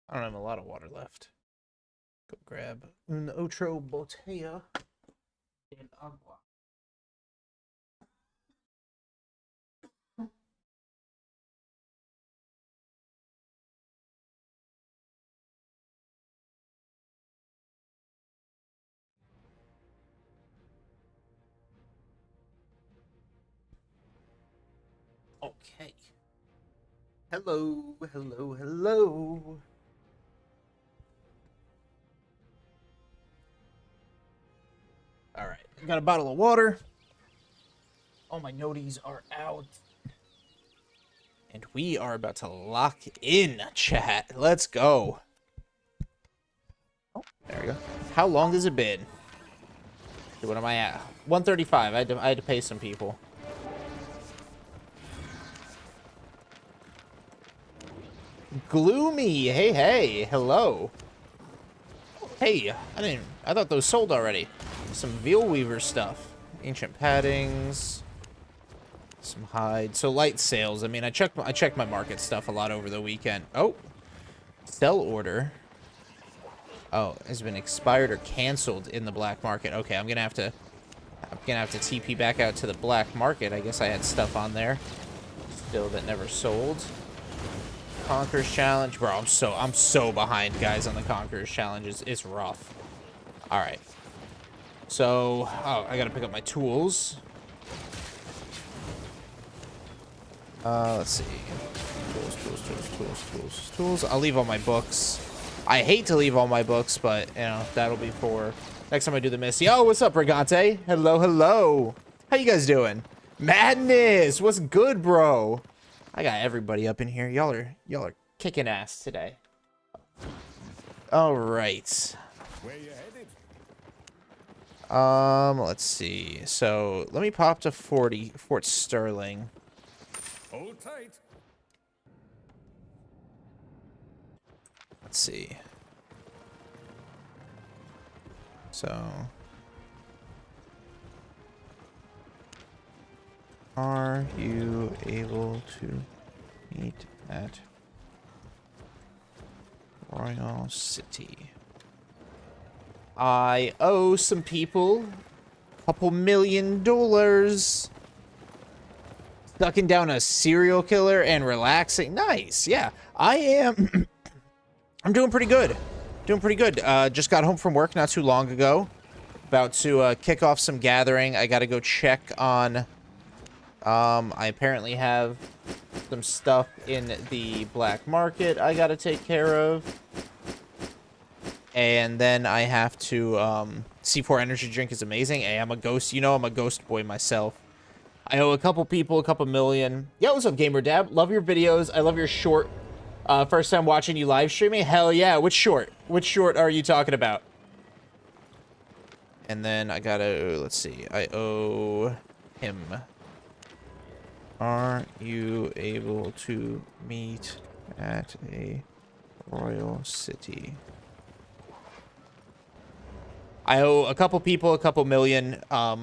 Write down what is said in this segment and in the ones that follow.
I don't have a lot of water left. Go grab un otro botella de agua. Okay. Hello, hello, hello. All right, I got a bottle of water. All my noties are out. And we are about to lock in, chat. Let's go. Oh, there we go. How long has it been? What am I at? 135. I had to pay some people. Gloomy. Hey, hey. Hello. Hey, I thought those sold already. Some Veil Weaver stuff. Ancient paddings. Some hide. So light sales. I mean, I checked my market stuff a lot over the weekend. Oh. Sell order. Oh, has been expired or canceled in the black market. Okay, I'm gonna have to TP back out to the black market. I guess I had stuff on there still that never sold. Conqueror's challenge, bro. I'm so behind, guys, on the Conqueror's challenge. It's rough. All right. So, oh, I gotta pick up my tools. Let's see. Tools. I'll leave all my books. I hate to leave all my books, but, you know, that'll be for next time I do the Missy. Oh, what's up, Brigante? Hello, hello. How you guys doing? Madness. What's good, bro? I got everybody up in here. Y'all are kicking ass today. All right. Where you headed? Let's see. So, let me pop to 40 Fort Sterling. Hold tight. Let's see. So, are you able to meet at Royal City? I owe some people $2 million. Ducking down a serial killer and relaxing. Nice. Yeah, I am. I'm doing pretty good. Just got home from work not too long ago. About to kick off some gathering. I got to go check on. I apparently have some stuff in the black market I got to take care of. And then I have to, C4 energy drink is amazing. Hey, I'm a ghost. You know, I'm a ghost boy myself. I owe a couple people, a couple million. Yo, what's up, Gamer Dab? Love your videos. I love your short. First time watching you live streaming. Hell yeah. Which short? Which short are you talking about? And then I gotta, let's see. I owe him. Are you able to meet at a royal city? I owe a couple people, a couple million,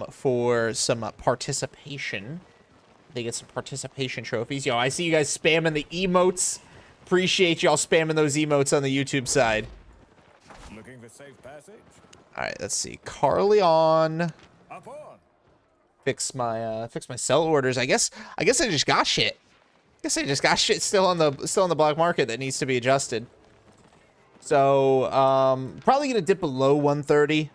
for some participation. They get some participation trophies. Yo, I see you guys spamming the emotes. Appreciate y'all spamming those emotes on the YouTube side. Looking for safe passage? All right, let's see. Carleon. Up on. Fix my sell orders. I guess I just got shit. Still on the black market that needs to be adjusted. So, probably gonna dip below 130.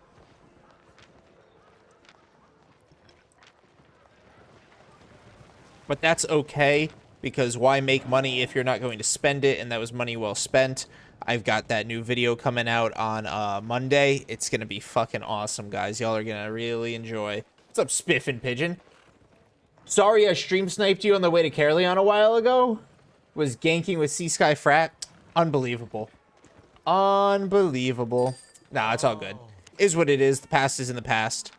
But that's okay, because why make money if you're not going to spend it? And that was money well spent. I've got that new video coming out on Monday. It's gonna be fucking awesome, guys. Y'all are gonna really enjoy. What's up, Spiffin Pigeon? Sorry I stream sniped you on the way to Caerleon a while ago. Was ganking with Sea Sky Frat. Unbelievable. Unbelievable. Nah, it's all good. Is what it is. The past is in the past.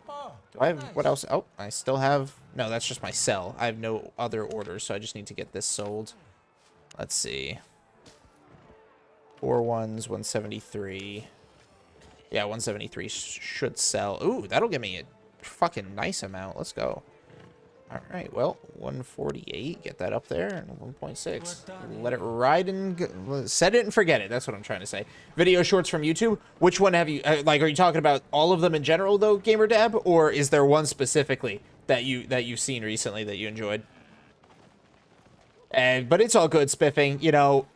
Do I have what else? Oh, I still have. No, that's just my sell. I have no other orders, so I just need to get this sold. Let's see. 4 ones, 173. Yeah, 173 should sell. Ooh, that'll give me a fucking nice amount. Let's go. All right, well, 148. Get that up there, and 1.6. Let it ride and set it and forget it. That's what I'm trying to say. Video shorts from YouTube. Which one have you like? Are you talking about all of them in general, though, Gamer Dab, or is there one specifically that you've seen recently that you enjoyed? But it's all good, Spiffing. You know,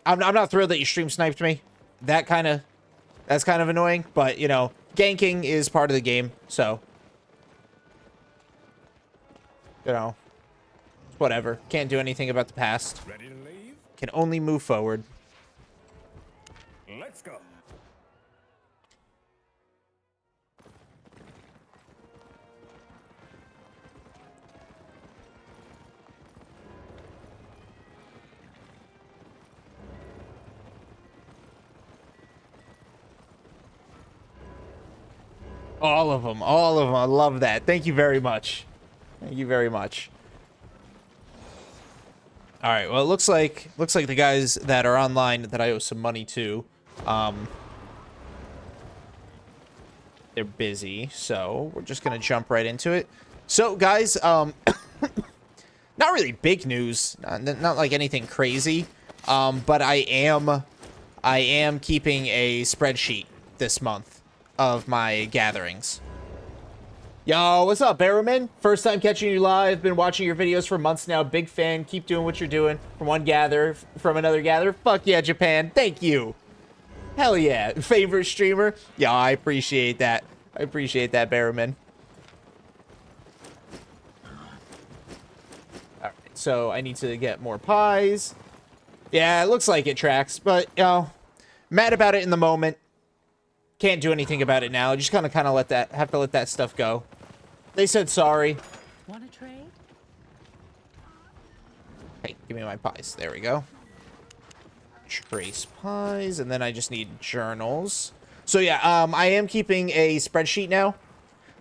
I'm not thrilled that you stream sniped me. That's kind of annoying. But you know, ganking is part of the game, so. You know, whatever. Can't do anything about the past. Ready to leave? Can only move forward. Let's go. All of them. All of them. I love that. Thank you very much. Thank you very much. All right. Well, it looks like the guys that are online that I owe some money to, they're busy. So we're just gonna jump right into it. So, guys, not really big news. Not like anything crazy. But I am keeping a spreadsheet this month of my gatherings. Yo, what's up, Barrowman? First time catching you live. Been watching your videos for months now. Big fan. Keep doing what you're doing. From one gather, from another gather. Fuck yeah, Japan. Thank you. Hell yeah. Favorite streamer? Yeah, I appreciate that. I appreciate that, Barrowman. Alright, so I need to get more pies. Yeah, it looks like it tracks, but, you know, mad about it in the moment. Can't do anything about it now. Just kind of have to let that stuff go. They said sorry. Want to trade? Hey, give me my pies. There we go. Trace pies, and then I just need journals. So yeah, I am keeping a spreadsheet now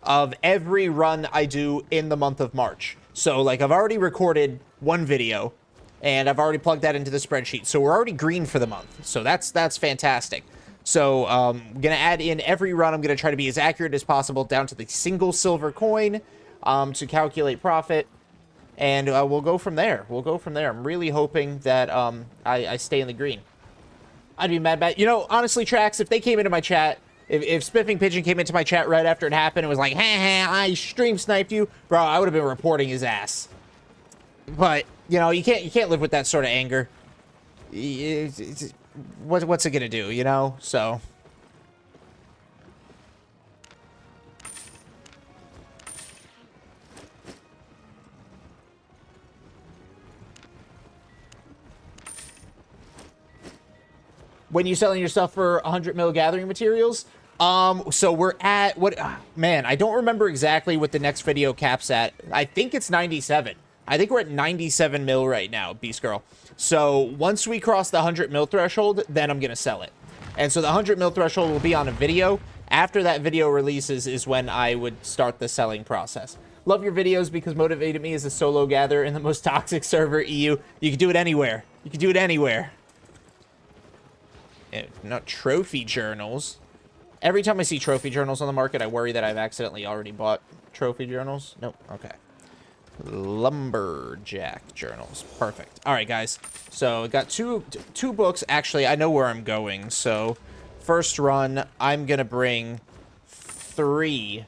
of every run I do in the month of March. So like I've already recorded one video, and I've already plugged that into the spreadsheet. So we're already green for the month. So that's fantastic. So, I'm going to add in every run. I'm going to try to be as accurate as possible down to the single silver coin to calculate profit. And we'll go from there. I'm really hoping that I stay in the green. I'd be mad about it. You know, honestly, Trax, if they came into my chat, if Spiffing Pigeon came into my chat right after it happened and was like, I stream sniped you, bro, I would have been reporting his ass. But, you know, you can't live with that sort of anger. What's it gonna do, you know? So when you selling your stuff for 100 mil gathering materials, so we're at what? Man, I don't remember exactly what the next video caps at. I think it's 97. I think we're at 97 mil right now, Beast Girl. So once we cross the 100 mil threshold, then I'm going to sell it. And so the 100 mil threshold will be on a video. After that video releases is when I would start the selling process. Love your videos because motivated me as a solo gatherer in the most toxic server, EU. You can do it anywhere. You can do it anywhere. Not trophy journals. Every time I see trophy journals on the market, I worry that I've accidentally already bought trophy journals. Nope. Okay. Lumberjack journals. Perfect. All right, guys. So I got two books. Actually, I know where I'm going. So first run, I'm going to bring 3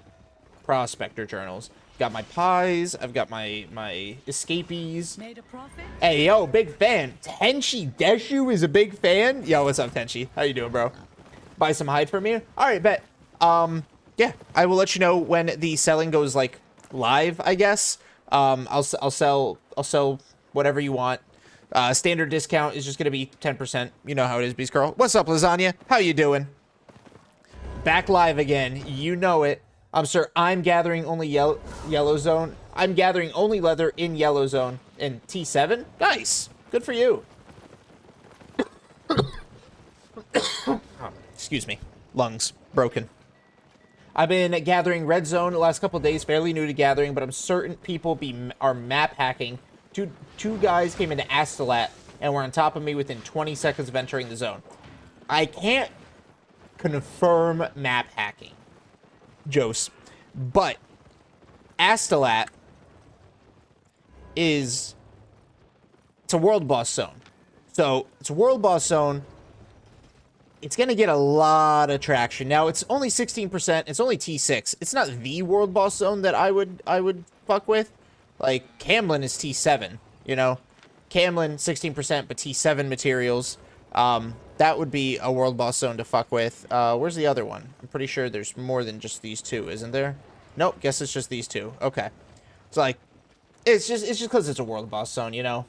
prospector journals. Got my pies. I've got my escapees. Made a profit? Hey, yo, big fan. Tenchi Deshu is a big fan. Yo, what's up, Tenchi? How you doing, bro? Buy some hide for me? All right, bet. Yeah, I will let you know when the selling goes, like, live, I guess. I'll sell whatever you want. Standard discount is just gonna be 10%. You know how it is, Beast Girl. What's up, Lasagna? How you doing? Back live again. You know it. Sir, I'm gathering only yellow zone. I'm gathering only leather in yellow zone in T7. Nice. Good for you. Excuse me. Lungs broken. I've been gathering red zone the last couple of days, fairly new to gathering, but I'm certain people are map hacking. Two guys came into Astolat and were on top of me within 20 seconds of entering the zone. I can't confirm map hacking, Jose, but Astolat is it's a world boss zone. So it's a world boss zone. It's going to get a lot of traction. Now, it's only 16%. It's only T6. It's not the world boss zone that I would fuck with. Like, Camlin is T7, you know? Camlin, 16%, but T7 materials. That would be a world boss zone to fuck with. Where's the other one? I'm pretty sure there's more than just these two, isn't there? Nope, guess it's just these two. Okay. It's like, it's just because it's a world boss zone, you know?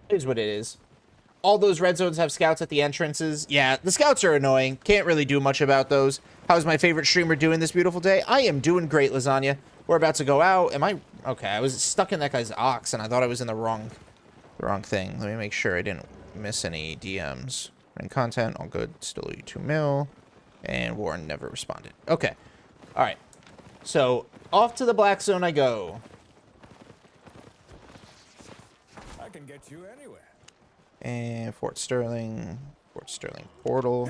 It is what it is. All those red zones have scouts at the entrances. Yeah, the scouts are annoying. Can't really do much about those. How's my favorite streamer doing this beautiful day? I am doing great, Lasagna. We're about to go out. Am I... Okay, I was stuck in that guy's ox, and I thought I was in the wrong thing. Let me make sure I didn't miss any DMs. And content, all good. Still owe you 2 mil. And Warren never responded. Okay. All right. So, off to the black zone I go. I can get you anywhere. And Fort Sterling portal.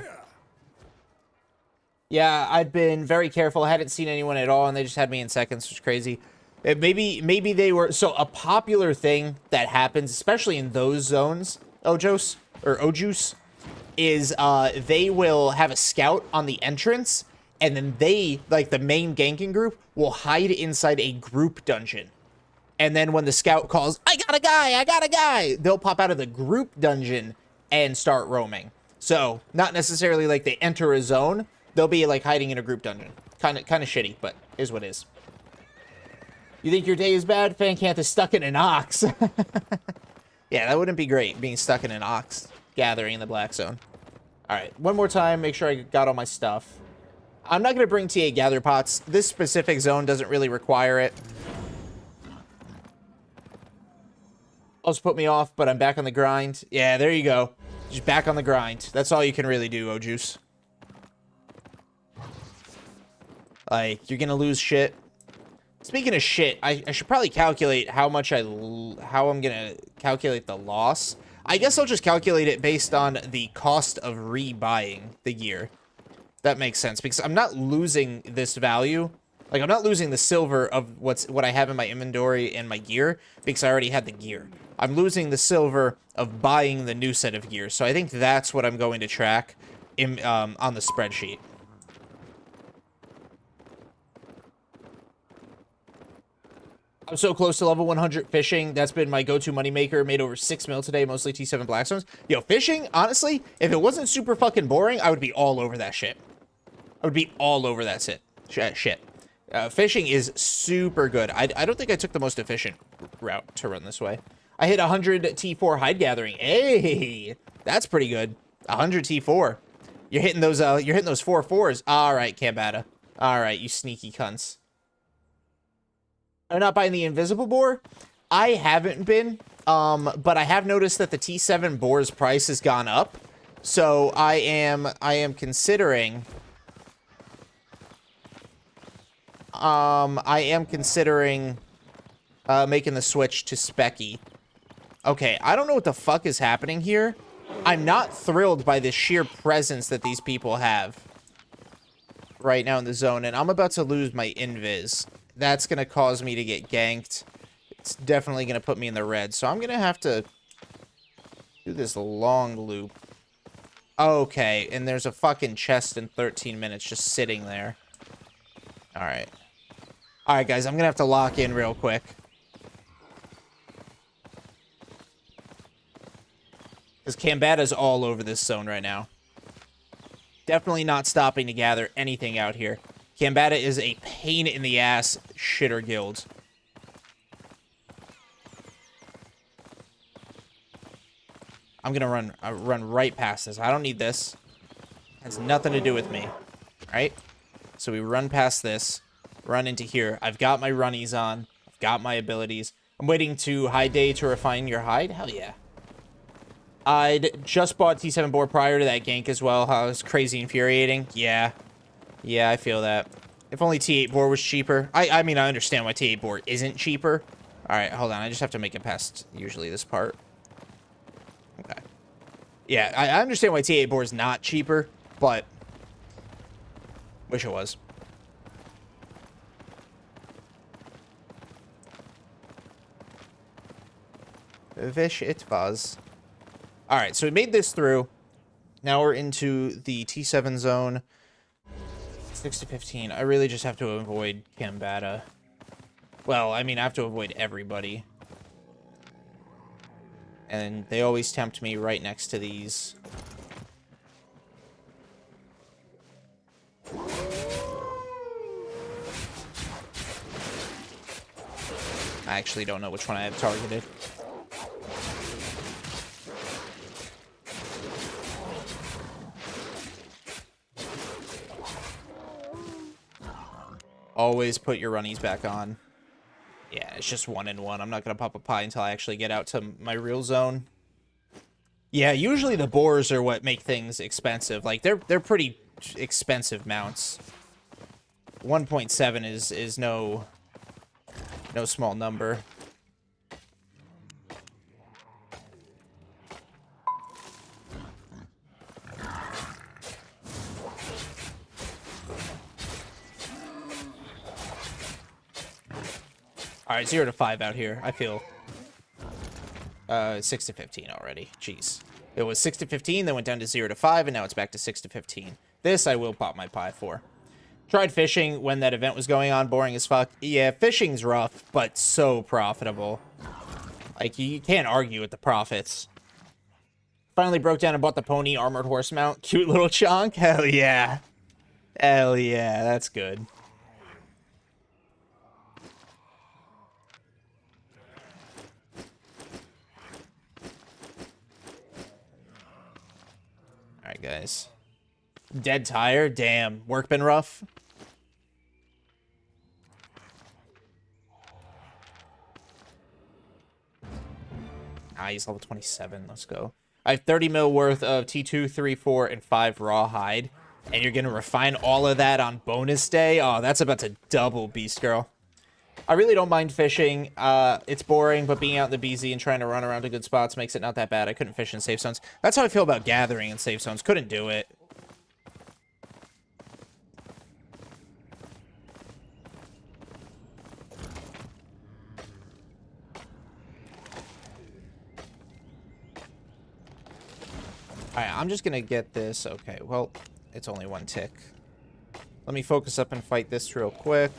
Yeah, I've been very careful. I hadn't seen anyone at all, and they just had me in seconds, which is crazy. Maybe they were... So, a popular thing that happens, especially in those zones, Ojos, is they will have a scout on the entrance, and then they, like the main ganking group, will hide inside a group dungeon. And then when the scout calls, I got a guy, they'll pop out of the group dungeon and start roaming. So, not necessarily like they enter a zone. They'll be like hiding in a group dungeon. Kind of shitty, but is what is. You think your day is bad? Fancanth is stuck in an ox. Yeah, that wouldn't be great, being stuck in an ox gathering in the black zone. All right, one more time, make sure I got all my stuff. I'm not going to bring TA gather pots. This specific zone doesn't really require it. Also put me off, but I'm back on the grind. Yeah, there you go. Just back on the grind. That's all you can really do, Ojuice. Like, you're gonna lose shit. Speaking of shit, I should probably calculate how I'm gonna calculate the loss. I guess I'll just calculate it based on the cost of rebuying the gear. That makes sense, because I'm not losing this value. Like, I'm not losing the silver of what I have in my inventory and my gear, because I already had the gear. I'm losing the silver of buying the new set of gear. So I think that's what I'm going to track on the spreadsheet. I'm so close to level 100 fishing. That's been my go-to moneymaker. Made over 6 mil today, mostly T7 Blackstones. Yo, fishing, honestly, if it wasn't super fucking boring, I would be all over that shit. I would be all over that shit. Fishing is super good. I don't think I took the most efficient route to run this way. I hit 100 T4 hide gathering. Hey, that's pretty good. 100 T4. You're hitting those 4/4s. All right, Cambata. All right, you sneaky cunts. I'm not buying the invisible boar. I haven't been, but I have noticed that the T7 boar's price has gone up. So I am considering making the switch to Specky. Okay, I don't know what the fuck is happening here. I'm not thrilled by the sheer presence that these people have right now in the zone, and I'm about to lose my invis. That's going to cause me to get ganked. It's definitely going to put me in the red, so I'm going to have to do this long loop. Okay, and there's a fucking chest in 13 minutes just sitting there. Alright. Alright, guys, I'm going to have to lock in real quick. Because Cambata's all over this zone right now. Definitely not stopping to gather anything out here. Cambata is a pain in the ass shitter guild. I'm gonna run right past this. I don't need this. It has nothing to do with me. Alright? So we run past this. Run into here. I've got my runnies on. I've got my abilities. I'm waiting to hide day to refine your hide. Hell yeah. I'd just bought T7 board prior to that gank as well. How it was crazy infuriating. Yeah. Yeah, I feel that. If only T8 board was cheaper. I mean, I understand why T8 board isn't cheaper. Alright, hold on. I just have to make it past usually this part. Okay. Yeah, I understand why T8 board is not cheaper, but wish it was. Wish it was. Alright, so we made this through. Now we're into the T7 zone. 6 to 15. I really just have to avoid Kambata. Well, I mean, I have to avoid everybody. And they always tempt me right next to these. I actually don't know which one I have targeted. Always put your runnies back on. Yeah, it's just 1 and 1. I'm not going to pop a pie until I actually get out to my real zone. Yeah, usually the boars are what make things expensive. Like, they're pretty expensive mounts. 1.7 is no small number. All right, 0 to 5 out here. I feel 6 to 15 already. Jeez. It was 6 to 15, then went down to 0 to 5, and now it's back to 6 to 15. This I will pop my pie for. Tried fishing when that event was going on. Boring as fuck. Yeah, fishing's rough, but so profitable. Like, you can't argue with the profits. Finally broke down and bought the pony armored horse mount. Cute little chonk. Hell yeah. Hell yeah, that's good. Alright, guys. Dead tire? Damn. Work been rough? Ah, he's level 27. Let's go. I have 30 mil worth of T2, 3, 4, and 5 raw hide. And you're going to refine all of that on bonus day? Oh, that's about to double, Beast Girl. I really don't mind fishing. It's boring, but being out in the BZ and trying to run around to good spots makes it not that bad. I couldn't fish in safe zones. That's how I feel about gathering in safe zones. Couldn't do it. Alright, I'm just gonna get this. Okay, well, it's only 1 tick. Let me focus up and fight this real quick.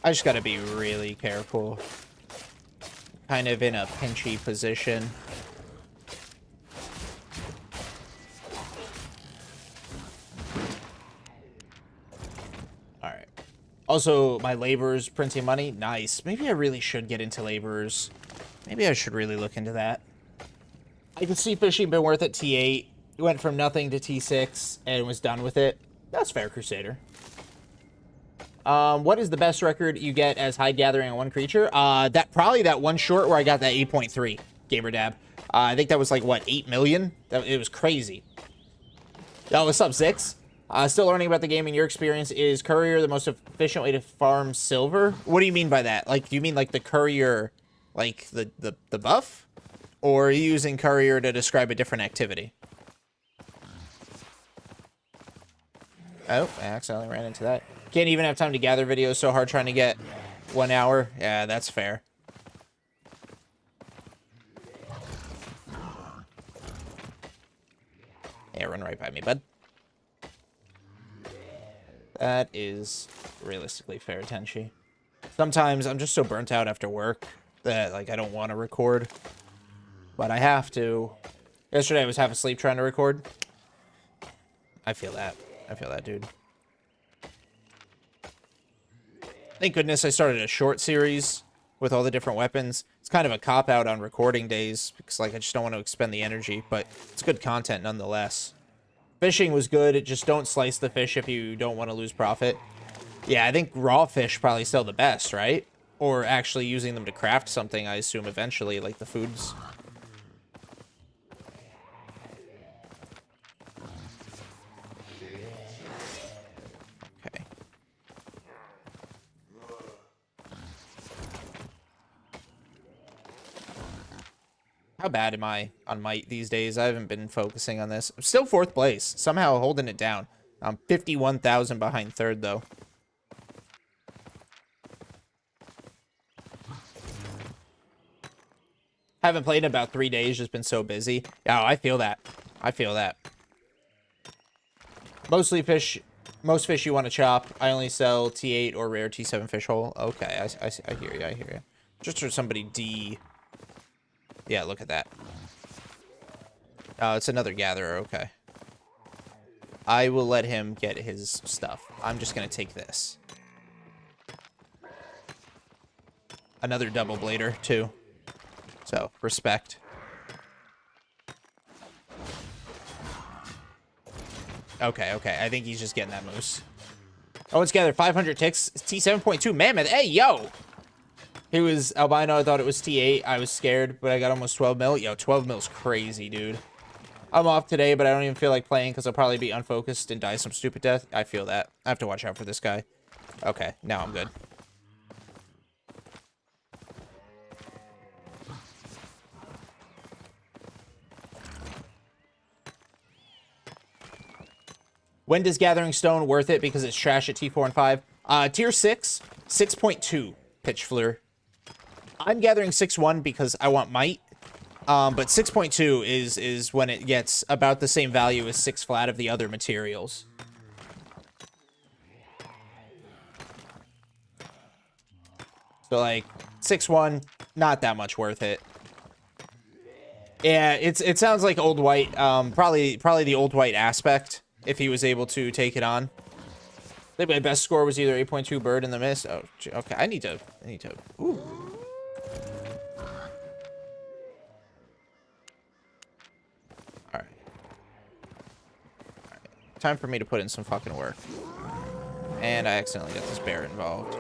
I just gotta be really careful. Kind of in a pinchy position. Alright. Also, my laborers printing money. Nice. Maybe I really should get into laborers. Maybe I should really look into that. I could see fishing been worth it T8. It went from nothing to T6 and was done with it. That's fair, Crusader. What is the best record you get as hide gathering on one creature? Probably that one short where I got that 8.3 gamer dab. I think that was like, what, 8 million? It was crazy. Yo, what's up, Six? Still learning about the game. In your experience, is Courier the most efficient way to farm silver? What do you mean by that? Like, do you mean like the Courier, like the buff? Or are you using Courier to describe a different activity? Oh, I accidentally ran into that. Can't even have time to gather videos, so hard trying to get 1 hour. Yeah, that's fair. Yeah, run right by me, bud. That is realistically fair, Tenchi. Sometimes I'm just so burnt out after work that, like, I don't want to record. But I have to. Yesterday I was half asleep trying to record. I feel that. I feel that, dude. Thank goodness I started a short series with all the different weapons. It's kind of a cop-out on recording days because, like, I just don't want to expend the energy, but it's good content nonetheless. Fishing was good. Just don't slice the fish if you don't want to lose profit. Yeah, I think raw fish probably still the best, right? Or actually using them to craft something, I assume, eventually, like the foods. Okay. How bad am I on might these days? I haven't been focusing on this. I'm still 4th place. Somehow holding it down. I'm 51,000 behind 3rd, though. Haven't played in about 3 days. Just been so busy. Yeah, I feel that. I feel that. Mostly fish. Most fish you want to chop. I only sell T8 or rare T7 fish hole. Okay, I hear you. I hear you. Just for somebody D. Yeah, look at that. Oh, it's another gatherer. Okay. I will let him get his stuff. I'm just going to take this. Another double blader, too. So, respect. Okay, okay. I think he's just getting that moose. Oh, it's gathered 500 ticks. It's T7.2 mammoth. Hey, yo! He was albino. I thought it was T8. I was scared, but I got almost 12 mil. Yo, 12 mil's crazy, dude. I'm off today, but I don't even feel like playing because I'll probably be unfocused and die some stupid death. I feel that. I have to watch out for this guy. Okay, now I'm good. When does Gathering Stone worth it because it's trash at T4 and 5? Tier 6, 6.2 pitch fleur. I'm gathering 6.1 because I want might. But 6.2 is when it gets about the same value as 6 flat of the other materials. So like 6.1, not that much worth it. Yeah, it sounds like old white. Probably the old white aspect. If he was able to take it on. I think my best score was either 8.2 bird in the mist. Oh, okay. I need to. Ooh. All right. Time for me to put in some fucking work. And I accidentally got this bear involved.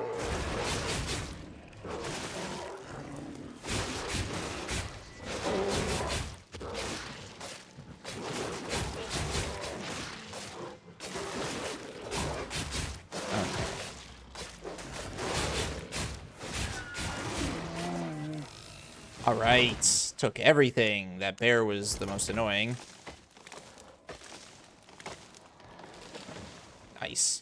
All right, took everything. That bear was the most annoying. Nice.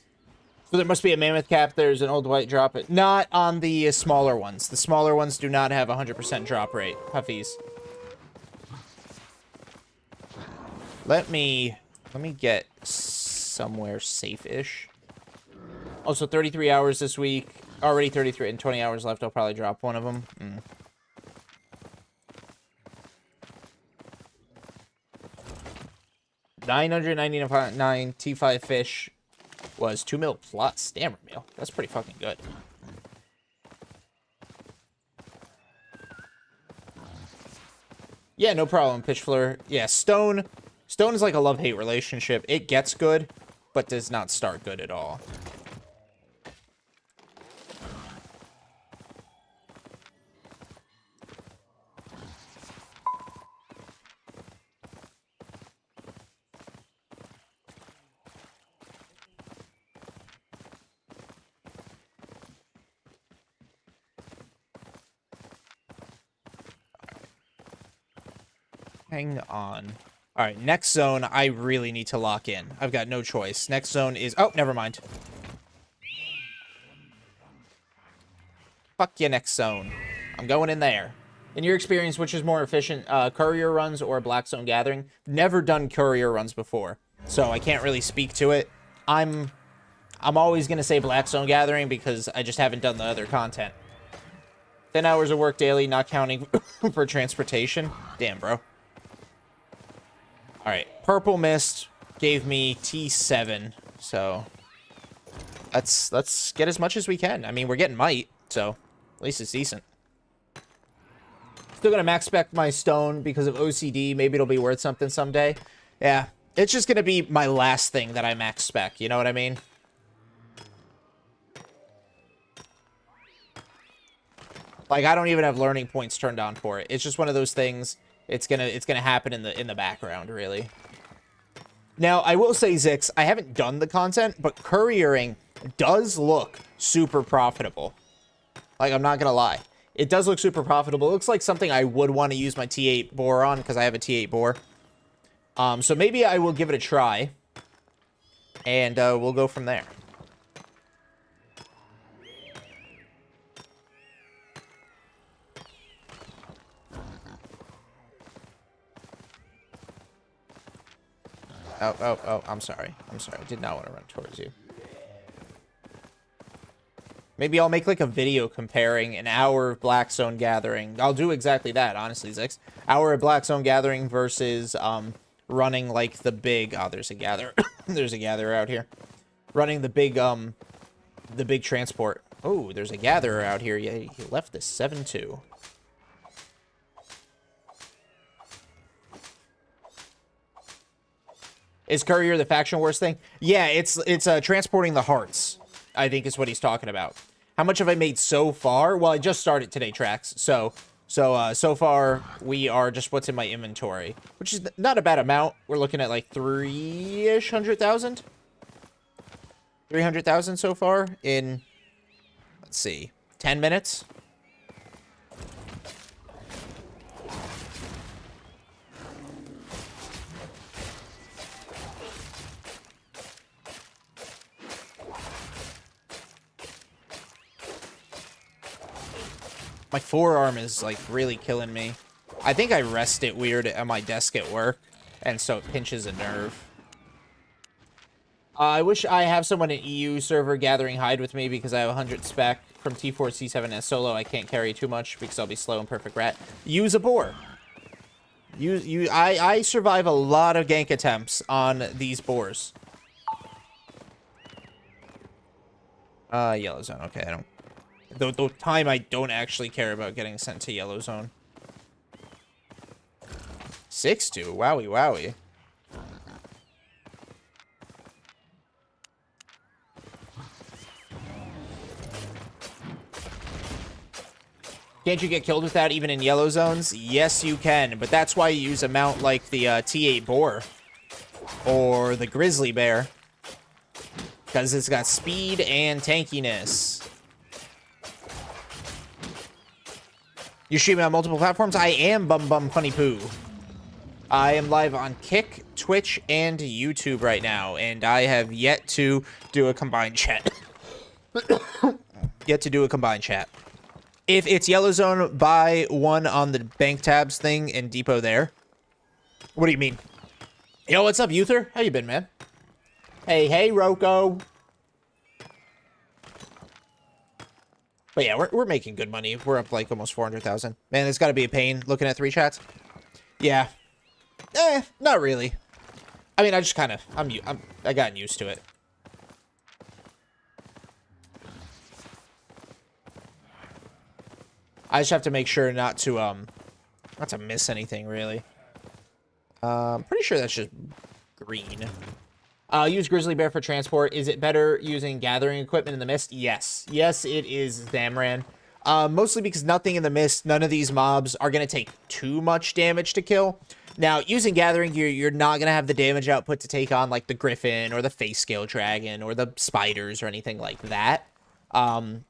So there must be a mammoth cap. There's an old white drop. It not on the smaller ones. The smaller ones do not have 100% drop rate. Puffies. Let me get somewhere safe-ish. Also, 33 hours this week. Already 33 and 20 hours left. I'll probably drop one of them. 999 T5 fish was 2 mil plus stammer meal. That's pretty fucking good. Yeah, no problem, Pitch Fleur. Yeah, Stone is like a love-hate relationship. It gets good, but does not start good at all. Hang on. All right, next zone, I really need to lock in. I've got no choice. Next zone is... Oh, never mind. Fuck you, next zone. I'm going in there. In your experience, which is more efficient, courier runs or black zone gathering? Never done courier runs before, so I can't really speak to it. I'm always going to say black zone gathering because I just haven't done the other content. 10 hours of work daily, not counting for transportation. Damn, bro. All right, Purple Mist gave me T7, so let's get as much as we can. I mean, we're getting might, so at least it's decent. Still gonna max spec my stone because of OCD. Maybe it'll be worth something someday. Yeah, it's just gonna be my last thing that I max spec. You know what I mean? Like, I don't even have learning points turned on for it. It's just one of those things. It's gonna happen in the background, really. Now, I will say, Zix, I haven't done the content, but couriering does look super profitable. Like, I'm not gonna lie. It does look super profitable. It looks like something I would want to use my T8 bore on because I have a T8 bore. So maybe I will give it a try. And we'll go from there. Oh, I'm sorry. I'm sorry. I did not want to run towards you. Maybe I'll make like a video comparing an hour of Black Zone Gathering. I'll do exactly that, honestly, Zix. Hour of Black Zone Gathering versus running like the big... Oh, there's a gatherer. There's a gatherer out here. Running the big transport. Oh, there's a gatherer out here. Yeah, he left this 7-2. Is Courier the faction wars thing? Yeah, it's transporting the hearts, I think is what he's talking about. How much have I made so far? Well, I just started today, Trax. So far we are just what's in my inventory, which is not a bad amount. We're looking at like 300,000 so far in, let's see, 10 minutes. My forearm is, like, really killing me. I think I rest it weird at my desk at work, and so it pinches a nerve. I wish I have someone in EU server gathering hide with me because I have 100 spec from T4 C7 as solo. I can't carry too much because I'll be slow and perfect rat. Use a boar. I survive a lot of gank attempts on these boars. Yellow zone. Okay, I don't... The time I don't actually care about getting sent to yellow zone. 6-2. Wowie, wowie. Can't you get killed with that even in yellow zones? Yes, you can, but that's why you use a mount like the T8 boar or the grizzly bear, because it's got speed and tankiness. You streaming on multiple platforms? I am Bum Funny Poo. I am live on Kick, Twitch, and YouTube right now, and I have yet to do a combined chat. Yet to do a combined chat. If it's yellow zone, buy one on the bank tabs thing and depot there. What do you mean? Yo, what's up, Uther? How you been, man? Hey, Rocco. But yeah, we're making good money. We're up like almost 400,000. Man, it's got to be a pain looking at 3 chats. Yeah. Not really. I mean, I just kind of I gotten used to it. I just have to make sure not to miss anything really. Pretty sure that's just green. Use grizzly bear for transport. Is it better using gathering equipment in the mist? Yes. Yes, it is, Zamran. Mostly because nothing in the mist, none of these mobs are going to take too much damage to kill. Now, using gathering gear, you're not going to have the damage output to take on, like, the griffin or the face scale dragon or the spiders or anything like that.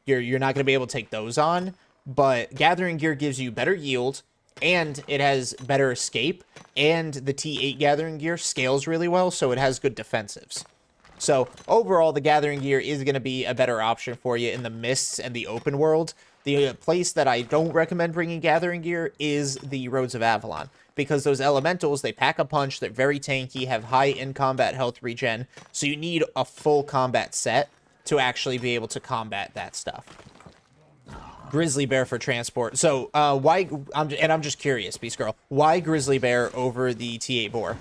You're not going to be able to take those on, but gathering gear gives you better yield, and it has better escape, and the T8 gathering gear scales really well, so it has good defensives. So, overall, the gathering gear is going to be a better option for you in the mists and the open world. The place that I don't recommend bringing gathering gear is the Roads of Avalon, because those elementals, they pack a punch, they're very tanky, have high in-combat health regen, so you need a full combat set to actually be able to combat that stuff. Grizzly bear for transport. So, why... I'm just curious, Beast Girl. Why grizzly bear over the T8 boar?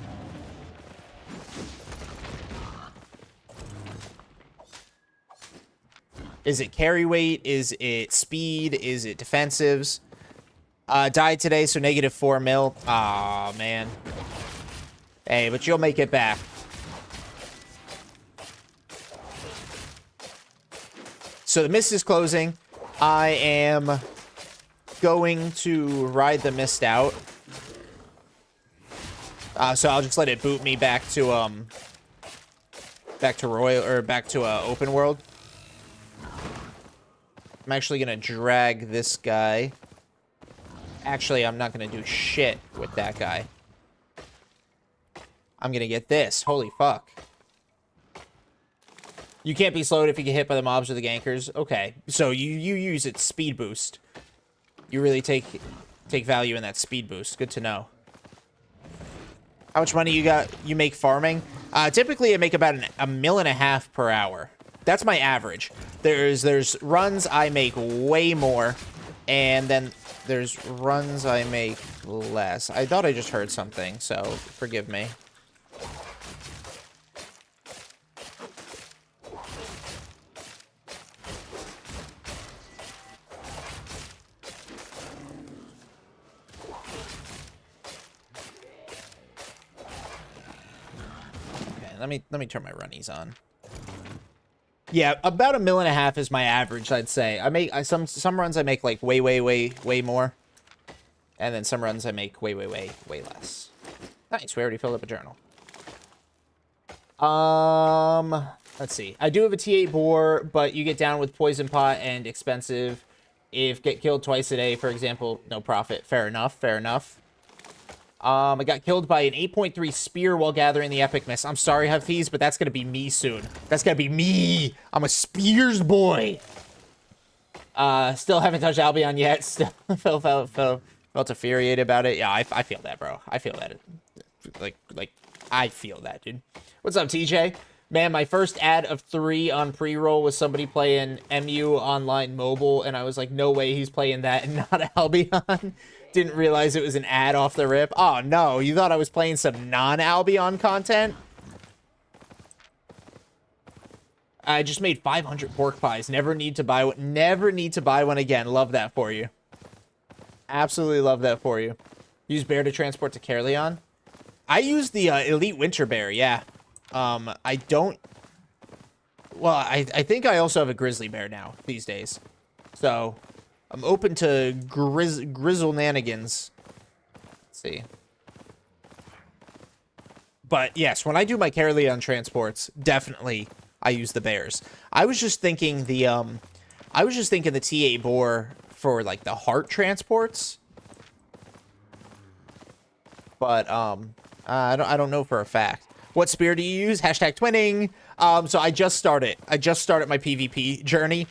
Is it carry weight? Is it speed? Is it defensives? Died today, so -4 mil. Aw, man. Hey, but you'll make it back. So the mist is closing. I am going to ride the mist out. So I'll just let it boot me back to Royal, or back to open world. I'm actually gonna drag this guy. Actually, I'm not gonna do shit with that guy. I'm gonna get this. Holy fuck. You can't be slowed if you get hit by the mobs or the gankers. Okay, so you use its speed boost. You really take value in that speed boost. Good to know. How much money you make farming? Typically, I make about $1.5 million per hour. That's my average. There's runs I make way more, and then there's runs I make less. I thought I just heard something, so forgive me. Okay, let me turn my runnies on. Yeah, about $1.5 million is my average, I'd say. I make some runs I make like way more, and then some runs I make way less. Nice, we already filled up a journal. Let's see. I do have a T8 boar, but you get down with poison pot and expensive. If get killed twice a day, for example, no profit. Fair enough. Fair enough. I got killed by an 8.3 spear while gathering the epic miss. I'm sorry, Hafiz, but that's gonna be me soon. That's gonna be me. I'm a spears boy. Still haven't touched Albion yet. Still felt infuriated about it. Yeah, I feel that, bro. I feel that. Like I feel that, dude. What's up, TJ? Man, my first ad of 3 on pre-roll was somebody playing MU Online Mobile, and I was like, no way he's playing that and not Albion. Didn't realize it was an ad off the rip. Oh, no. You thought I was playing some non-Albion content? I just made 500 pork pies. Never need to buy one. Never need to buy one again. Love that for you. Absolutely love that for you. Use bear to transport to Caerleon. I use the elite winter bear, yeah. I don't... Well, I think I also have a grizzly bear now these days. So... I'm open to grizzle-nanigans. Let's see. But yes, when I do my Caerleon transports, definitely I use the bears. I was just thinking the T8 boar for like the heart transports. But I don't know for a fact. What spear do you use? Hashtag twinning. So I just started my PvP journey.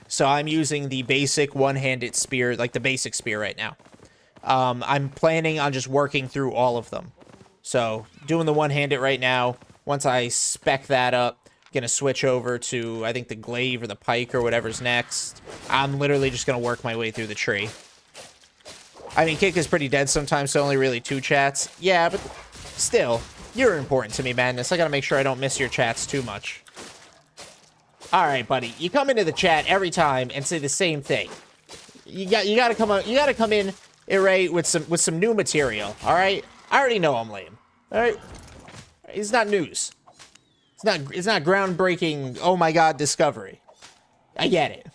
So I'm using the basic one-handed spear, like the basic spear right now. I'm planning on just working through all of them. So doing the one-handed right now. Once I spec that up, gonna switch over to, I think, the glaive or the pike or whatever's next. I'm literally just gonna work my way through the tree. I mean, Kick is pretty dead sometimes, so only really 2 chats. Yeah, but still, you're important to me, Madness. I gotta make sure I don't miss your chats too much. All right, buddy. You come into the chat every time and say the same thing. You gotta come in, Ray, with some new material. All right. I already know I'm lame. All right. It's not news. It's not groundbreaking. Oh my god, discovery. I get it.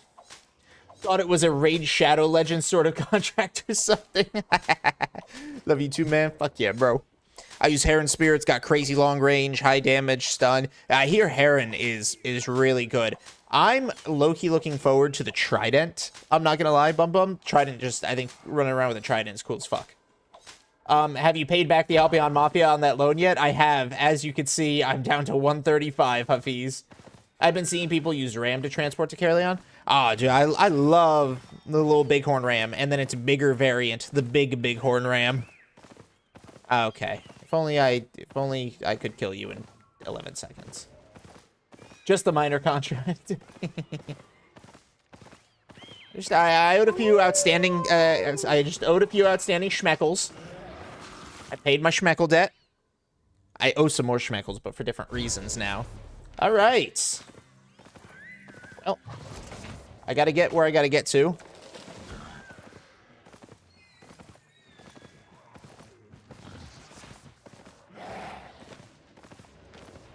Thought it was a Raid Shadow Legends sort of contract or something. Love you too, man. Fuck yeah, bro. I use Heron Spear. It's got crazy long range, high damage, stun. I hear Heron is really good. I'm low-key looking forward to the Trident. I'm not gonna lie, Bum. Trident just, I think, running around with a Trident is cool as fuck. Have you paid back the Albion Mafia on that loan yet? I have. As you can see, I'm down to 135, Hafiz. I've been seeing people use Ram to transport to Caerleon. Oh, dude, I love the little Bighorn Ram, and then its bigger variant, the Bighorn Ram. Okay. If only I could kill you in 11 seconds. Just the minor contract. I owed a few outstanding. I just owed a few outstanding schmeckles. I paid my schmeckle debt. I owe some more schmeckles, but for different reasons now. All right. Well, I gotta get where I gotta get to.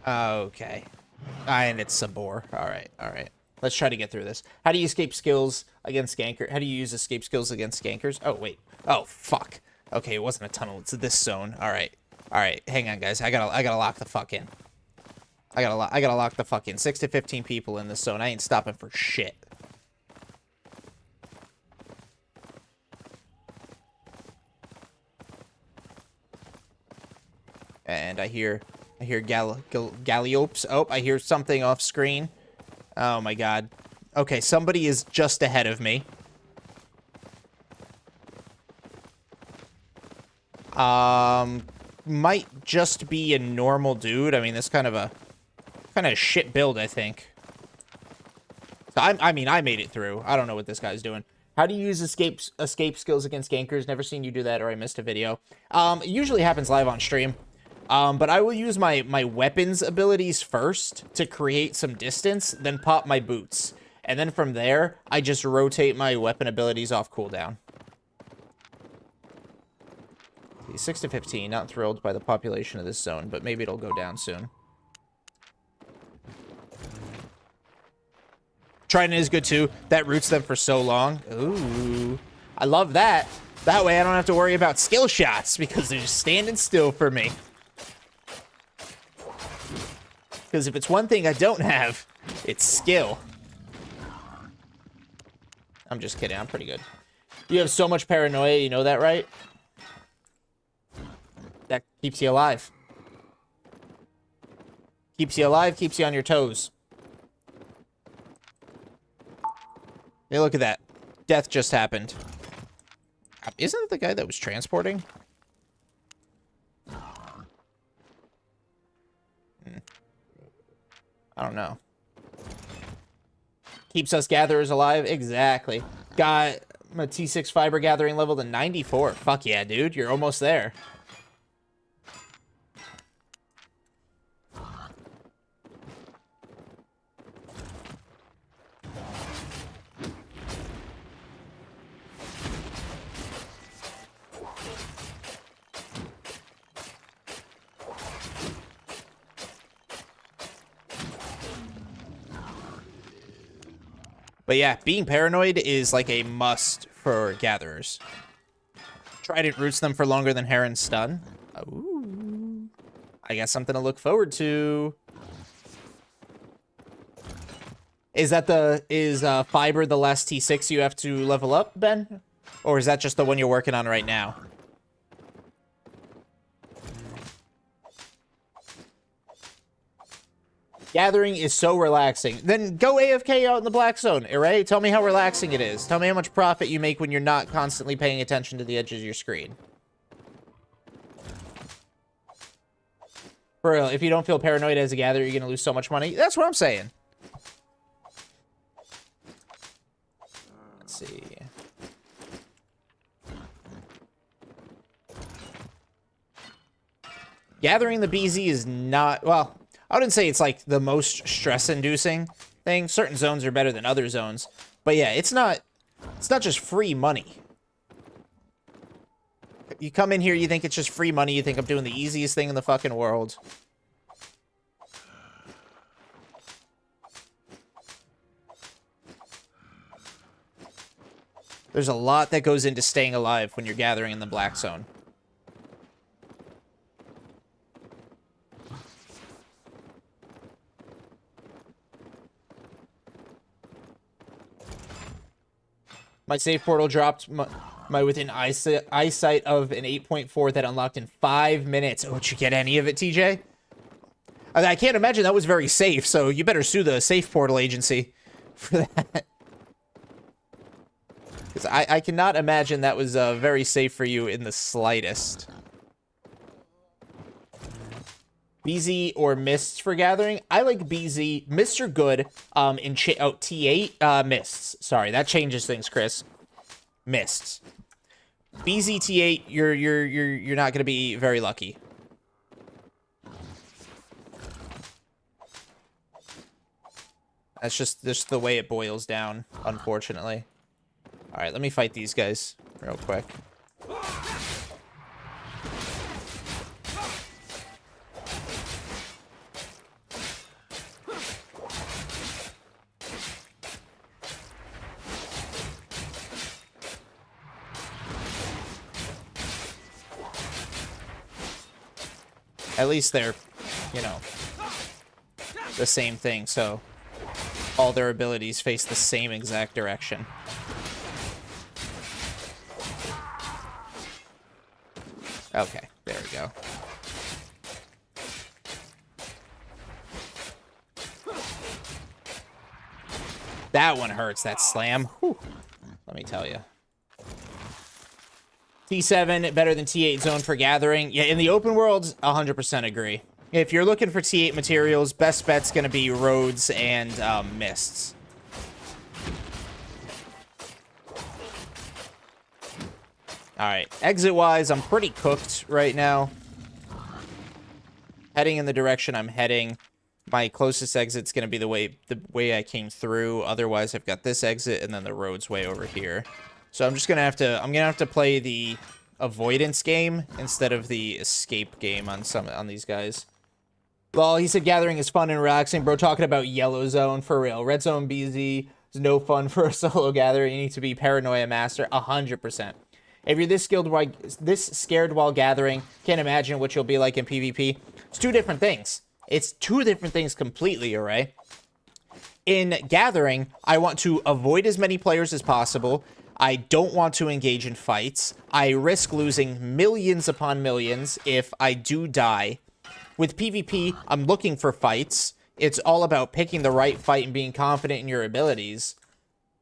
Okay. And it's Sabor. All right. Let's try to get through this. How do you escape skills against ganker? How do you use escape skills against gankers? Oh, wait. Oh, fuck. Okay, it wasn't a tunnel. It's this zone. All right. Hang on, guys. I gotta lock the fuck in. I gotta lock the fuck in. 6 to 15 people in this zone. I ain't stopping for shit. behind. I hear Galliopes. Oh, I hear something off screen. Oh my god. Okay, somebody is just ahead of me. Might just be a normal dude. I mean, this kind of a shit build, I think. So I mean, I made it through. I don't know what this guy's doing. How do you use escape skills against gankers? Never seen you do that, or I missed a video. It usually happens live on stream. But I will use my weapons abilities first to create some distance, then pop my boots. And then from there, I just rotate my weapon abilities off cooldown. 6 to 15, not thrilled by the population of this zone, but maybe it'll go down soon. Trident is good too. That roots them for so long. Ooh, I love that. That way I don't have to worry about skill shots because they're just standing still for me. Because if it's one thing I don't have, it's skill. I'm just kidding. I'm pretty good. You have so much paranoia, you know that, right? That keeps you alive. Keeps you alive, keeps you on your toes. Hey, look at that. Death just happened. Isn't it the guy that was transporting? I don't know. Keeps us gatherers alive? Exactly. Got my T6 fiber gathering level to 94. Fuck yeah, dude. You're almost there. But yeah, being paranoid is like a must for gatherers. Trident roots them for longer than Heron's stun. Ooh. I got something to look forward to. Is fiber the last T6 you have to level up, Ben? Or is that just the one you're working on right now? Gathering is so relaxing. Then go AFK out in the black zone, right? Tell me how relaxing it is. Tell me how much profit you make when you're not constantly paying attention to the edges of your screen. For real, if you don't feel paranoid as a gatherer, you're going to lose so much money. That's what I'm saying. Let's see. Gathering the BZ is not... Well... I wouldn't say it's like the most stress-inducing thing. Certain zones are better than other zones. But yeah, it's not just free money. You come in here, you think it's just free money, you think I'm doing the easiest thing in the fucking world. There's a lot that goes into staying alive when you're gathering in the black zone. My save portal dropped my within eyesight of an 8.4 that unlocked in 5 minutes. Oh, did you get any of it, TJ? I can't imagine that was very safe, so you better sue the safe portal agency for that. Because I cannot imagine that was very safe for you in the slightest. BZ or Mists for gathering? I like BZ. Mists are good. T8 Mists. Sorry, that changes things, Chris. Mists. BZ T8, you're not gonna be very lucky. That's just the way it boils down, unfortunately. All right, let me fight these guys real quick. At least they're, you know, the same thing, so all their abilities face the same exact direction. Okay, there we go. That one hurts, that slam. Whew. Let me tell you. T7 better than T8 zone for gathering. Yeah, in the open world, 100% agree. If you're looking for T8 materials, best bet's going to be roads and mists. Alright, exit-wise, I'm pretty cooked right now. Heading in the direction I'm heading. My closest exit's going to be the way I came through. Otherwise, I've got this exit and then the road's way over here. So I'm just going to have to play the avoidance game instead of the escape game on these guys. Well, he said gathering is fun and relaxing. Bro, talking about yellow zone for real. Red zone BZ is no fun for a solo gathering. You need to be paranoia master 100%. If you're this scared while gathering, can't imagine what you'll be like in PvP. It's two different things. It's two different things completely, alright? In gathering, I want to avoid as many players as possible. I don't want to engage in fights. I risk losing millions upon millions if I do die. With PvP, I'm looking for fights. It's all about picking the right fight and being confident in your abilities.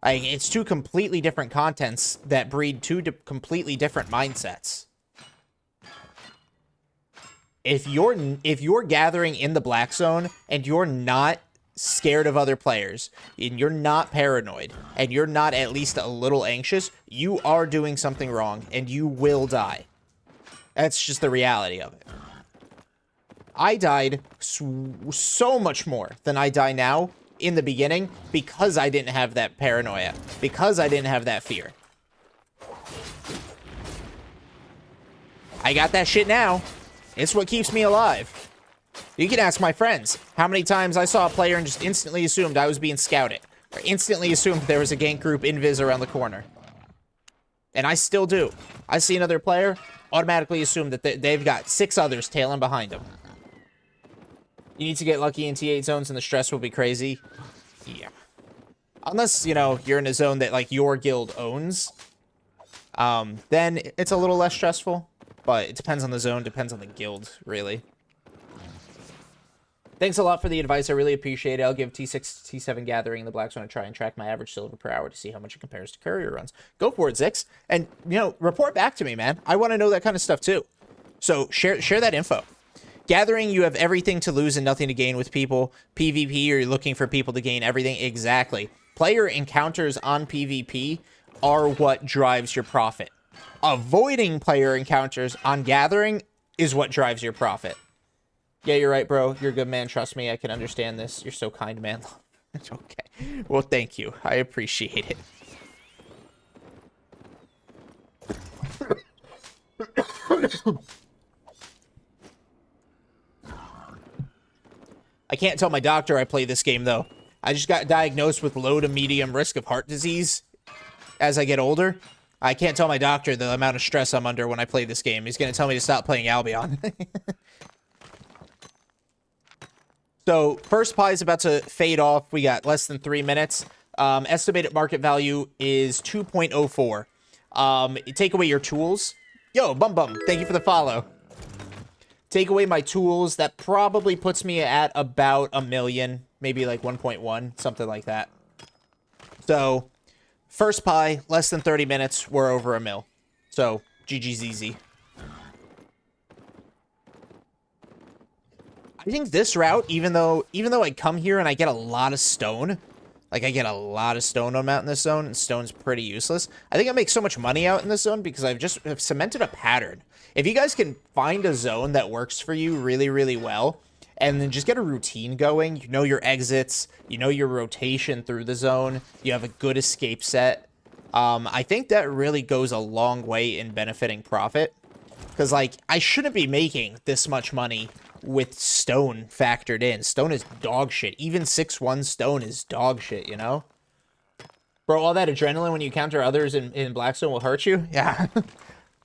It's two completely different contents that breed two completely different mindsets. If you're gathering in the black zone and you're not scared of other players, and you're not paranoid, and you're not at least a little anxious, you are doing something wrong, and you will die. That's just the reality of it. I died so much more than I die now in the beginning because I didn't have that paranoia, because I didn't have that fear. I got that shit now. It's what keeps me alive. You can ask my friends how many times I saw a player and just instantly assumed I was being scouted, or instantly assumed there was a gank group invis around the corner. And I still do. I see another player, automatically assume that they've got 6 others tailing behind them. You need to get lucky in T8 zones and the stress will be crazy. Yeah. Unless, you know, you're in a zone that, like, your guild owns. Then it's a little less stressful. But it depends on the zone, depends on the guild, really. Thanks a lot for the advice. I really appreciate it. I'll give T6, T7 gathering in the black zone a try and track my average silver per hour to see how much it compares to courier runs. Go for it, Zix. And, you know, report back to me, man. I want to know that kind of stuff, too. So, share that info. Gathering, you have everything to lose and nothing to gain with people. PvP, you're looking for people to gain everything. Exactly. Player encounters on PvP are what drives your profit. Avoiding player encounters on gathering is what drives your profit. Yeah, you're right, bro. You're a good man. Trust me. I can understand this. You're so kind, man. It's okay. Well, thank you. I appreciate it. I can't tell my doctor I play this game, though. I just got diagnosed with low to medium risk of heart disease as I get older. I can't tell my doctor the amount of stress I'm under when I play this game. He's going to tell me to stop playing Albion. So, first pie is about to fade off. We got less than 3 minutes. Estimated market value is 2.04. Take away your tools. Yo, Bum, thank you for the follow. Take away my tools. That probably puts me at about 1 million. Maybe like 1.1, something like that. So... first pie, less than 30 minutes, we're over 1 mil. So, GG's easy. I think this route, even though I come here and I get a lot of stone, like I get a lot of stone out in this zone, and stone's pretty useless. I think I make so much money out in this zone because I've cemented a pattern. If you guys can find a zone that works for you really, really well, and then just get a routine going. You know your exits. You know your rotation through the zone. You have a good escape set. I think that really goes a long way in benefiting profit. Because, like, I shouldn't be making this much money with stone factored in. Stone is dog shit. Even 6-1 stone is dog shit, you know? Bro, all that adrenaline when you counter others in Blackstone will hurt you? Yeah.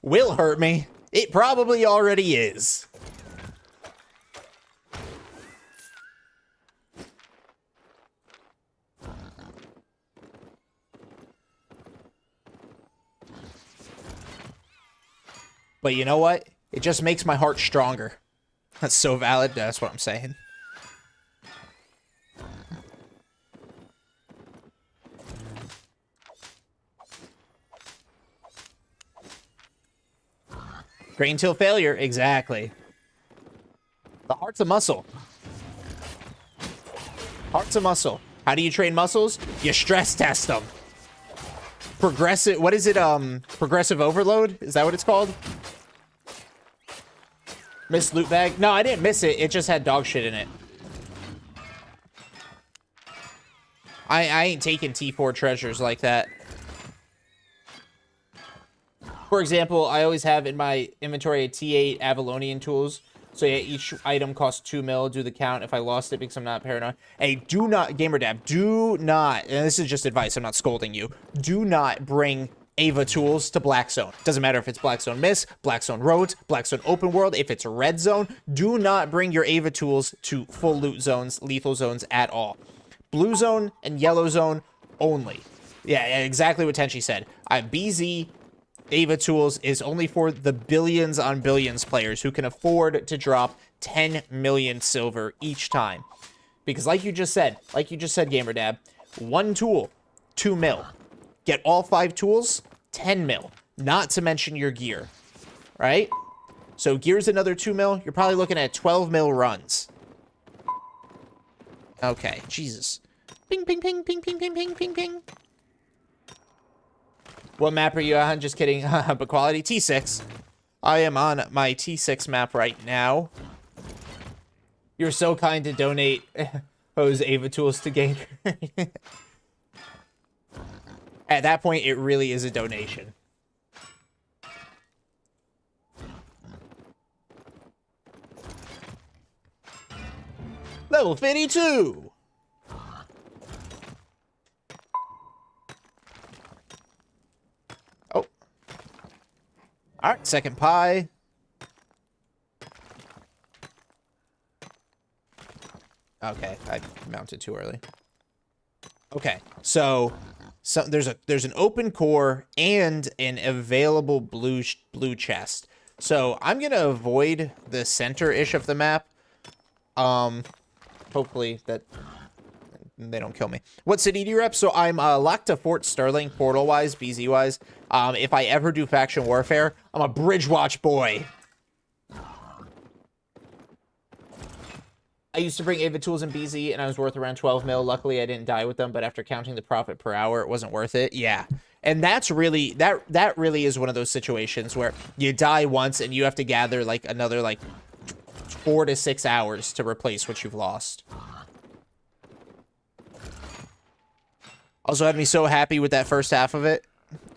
Will hurt me. It probably already is. But you know what? It just makes my heart stronger. That's so valid. That's what I'm saying. Train till failure. Exactly. The heart's a muscle. Heart's a muscle. How do you train muscles? You stress test them. Progressive, what is it? Progressive overload? Is that what it's called? Miss loot bag? No, I didn't miss it. It just had dog shit in it. I ain't taking T4 treasures like that. For example, I always have in my inventory a T8 Avalonian tools. So yeah, each item costs 2 mil. Do the count if I lost it because I'm not paranoid. Hey, do not, GamerDab, do not, and this is just advice, I'm not scolding you. Do not bring Ava tools to Black Zone. Doesn't matter if it's Black Zone Mist, Black Zone Roads, Black Zone Open World, if it's Red Zone. Do not bring your Ava tools to full loot zones, lethal zones at all. Blue Zone and Yellow Zone only. Yeah, exactly what Tenchi said. BZ Ava tools is only for the billions on billions players who can afford to drop 10 million silver each time. Because like you just said, GamerDab, one tool, 2 mil. Get all 5 tools, 10 mil. Not to mention your gear, right? So gear's another 2 mil. You're probably looking at 12 mil runs. Okay, Jesus. Ping, ping, ping, ping, ping, ping, ping, ping, ping. What map are you on? Just kidding. But quality T6. I am on my T6 map right now. You're so kind to donate those Ava tools to Ganker. At that point, it really is a donation. Level 52. Oh. All right, second pie. Okay, I mounted too early. Okay, so there's an open core and an available blue chest. So I'm gonna avoid the center-ish of the map. Hopefully that they don't kill me. What city do you rep? So I'm locked to Fort Sterling, portal-wise, BZ-wise. If I ever do faction warfare, I'm a Bridgewatch boy. I used to bring Ava tools in BZ, and I was worth around 12 mil. Luckily, I didn't die with them, but after counting the profit per hour, it wasn't worth it. Yeah. And that's really, that really is one of those situations where you die once, and you have to gather, like, another, like, 4 to 6 hours to replace what you've lost. Also had me so happy with that first half of it.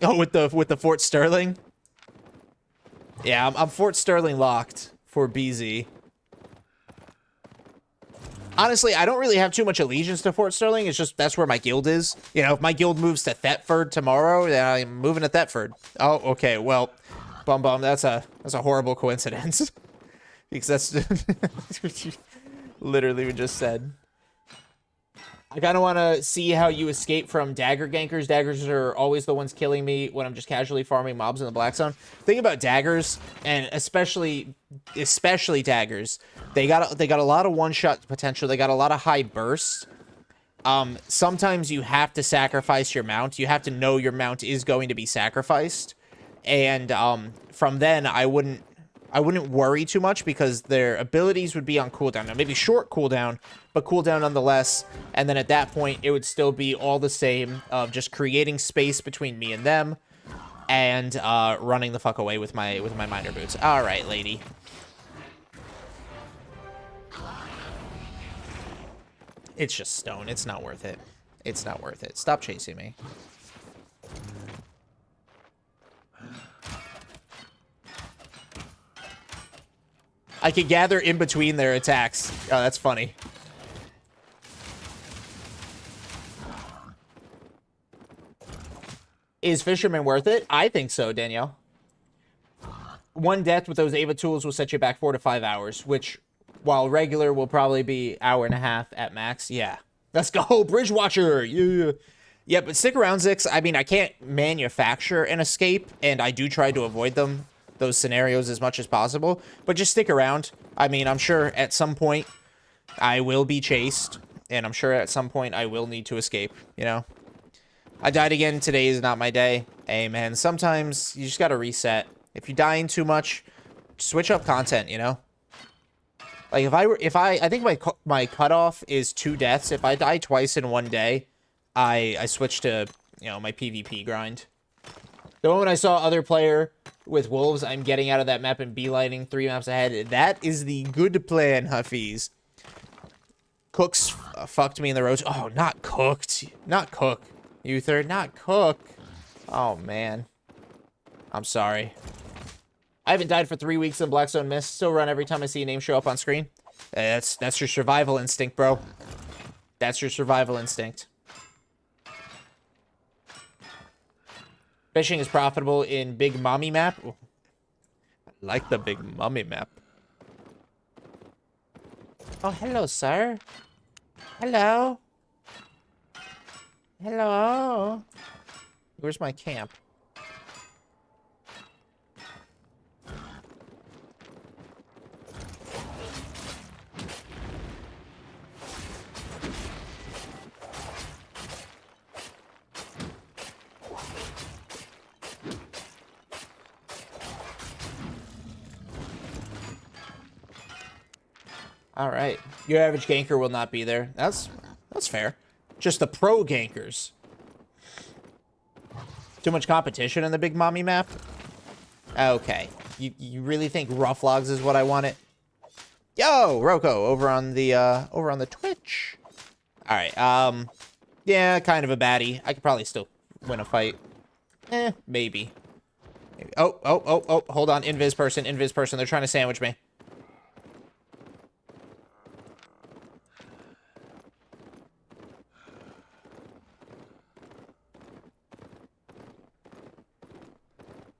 Oh, with the Fort Sterling. Yeah, I'm Fort Sterling locked for BZ. Honestly, I don't really have too much allegiance to Fort Sterling. It's just that's where my guild is. You know, if my guild moves to Thetford tomorrow, then I'm moving to Thetford. Oh, okay. Well, bum. That's a horrible coincidence. Because that's what you literally just said. I kind of want to see how you escape from Dagger gankers. Daggers are always the ones killing me when I'm just casually farming mobs in the Black Zone. Thing about daggers, and especially daggers, they got a lot of one-shot potential. They got a lot of high bursts. Sometimes you have to sacrifice your mount. You have to know your mount is going to be sacrificed. And from then, I wouldn't worry too much because their abilities would be on cooldown. Now, maybe short cooldown, but cooldown nonetheless. And then at that point, it would still be all the same of just creating space between me and them and running the fuck away with my miner boots. All right, lady. It's just stone. It's not worth it. It's not worth it. Stop chasing me. I could gather in between their attacks. Oh, that's funny. Is Fisherman worth it? I think so, Danielle. One death with those Ava tools will set you back 4 to 5 hours, which, while regular, will probably be hour and a half at max. Yeah. Let's go, Bridgewatcher! Yeah. Yeah, but stick around, Zix. I mean, I can't manufacture an escape, and I do try to avoid them, those scenarios, as much as possible. But just stick around. I mean, I'm sure at some point I will be chased, and I'm sure at some point I will need to escape, you know? I died again. Today is not my day. Hey, man, sometimes you just gotta reset. If you're dying too much, switch up content, you know? Like I think my cutoff is 2 deaths. If I die twice in one day, I switch to, you know, my PvP grind. The moment I saw other player with wolves, I'm getting out of that map and beelining 3 maps ahead. That is the good plan, Huffies. Cooks fucked me in the roads. Oh, not cooked. Not cook. Uther, not cook. Oh, man. I'm sorry. I haven't died for 3 weeks in Blackstone Mist. Still run every time I see a name show up on screen. That's your survival instinct, bro. That's your survival instinct. Fishing is profitable in Big Mommy map. Ooh. I like the Big Mommy map. Oh, hello, sir. Hello. Hello. Where's my camp? All right. Your average ganker will not be there. That's fair. Just the pro gankers. Too much competition in the Big Mommy map? Okay. You really think Rough Logs is what I wanted? Yo, Roko, over on the Twitch. All right. Yeah, kind of a baddie. I could probably still win a fight. Maybe. Oh, hold on. Invis person. They're trying to sandwich me.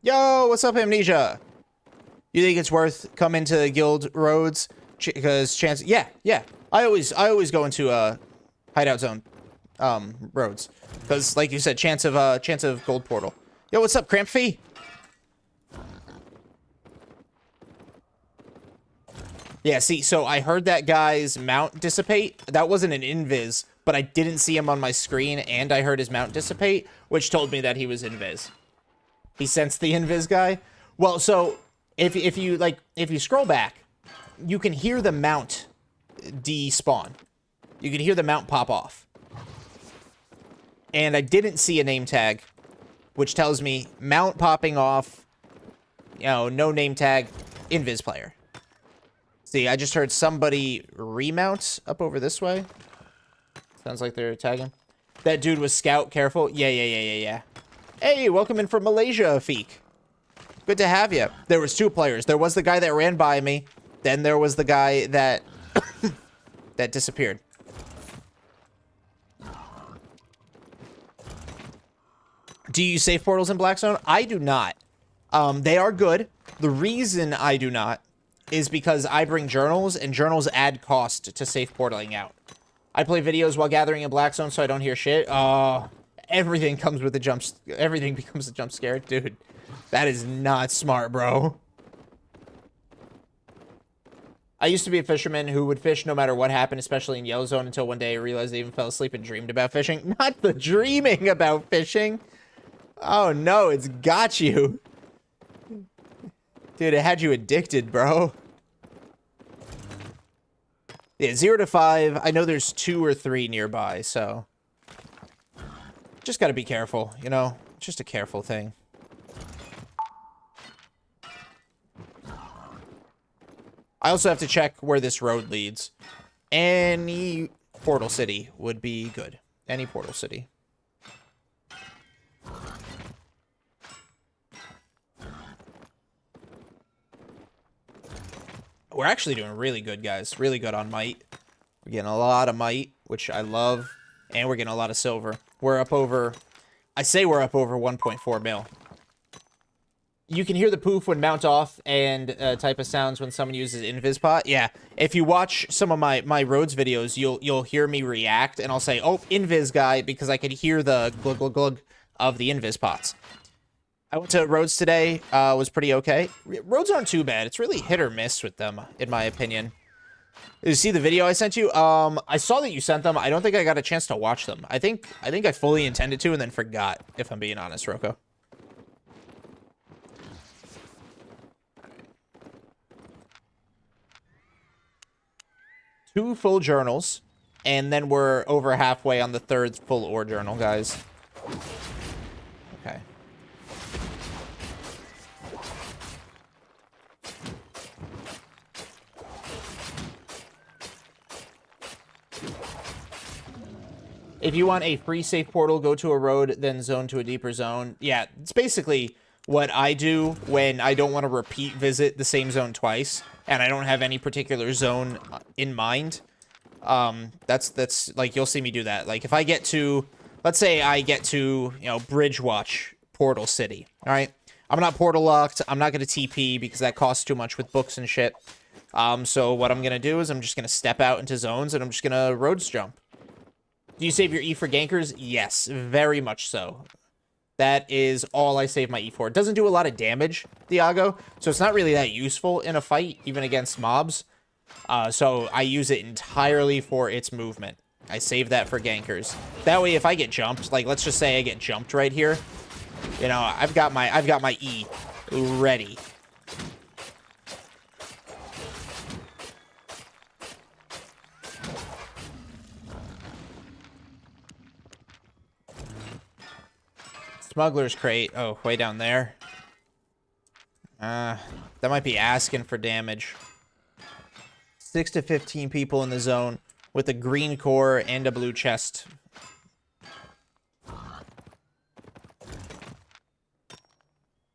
Yo, what's up, Amnesia? You think it's worth coming to Guild Roads? Because chance, yeah. I always go into hideout zone, roads, because like you said, chance of gold portal. Yo, what's up, Crampfee? Yeah, see, so I heard that guy's mount dissipate. That wasn't an invis, but I didn't see him on my screen, and I heard his mount dissipate, which told me that he was invis. He sensed the invis guy. Well, so if you scroll back, you can hear the mount despawn. You can hear the mount pop off. And I didn't see a name tag, which tells me mount popping off, you know, no name tag, invis player. See, I just heard somebody remount up over this way. Sounds like they're tagging. That dude was scout, careful. Yeah. Hey, welcome in from Malaysia, Feek. Good to have you. There was 2 players. There was the guy that ran by me. Then there was the guy that that disappeared. Do you use safe portals in Blackstone? I do not. They are good. The reason I do not is because I bring journals, and journals add cost to safe portaling out. I play videos while gathering in Blackstone so I don't hear shit. Everything comes with a jump. Everything becomes a jump scare. Dude, that is not smart, bro. I used to be a fisherman who would fish no matter what happened, especially in Yellow Zone, until one day I realized I even fell asleep and dreamed about fishing. Not the dreaming about fishing. Oh, no, it's got you. Dude, it had you addicted, bro. Yeah, 0 to 5. I know there's 2 or 3 nearby, so... just gotta be careful, you know? Just a careful thing. I also have to check where this road leads. Any portal city would be good. Any portal city. We're actually doing really good, guys. Really good on might. We're getting a lot of might, which I love. And we're getting a lot of silver. We're up over... I say we're up over 1.4 mil. You can hear the poof when mount off and type of sounds when someone uses invis pot. Yeah, if you watch some of my roads videos, you'll hear me react, and I'll say, "Oh, invis guy," because I could hear the glug glug glug of the invis pots. I went to roads today. Was pretty okay. Roads aren't too bad. It's really hit or miss with them, in my opinion. Did you see the video I sent you? I saw that you sent them. I don't think I got a chance to watch them. I think I fully intended to and then forgot, if I'm being honest, Roko. 2 full journals, and then we're over halfway on the 3rd full ore journal, guys. Okay. If you want a free safe portal, go to a road, then zone to a deeper zone. Yeah, it's basically what I do when I don't want to repeat visit the same zone twice, and I don't have any particular zone in mind. That's like, you'll see me do that. Like, if I get to, let's say I get to, you know, Bridgewatch Portal City, all right? I'm not portal locked. I'm not going to TP because that costs too much with books and shit. So what I'm going to do is I'm just going to step out into zones, and I'm just going to roads jump. Do you save your E for gankers? Yes, very much so. That is all I save my E for. It doesn't do a lot of damage, Diago, so it's not really that useful in a fight, even against mobs. So I use it entirely for its movement. I save that for gankers. That way, if I get jumped, like, let's just say I get jumped right here, you know, I've got my E ready. Smuggler's crate. Oh, way down there. That might be asking for damage. 6 to 15 people in the zone with a green core and a blue chest.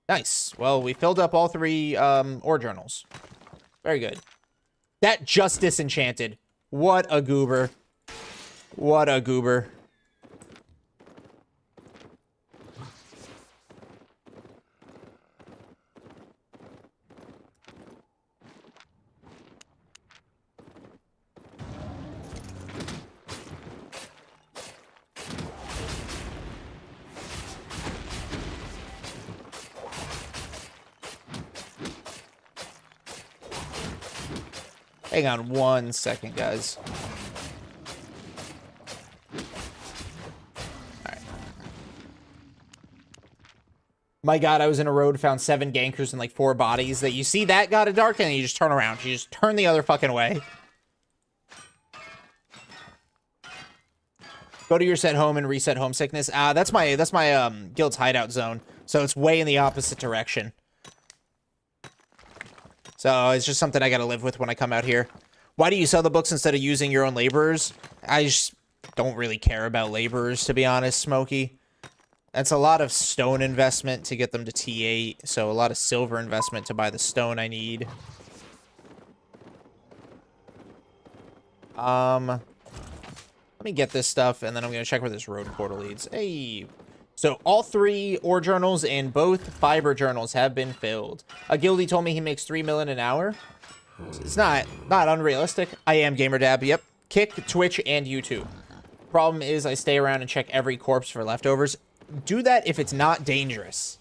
Nice. Well, we filled up all 3 ore journals. Very good. That just disenchanted. What a goober. What a goober. Hang on 1 second, guys. Alright. My god, I was in a road, found 7 gankers and like 4 bodies. That you see that God of Dark, and you just turn around. You just turn the other fucking way. Go to your set home and reset homesickness. That's my guild's hideout zone. So it's way in the opposite direction. So it's just something I gotta live with when I come out here. Why do you sell the books instead of using your own laborers? I just don't really care about laborers, to be honest, Smokey. That's a lot of stone investment to get them to T8, so a lot of silver investment to buy the stone I need. Let me get this stuff, and then I'm gonna check where this road portal leads. Hey. So all 3 ore journals and both fiber journals have been filled. A guildie told me he makes 3 million an hour. It's not unrealistic. I am GamerDab. Yep. Kick, Twitch, and YouTube. Problem is I stay around and check every corpse for leftovers. Do that if it's not dangerous.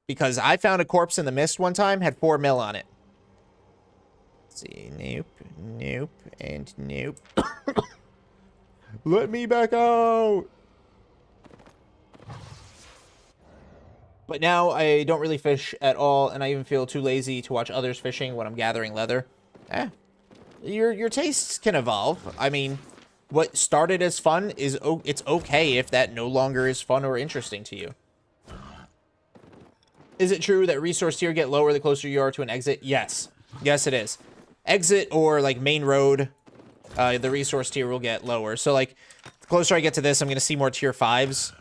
Because I found a corpse in the mist one time, had 4 mil on it. Let's see. Nope, nope, and nope. Let me back out. But now I don't really fish at all, and I even feel too lazy to watch others fishing when I'm gathering leather. Your tastes can evolve. I mean, what started as fun is it's okay if that no longer is fun or interesting to you. Is it true that resource tier get lower the closer you are to an exit? Yes. Yes, it is. Exit or like main road, the resource tier will get lower. So like, the closer I get to this, I'm going to see more tier 5s.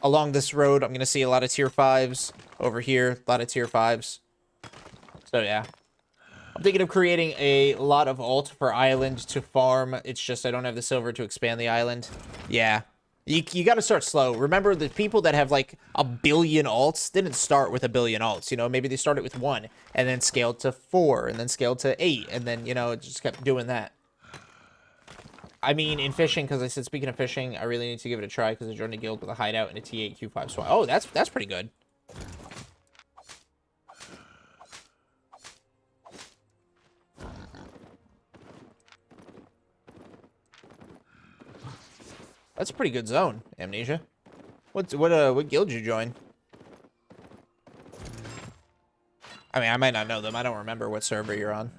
Along this road, I'm going to see a lot of tier 5s. Over here, a lot of tier 5s. So, yeah. I'm thinking of creating a lot of alt for island to farm. It's just I don't have the silver to expand the island. Yeah. You got to start slow. Remember, the people that have, like, 1 billion alts didn't start with 1 billion alts. You know, maybe they started with 1, and then scaled to 4, and then scaled to 8, and then, you know, it just kept doing that. I mean, in fishing, because I said, speaking of fishing, I really need to give it a try, because I joined a guild with a hideout and a T8 Q5 swap. Oh, that's pretty good. That's a pretty good zone, Amnesia. What guild you join? I mean, I might not know them. I don't remember what server you're on.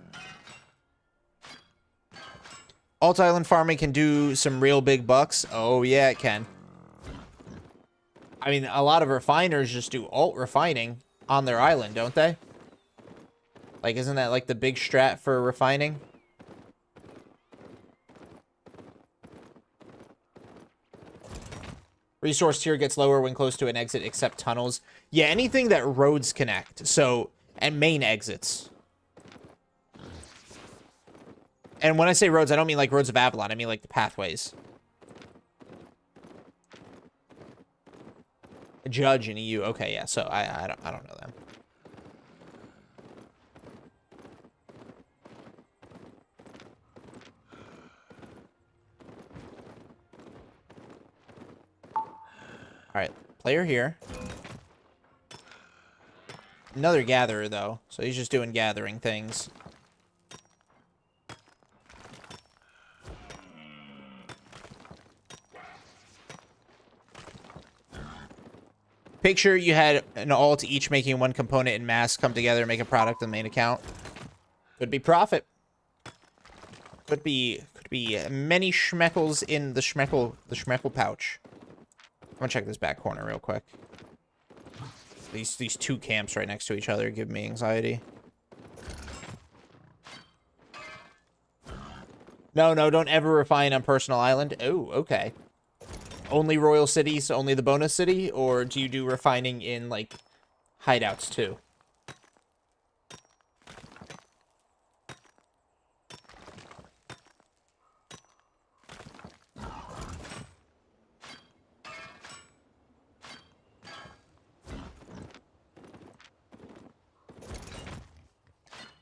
Alt island farming can do some real big bucks. Oh, yeah, it can. I mean, a lot of refiners just do alt refining on their island, don't they? Like, isn't that like the big strat for refining? Resource tier gets lower when close to an exit except tunnels. Yeah, anything that roads connect. So, and main exits. And when I say roads, I don't mean like roads of Avalon. I mean like the pathways. A judge in EU. Okay, yeah. So I don't know them. All right, player here. Another gatherer though, so he's just doing gathering things. Picture you had an alt each making one component in mass come together and make a product on the main account. Could be profit. Could be many schmeckles in the schmeckle pouch. I'm gonna check this back corner real quick. These two camps right next to each other give me anxiety. No, don't ever refine on personal island. Oh, okay. Only royal cities, only the bonus city, or do you do refining in, like, hideouts, too?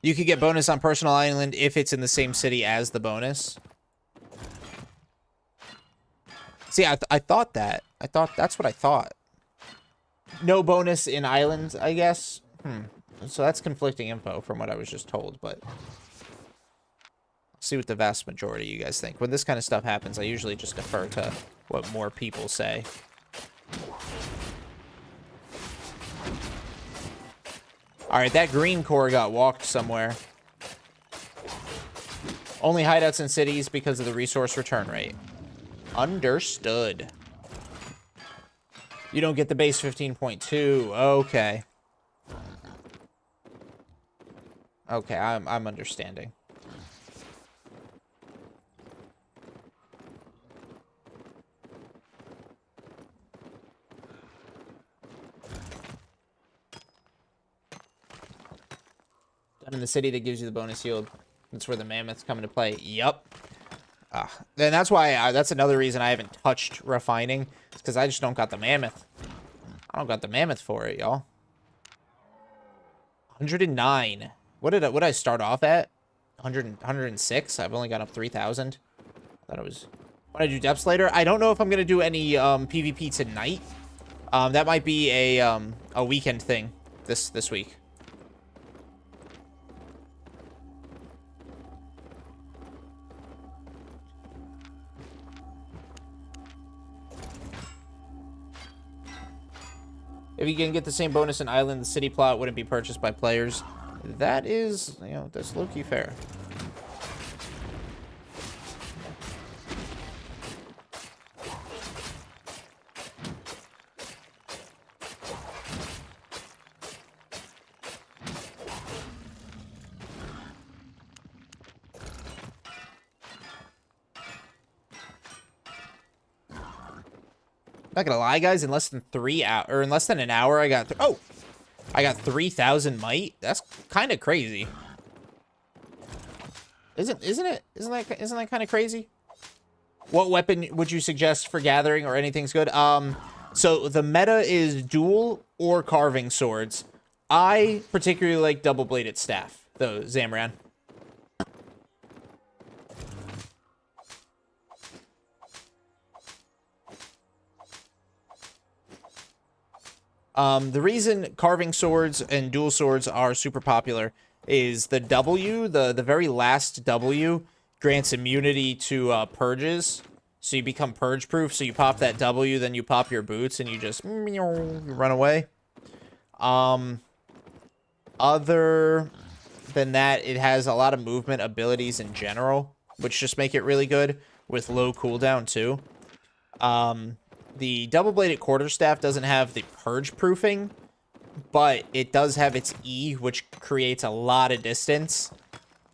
You could get bonus on personal island if it's in the same city as the bonus. See, I thought that. That's what I thought. No bonus in islands, I guess. So that's conflicting info from what I was just told, but... see what the vast majority of you guys think. When this kind of stuff happens, I usually just defer to what more people say. Alright, that green core got walked somewhere. Only hideouts in cities because of the resource return rate. Understood. You don't get the base 15.2. Okay. Okay, I'm understanding. Done in the city that gives you the bonus yield. That's where the mammoths come into play. Yup. Then that's why that's another reason I haven't touched refining. It's because I just don't got the mammoth. I don't got the mammoth for it, y'all. 109. What did I start off at? 106. I've only got up 3,000. I thought it was. When I do depths later, I don't know if I'm gonna do any PvP tonight. That might be a weekend thing this week. If you can get the same bonus in Island, the city plot wouldn't be purchased by players. That is, you know, that's low-key fair. Not gonna lie, guys. In less than in less than an hour, I got 3,000 might. That's kind of crazy. Isn't that kind of crazy? What weapon would you suggest for gathering or anything's good? So the meta is dual or carving swords. I particularly like double-bladed staff, though, Zamran. The reason carving swords and dual swords are super popular is the W, the very last W, grants immunity to purges. So you become purge-proof, so you pop that W, then you pop your boots, and you just run away. Other than that, it has a lot of movement abilities in general. which just make it really good with low cooldown too. The double-bladed quarterstaff doesn't have the purge proofing, but it does have its E, which creates a lot of distance.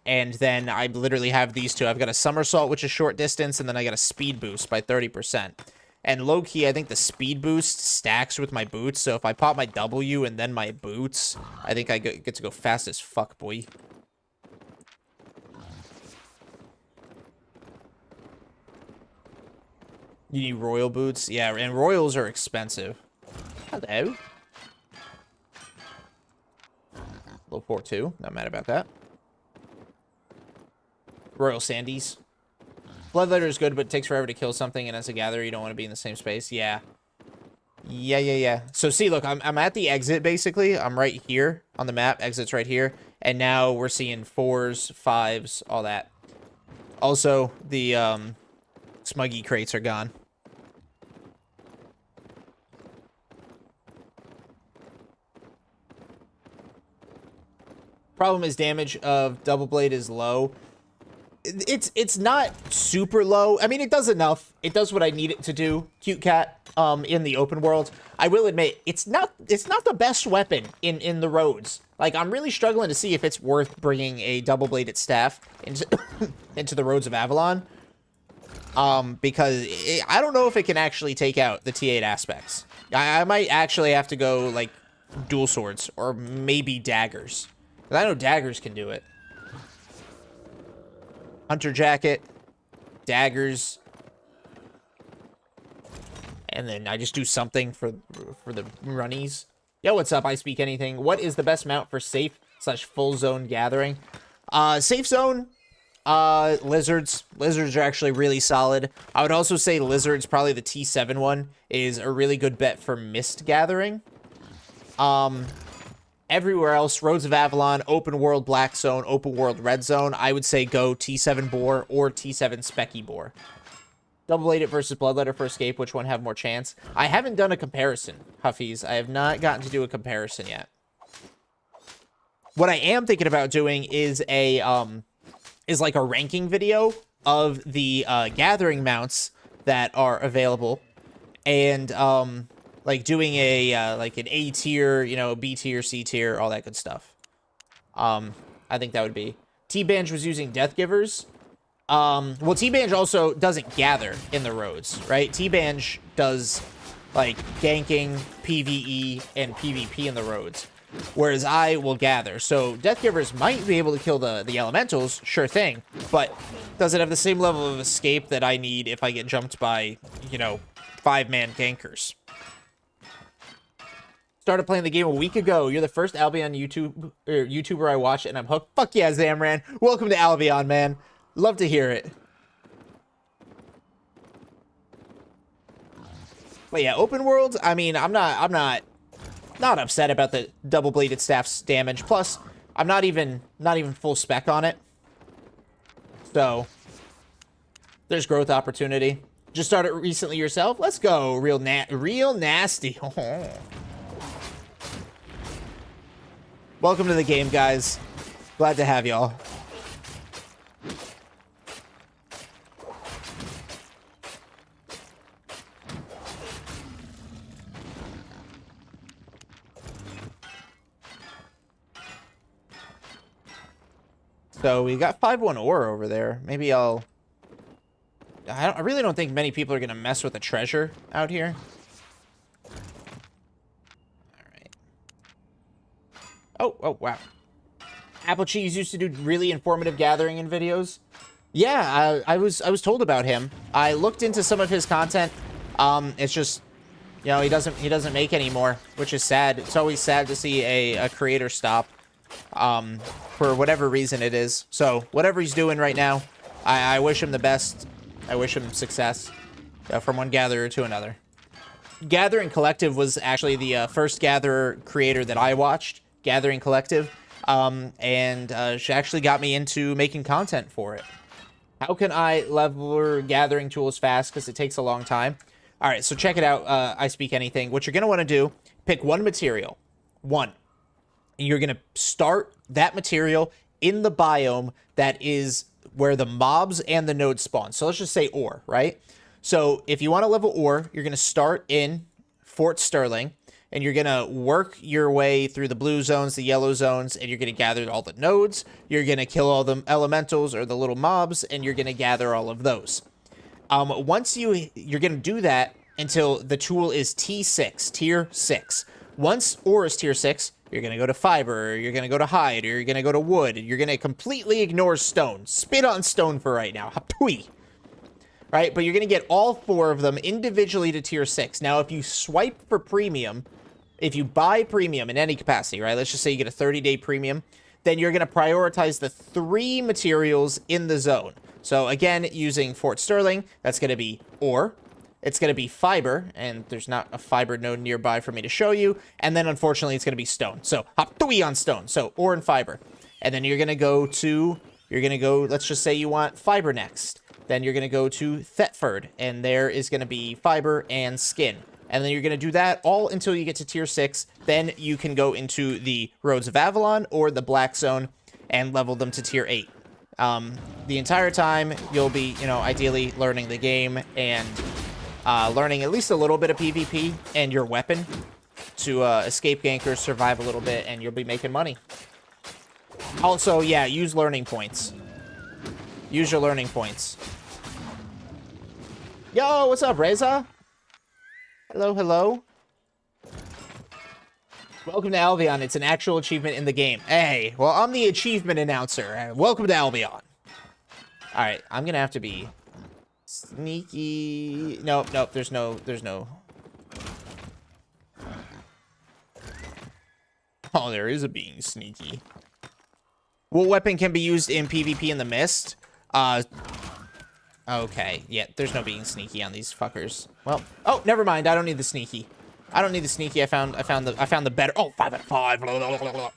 And then I literally have these two. I've got a somersault, which is short distance, and then I got a speed boost by 30%. And low-key, I think the speed boost stacks with my boots, so if I pop my W and then my boots, I think I get to go fast as fuck, boy. You need royal boots? Yeah, and royals are expensive. Hello. Low 4-2. Not mad about that. Royal Sandies. Bloodletter is good, but it takes forever to kill something, and as a gatherer, you don't want to be in the same space. Yeah. Yeah. So, see, look, I'm at the exit, basically. I'm right here on the map. Exit's right here. And now we're seeing 4s, 5s, all that. Also, the smuggy crates are gone. Problem is damage of double blade is low. It's not super low. I mean, it does enough. It does what I need it to do. Cute cat. In the open world, I will admit it's not the best weapon in the roads. Like, I'm really struggling to see if it's worth bringing a double bladed staff into into the roads of Avalon. Because I don't know if it can actually take out the T8 aspects. I might actually have to go like dual swords or maybe daggers. 'Cause I know daggers can do it. Hunter jacket, daggers, and then I just do something for the runnies. Yo, what's up? I speak anything. What is the best mount for safe / full zone gathering? Safe zone, lizards. Lizards are actually really solid. I would also say lizards, probably the T7 one, is a really good bet for mist gathering. Everywhere else, Roads of Avalon, Open World Black Zone, Open World Red Zone, I would say go T7 Boar or T7 Specky Boar. Double-bladed versus Bloodletter for Escape, which one have more chance? I haven't done a comparison, Huffies. I have not gotten to do a comparison yet. What I am thinking about doing is like a ranking video of the gathering mounts that are available, and like doing a like an A tier, you know, B tier, C tier, all that good stuff. I think that would be. T-Banj was using Death Givers. Well, T-Banj also doesn't gather in the roads, right? T-Banj does like ganking, PvE, and PvP in the roads, whereas I will gather. So Death Givers might be able to kill the elementals, sure thing, but does it have the same level of escape that I need if I get jumped by, you know, 5-man gankers? Started playing the game a week ago. You're the first Albion YouTuber I watched, and I'm hooked. Fuck yeah, Zamran. Welcome to Albion, man. Love to hear it. But yeah, open world, I mean, I'm not upset about the double-bladed staff's damage. Plus, I'm not even full spec on it. So, there's growth opportunity. Just started recently yourself? Let's go. Real nasty. Welcome to the game, guys. Glad to have y'all. So we got 5-1 ore over there. Maybe I really don't think many people are gonna mess with a treasure out here. Oh, wow. Apple Cheese used to do really informative gathering in videos. Yeah, I was told about him. I looked into some of his content. It's just, you know, he doesn't make anymore, which is sad. It's always sad to see a creator stop, for whatever reason it is. So whatever he's doing right now, I wish him the best. I wish him success, from one gatherer to another. Gathering Collective was actually the first gatherer creator that I watched. Gathering Collective, and she actually got me into making content for it. How can I level gathering tools fast? Because it takes a long time. All right, so check it out. I speak anything. What you're going to want to do, pick one material. One. And you're going to start that material in the biome that is where the mobs and the nodes spawn. So let's just say ore, right? So if you want to level ore, you're going to start in Fort Sterling, and you're going to work your way through the blue zones, the yellow zones, and you're going to gather all the nodes. You're going to kill all the elementals or the little mobs, and you're going to gather all of those. Once you're going to do that until the tool is T6, tier 6. Once ore is tier 6, you're going to go to fiber, or you're going to go to hide, or you're going to go to wood. You're going to completely ignore stone. Spit on stone for right now. Hapui. Right? But you're going to get all 4 of them individually to tier 6. Now, if you swipe for premium, if you buy premium in any capacity, right? Let's just say you get a 30-day premium, then you're going to prioritize the 3 materials in the zone. So again, using Fort Sterling, that's going to be ore. It's going to be fiber, and there's not a fiber node nearby for me to show you. And then, unfortunately, it's going to be stone. So, haptui on stone. So, ore and fiber. And then you're going to go, let's just say you want fiber next. Then you're going to go to Thetford, and there is going to be fiber and skin. And then you're going to do that all until you get to tier 6. Then you can go into the Roads of Avalon or the Black Zone and level them to tier 8. The entire time, you'll be, ideally learning the game and learning at least a little bit of PvP and your weapon to escape gankers, survive a little bit, and you'll be making money. Also, yeah, use learning points. Use your learning points. Yo, what's up, Reza? Hello, hello. Welcome to Albion. It's an actual achievement in the game. Hey, well, I'm the achievement announcer. Welcome to Albion. All right, I'm going to have to be sneaky. Nope, there's no. Oh, there is a being sneaky. What weapon can be used in PvP in the mist? Okay, yeah, there's no being sneaky on these fuckers. Well, oh, never mind. I don't need the sneaky. I don't need the sneaky. I found the better. Oh, 5 out of 5. Blah, blah, blah, blah.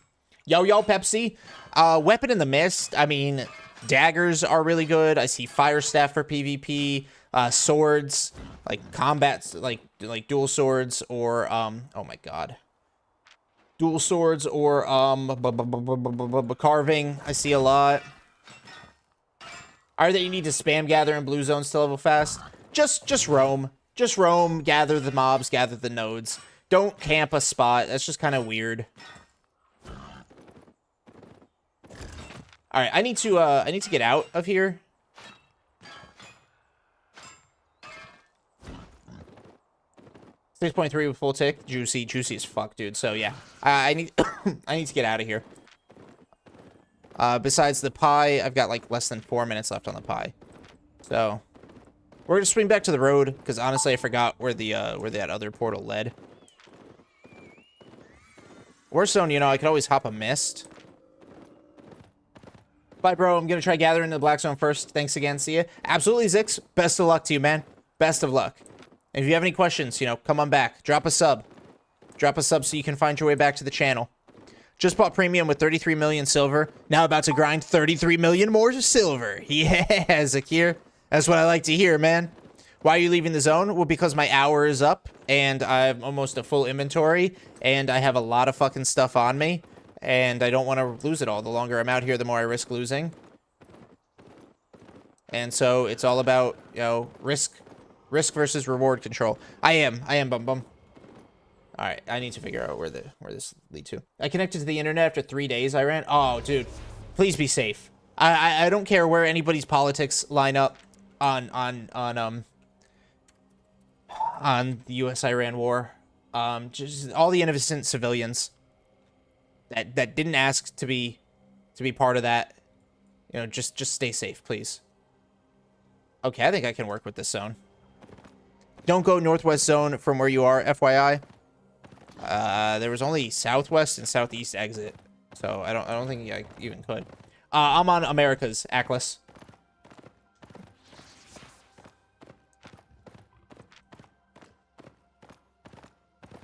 Yo, Pepsi. Weapon in the mist. I mean, daggers are really good. I see fire staff for PvP. Swords, like combats, like dual swords, or oh my god, dual swords, or carving. I see a lot. Are that you need to spam gather in blue zones to level fast? Just roam. Just roam, gather the mobs, gather the nodes. Don't camp a spot. That's just kind of weird. All right, I need to get out of here. .3 with full tick. Juicy as fuck, dude. So yeah, I need I need to get out of here. Besides the pie, I've got like less than 4 minutes left on the pie. So we're gonna swing back to the road because honestly, I forgot where that other portal led. Warzone, I could always hop a mist. Bye, bro. I'm gonna try gathering the Black Zone first. Thanks again. See ya. Absolutely, Zix. Best of luck to you, man. Best of luck. And if you have any questions, come on back. Drop a sub. Drop a sub so you can find your way back to the channel. Just bought premium with 33 million silver. Now about to grind 33 million more silver. Yeah, Zakir. That's what I like to hear, man. Why are you leaving the zone? Well, because my hour is up, and I have almost a full inventory, and I have a lot of fucking stuff on me, and I don't want to lose it all. The longer I'm out here, the more I risk losing. And so it's all about, risk versus reward control. I am bum bum. All right, I need to figure out where this lead to. I connected to the internet after 3 days. I ran. Oh, dude, please be safe. I don't care where anybody's politics line up on the U.S.-Iran war. Just all the innocent civilians that didn't ask to be part of that. Just stay safe, please. Okay, I think I can work with this zone. Don't go northwest zone from where you are, FYI. There was only southwest and southeast exit, so I don't think I even could. I'm on America's Atlas.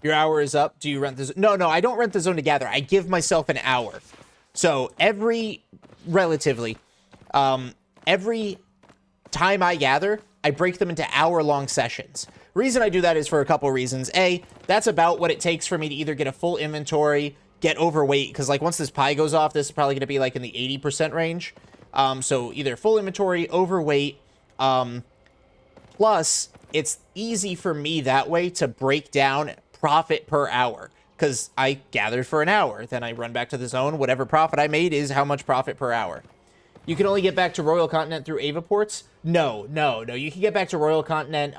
Your hour is up. Do you rent the zone? No, I don't rent the zone to gather. I give myself an hour. So every time I gather, I break them into hour-long sessions. Reason I do that is for a couple reasons. A, that's about what it takes for me to either get a full inventory, get overweight, because like once this pie goes off, this is probably going to be like in the 80% range. So either full inventory, overweight, plus it's easy for me that way to break down profit per hour, because I gathered for an hour, then I run back to the zone. Whatever profit I made is how much profit per hour. You can only get back to Royal Continent through Ava ports. No. You can get back to Royal Continent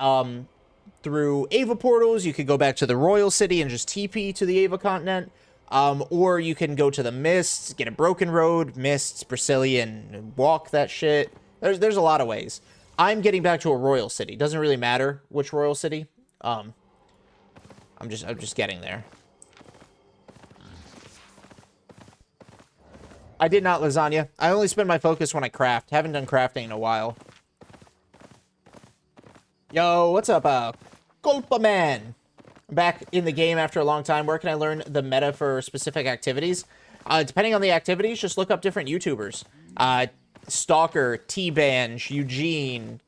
through Ava portals. You could go back to the Royal City and just TP to the Ava Continent. Or you can go to the Mists, get a broken road, Mists, Brazilian, walk that shit. There's a lot of ways. I'm getting back to a Royal City. Doesn't really matter which Royal City. I'm just getting there. I did not lasagna. I only spend my focus when I craft. Haven't done crafting in a while. Yo, what's up, Culpa Man? I'm back in the game after a long time. Where can I learn the meta for specific activities? Depending on the activities, just look up different YouTubers. Stalker, T-Banj, Eugene,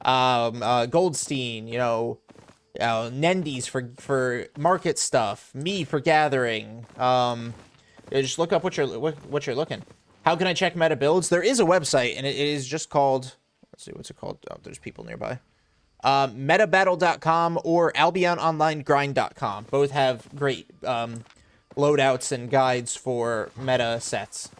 Goldstein, you know, Nendies for market stuff, me for gathering. Yeah, just look up what you're looking. How can I check meta builds? There is a website, and it is just called. Let's see, what's it called? Oh, there's people nearby. Metabattle.com or AlbionOnlineGrind.com. Both have great loadouts and guides for meta sets.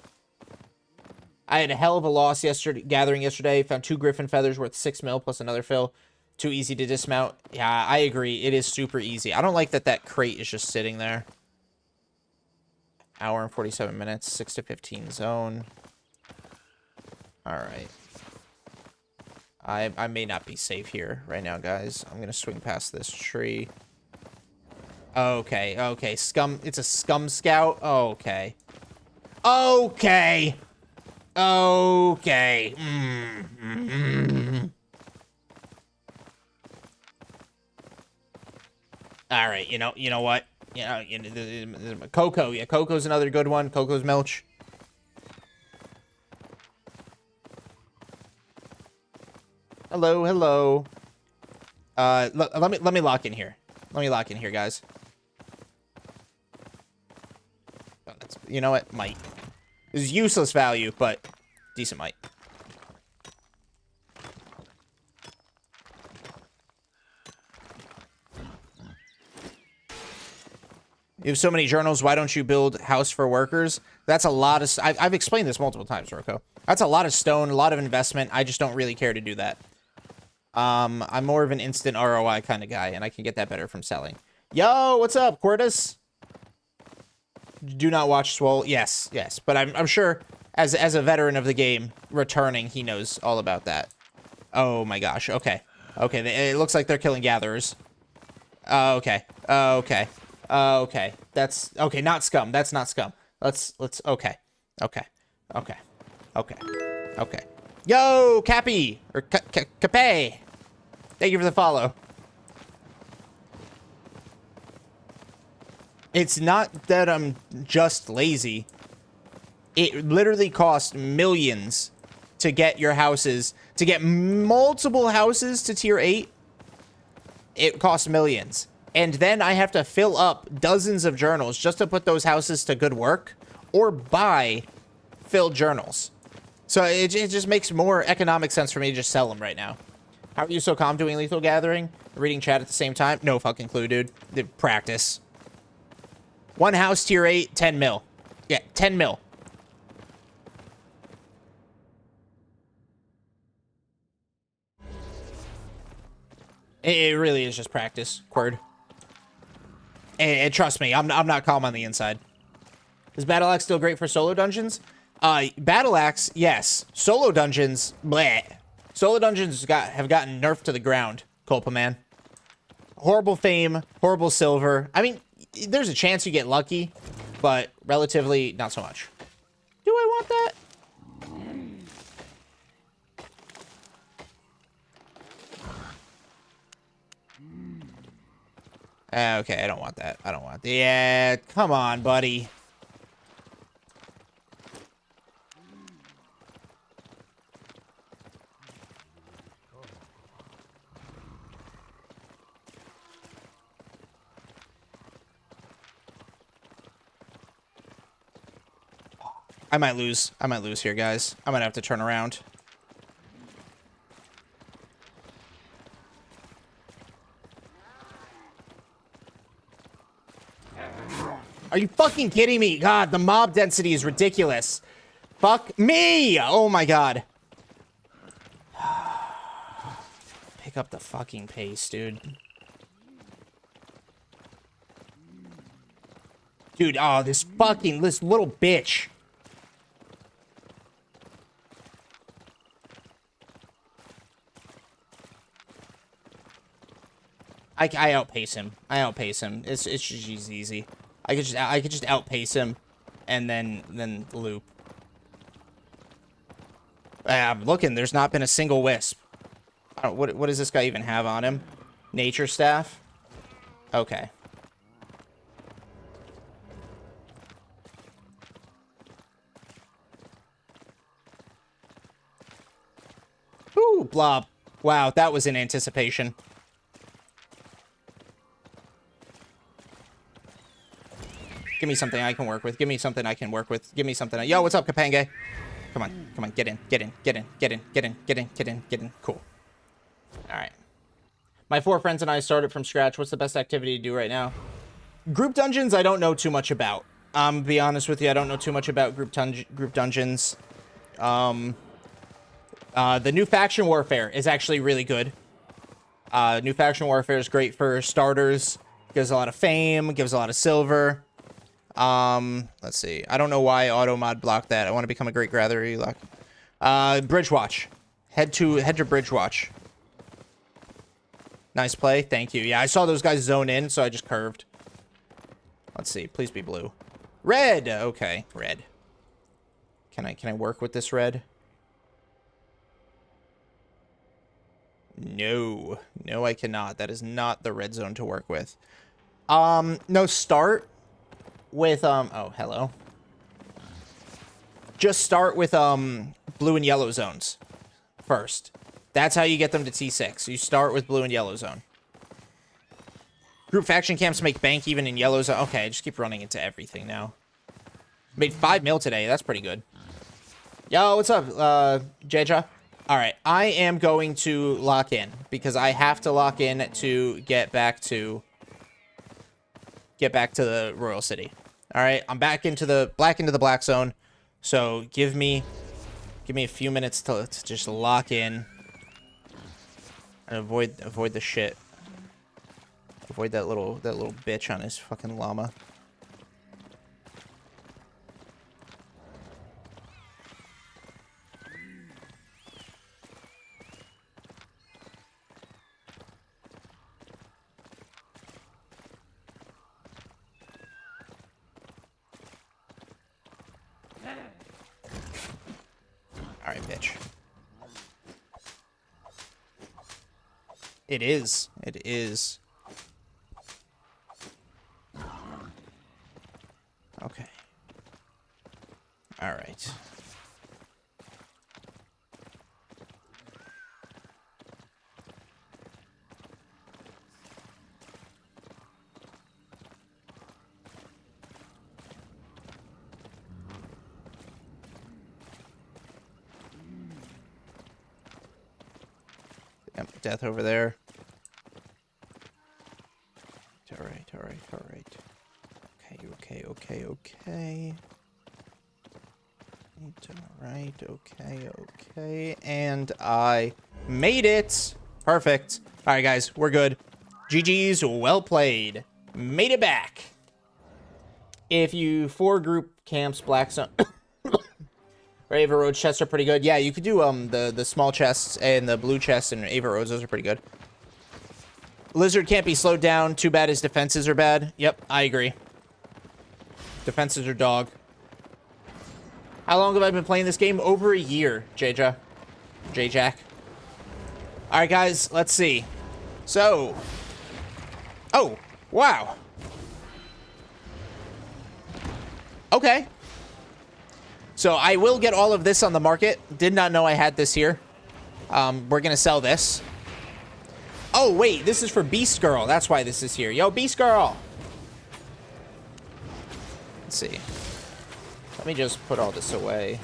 I had a hell of a loss gathering yesterday. Found 2 griffin feathers worth 6 mil plus another fill. Too easy to dismount. Yeah, I agree. It is super easy. I don't like that crate is just sitting there. Hour and 47 minutes. 6 to 15 zone. All right. I may not be safe here right now, guys. I'm going to swing past this tree. Okay. Scum. It's a scum scout. Okay. All right. You know what? Coco. Yeah, Coco's another good one. Coco's Milch. Hello. Let me lock in here. Guys. You know what? Might. This is useless value, but decent might. You have so many journals. Why don't you build house for workers? That's a lot of... I've explained this multiple times, Rocco. That's a lot of stone, a lot of investment. I just don't really care to do that. I'm more of an instant ROI kind of guy, and I can get that better from selling. Yo, what's up, Quartus? Do not watch Swole. Yes. But I'm sure, as a veteran of the game, returning, he knows all about that. Oh my gosh. Okay. It looks like they're killing gatherers. Okay. That's okay. Not scum. That's not scum. Let's. Okay. Yo, Cappy or Cape. Thank you for the follow. It's not that I'm just lazy. It literally costs millions to get your houses, to get multiple houses to tier 8. It costs millions. And then I have to fill up dozens of journals just to put those houses to good work or buy filled journals. So it just makes more economic sense for me to just sell them right now. How are you so calm doing lethal gathering? Reading chat at the same time? No fucking clue, dude. Practice. One house tier 8, 10 mil. Yeah, 10 mil. It really is just practice, Quird. And trust me, I'm not calm on the inside. Is Battle Axe still great for solo dungeons? Battle Axe, yes. Solo dungeons, bleh. Solo dungeons have gotten nerfed to the ground, Culpa Man. Horrible fame, horrible silver. I mean, there's a chance you get lucky, but relatively not so much. Do I want that? Okay, I don't want that. I don't want that. Yeah, come on, buddy. I might lose. I might lose here, guys. I might have to turn around. Are you fucking kidding me? God, the mob density is ridiculous. Fuck me! Oh my god. Pick up the fucking pace, dude. Dude, oh, this little bitch. I outpace him. I outpace him. It's just easy. I could just outpace him, and then loop. I'm looking. There's not been a single wisp. I don't, what does this guy even have on him? Nature staff. Okay. Ooh, blob. Wow, that was in anticipation. Give me something I can work with. Give me something I can work with. Give me something. Yo, what's up, Kapanga? Come on, come on, get in, get in, get in, get in, get in, get in, get in, get in. Cool. All right. My 4 friends and I started from scratch. What's the best activity to do right now? Group dungeons, I don't know too much about. To be honest with you, I don't know too much about group dungeons. The new faction warfare is actually really good. New faction warfare is great for starters. Gives a lot of fame. Gives a lot of silver. Let's see. I don't know why auto mod blocked that. I want to become a great gatherer. Bridge watch. Head to bridge watch. Nice play. Thank you. Yeah, I saw those guys zone in, so I just curved. Let's see. Please be blue. Red. Okay, red. Can I work with this red? No. No, I cannot. That is not the red zone to work with. No, start with, oh, hello. Just start with, blue and yellow zones first. That's how you get them to T6. You start with blue and yellow zone. Group faction camps make bank even in yellow zone. Okay, I just keep running into everything now. Made 5 mil today. That's pretty good. Yo, what's up, Jeja? All right, I am going to lock in because I have to lock in to get back to the Royal City. All right, I'm back into the black zone. So give me a few minutes to just lock in and avoid the shit. Avoid that little bitch on his fucking llama. Alright, bitch. It is. It is. Okay. Alright. Yep, death over there. Alright, alright, alright. Okay. Alright, okay. And I made it! Perfect. Alright, guys, we're good. GG's, well played. Made it back. If you 4 group camps, black zone... Ava Road chests are pretty good. Yeah, you could do the small chests and the blue chests and Ava Roads. Those are pretty good. Lizard can't be slowed down. Too bad his defenses are bad. Yep, I agree. Defenses are dog. How long have I been playing this game? Over a year, J-Jack. Alright, guys, let's see. So. Oh, wow. Okay. So I will get all of this on the market. Did not know I had this here. We're gonna sell this. Oh, wait, this is for Beast Girl. That's why this is here. Yo, Beast Girl. Let's see. Let me just put all this away.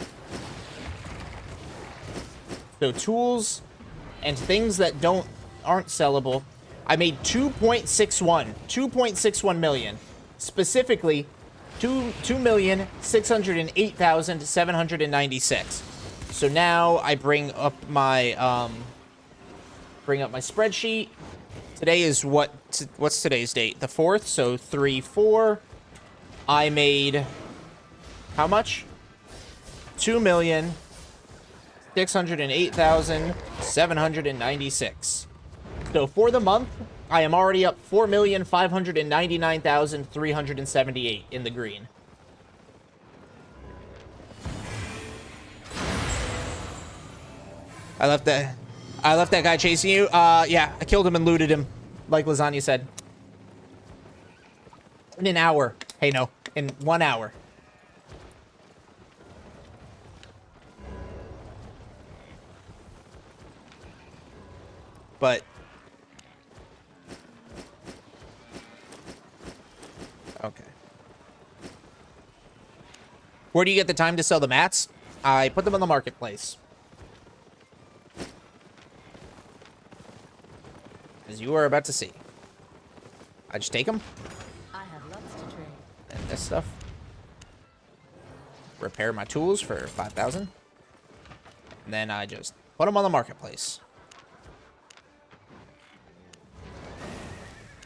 So tools and things that aren't sellable. I made 2.61 million. Specifically, 2,608,796. So now I bring up my spreadsheet. Today is what's today's date? The 4th, so 3/4. I made how much? 2,608,796. So for the month, I am already up 4,599,378 in the green. I left that guy chasing you. Yeah, I killed him and looted him, like Lasagna said. In an hour. Hey, no, in 1 hour. But okay. Where do you get the time to sell the mats? I put them on the marketplace. As you are about to see. I just take them. I have lots to trade. And this stuff. Repair my tools for 5,000. And then I just put them on the marketplace.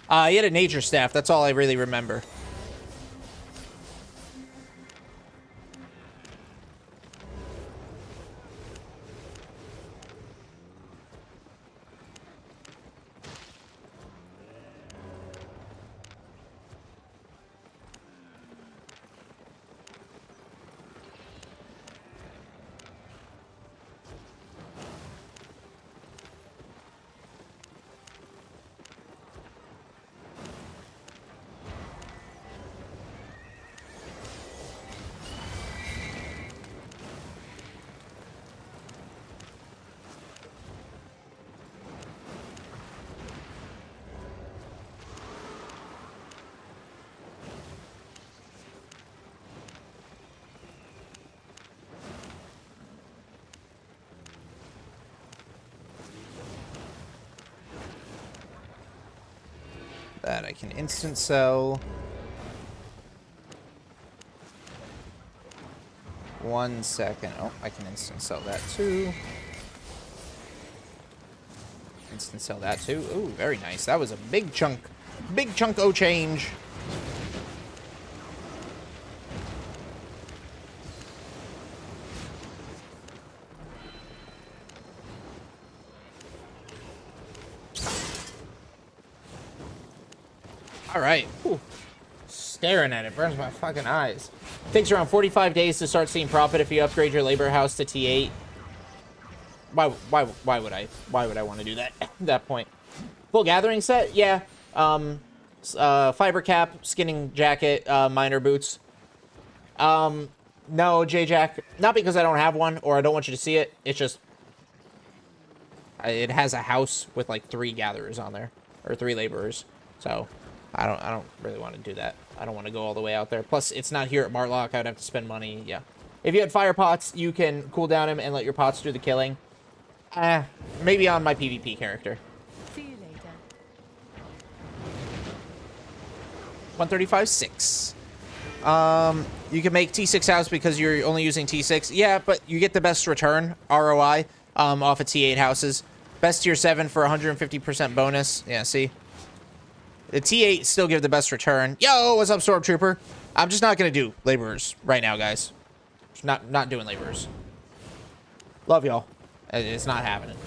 He had a nature staff. That's all I really remember. That I can instant sell. 1 second. Oh, I can instant sell that too. Instant sell that too. Ooh, very nice. That was a big chunk o' change. All right. Ooh. Staring at it burns my fucking eyes. Takes around 45 days to start seeing profit if you upgrade your labor house to T8. Why would I want to do that at that point? Full gathering set? Yeah. Fiber cap, skinning jacket, miner boots. No, J-Jack. Not because I don't have one or I don't want you to see it. It's just it has a house with like 3 gatherers on there, or 3 laborers. So I don't really want to do that. I don't want to go all the way out there. Plus, it's not here at Martlock. I would have to spend money. Yeah. If you had fire pots, you can cool down him and let your pots do the killing. Maybe on my PvP character. See you later. 135.6. You can make T6 house because you're only using T6. Yeah, but you get the best return, ROI, off of T8 houses. Best tier 7 for 150% bonus. Yeah, see? The T8 still give the best return. Yo, what's up, Stormtrooper? I'm just not going to do laborers right now, guys. Just not doing laborers. Love y'all. It's not happening.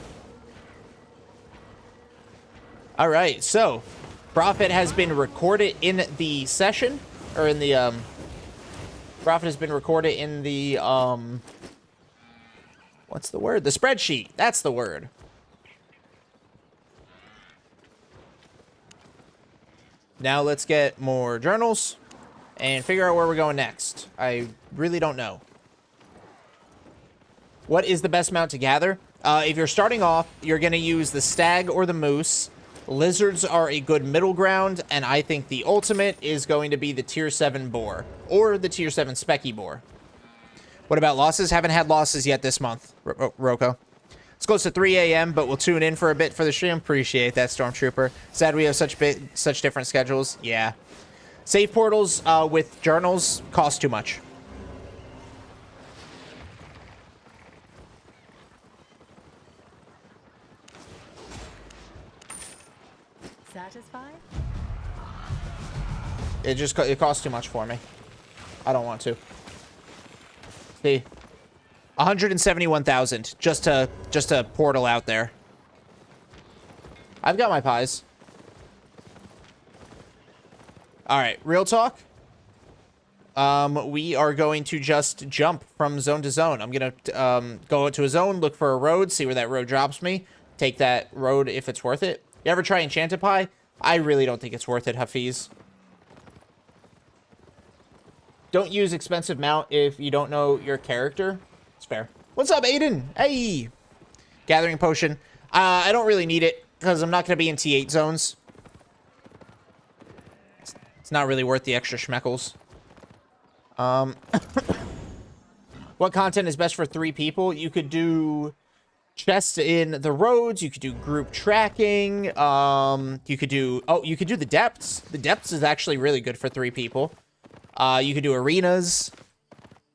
All right, so profit has been recorded in the session, or in the profit has been recorded in the what's the word? The spreadsheet. That's the word. Now let's get more journals and figure out where we're going next. I really don't know. What is the best mount to gather? If you're starting off, you're going to use the stag or the moose. Lizards are a good middle ground, and I think the ultimate is going to be the tier 7 boar or the tier 7 specky boar. What about losses? Haven't had losses yet this month, Roko. It's close to 3 a.m., but we'll tune in for a bit for the stream. Appreciate that, Stormtrooper. Sad we have such different schedules. Yeah. Save portals with journals cost too much. Satisfied? It costs too much for me. I don't want to. See, 171,000 just to portal out there. I've got my pies. All right, real talk. We are going to just jump from zone to zone. I'm gonna go to a zone, look for a road, see where that road drops me. Take that road if it's worth it. You ever try Enchanted Pie? I really don't think it's worth it, Hafiz. Don't use expensive mount if you don't know your character. It's fair. What's up, Aiden? Hey! Gathering potion. I don't really need it because I'm not going to be in T8 zones. It's not really worth the extra schmeckles. What content is best for 3 people? You could do chests in the roads. You could do group tracking. You could do the depths. The depths is actually really good for 3 people. You could do arenas.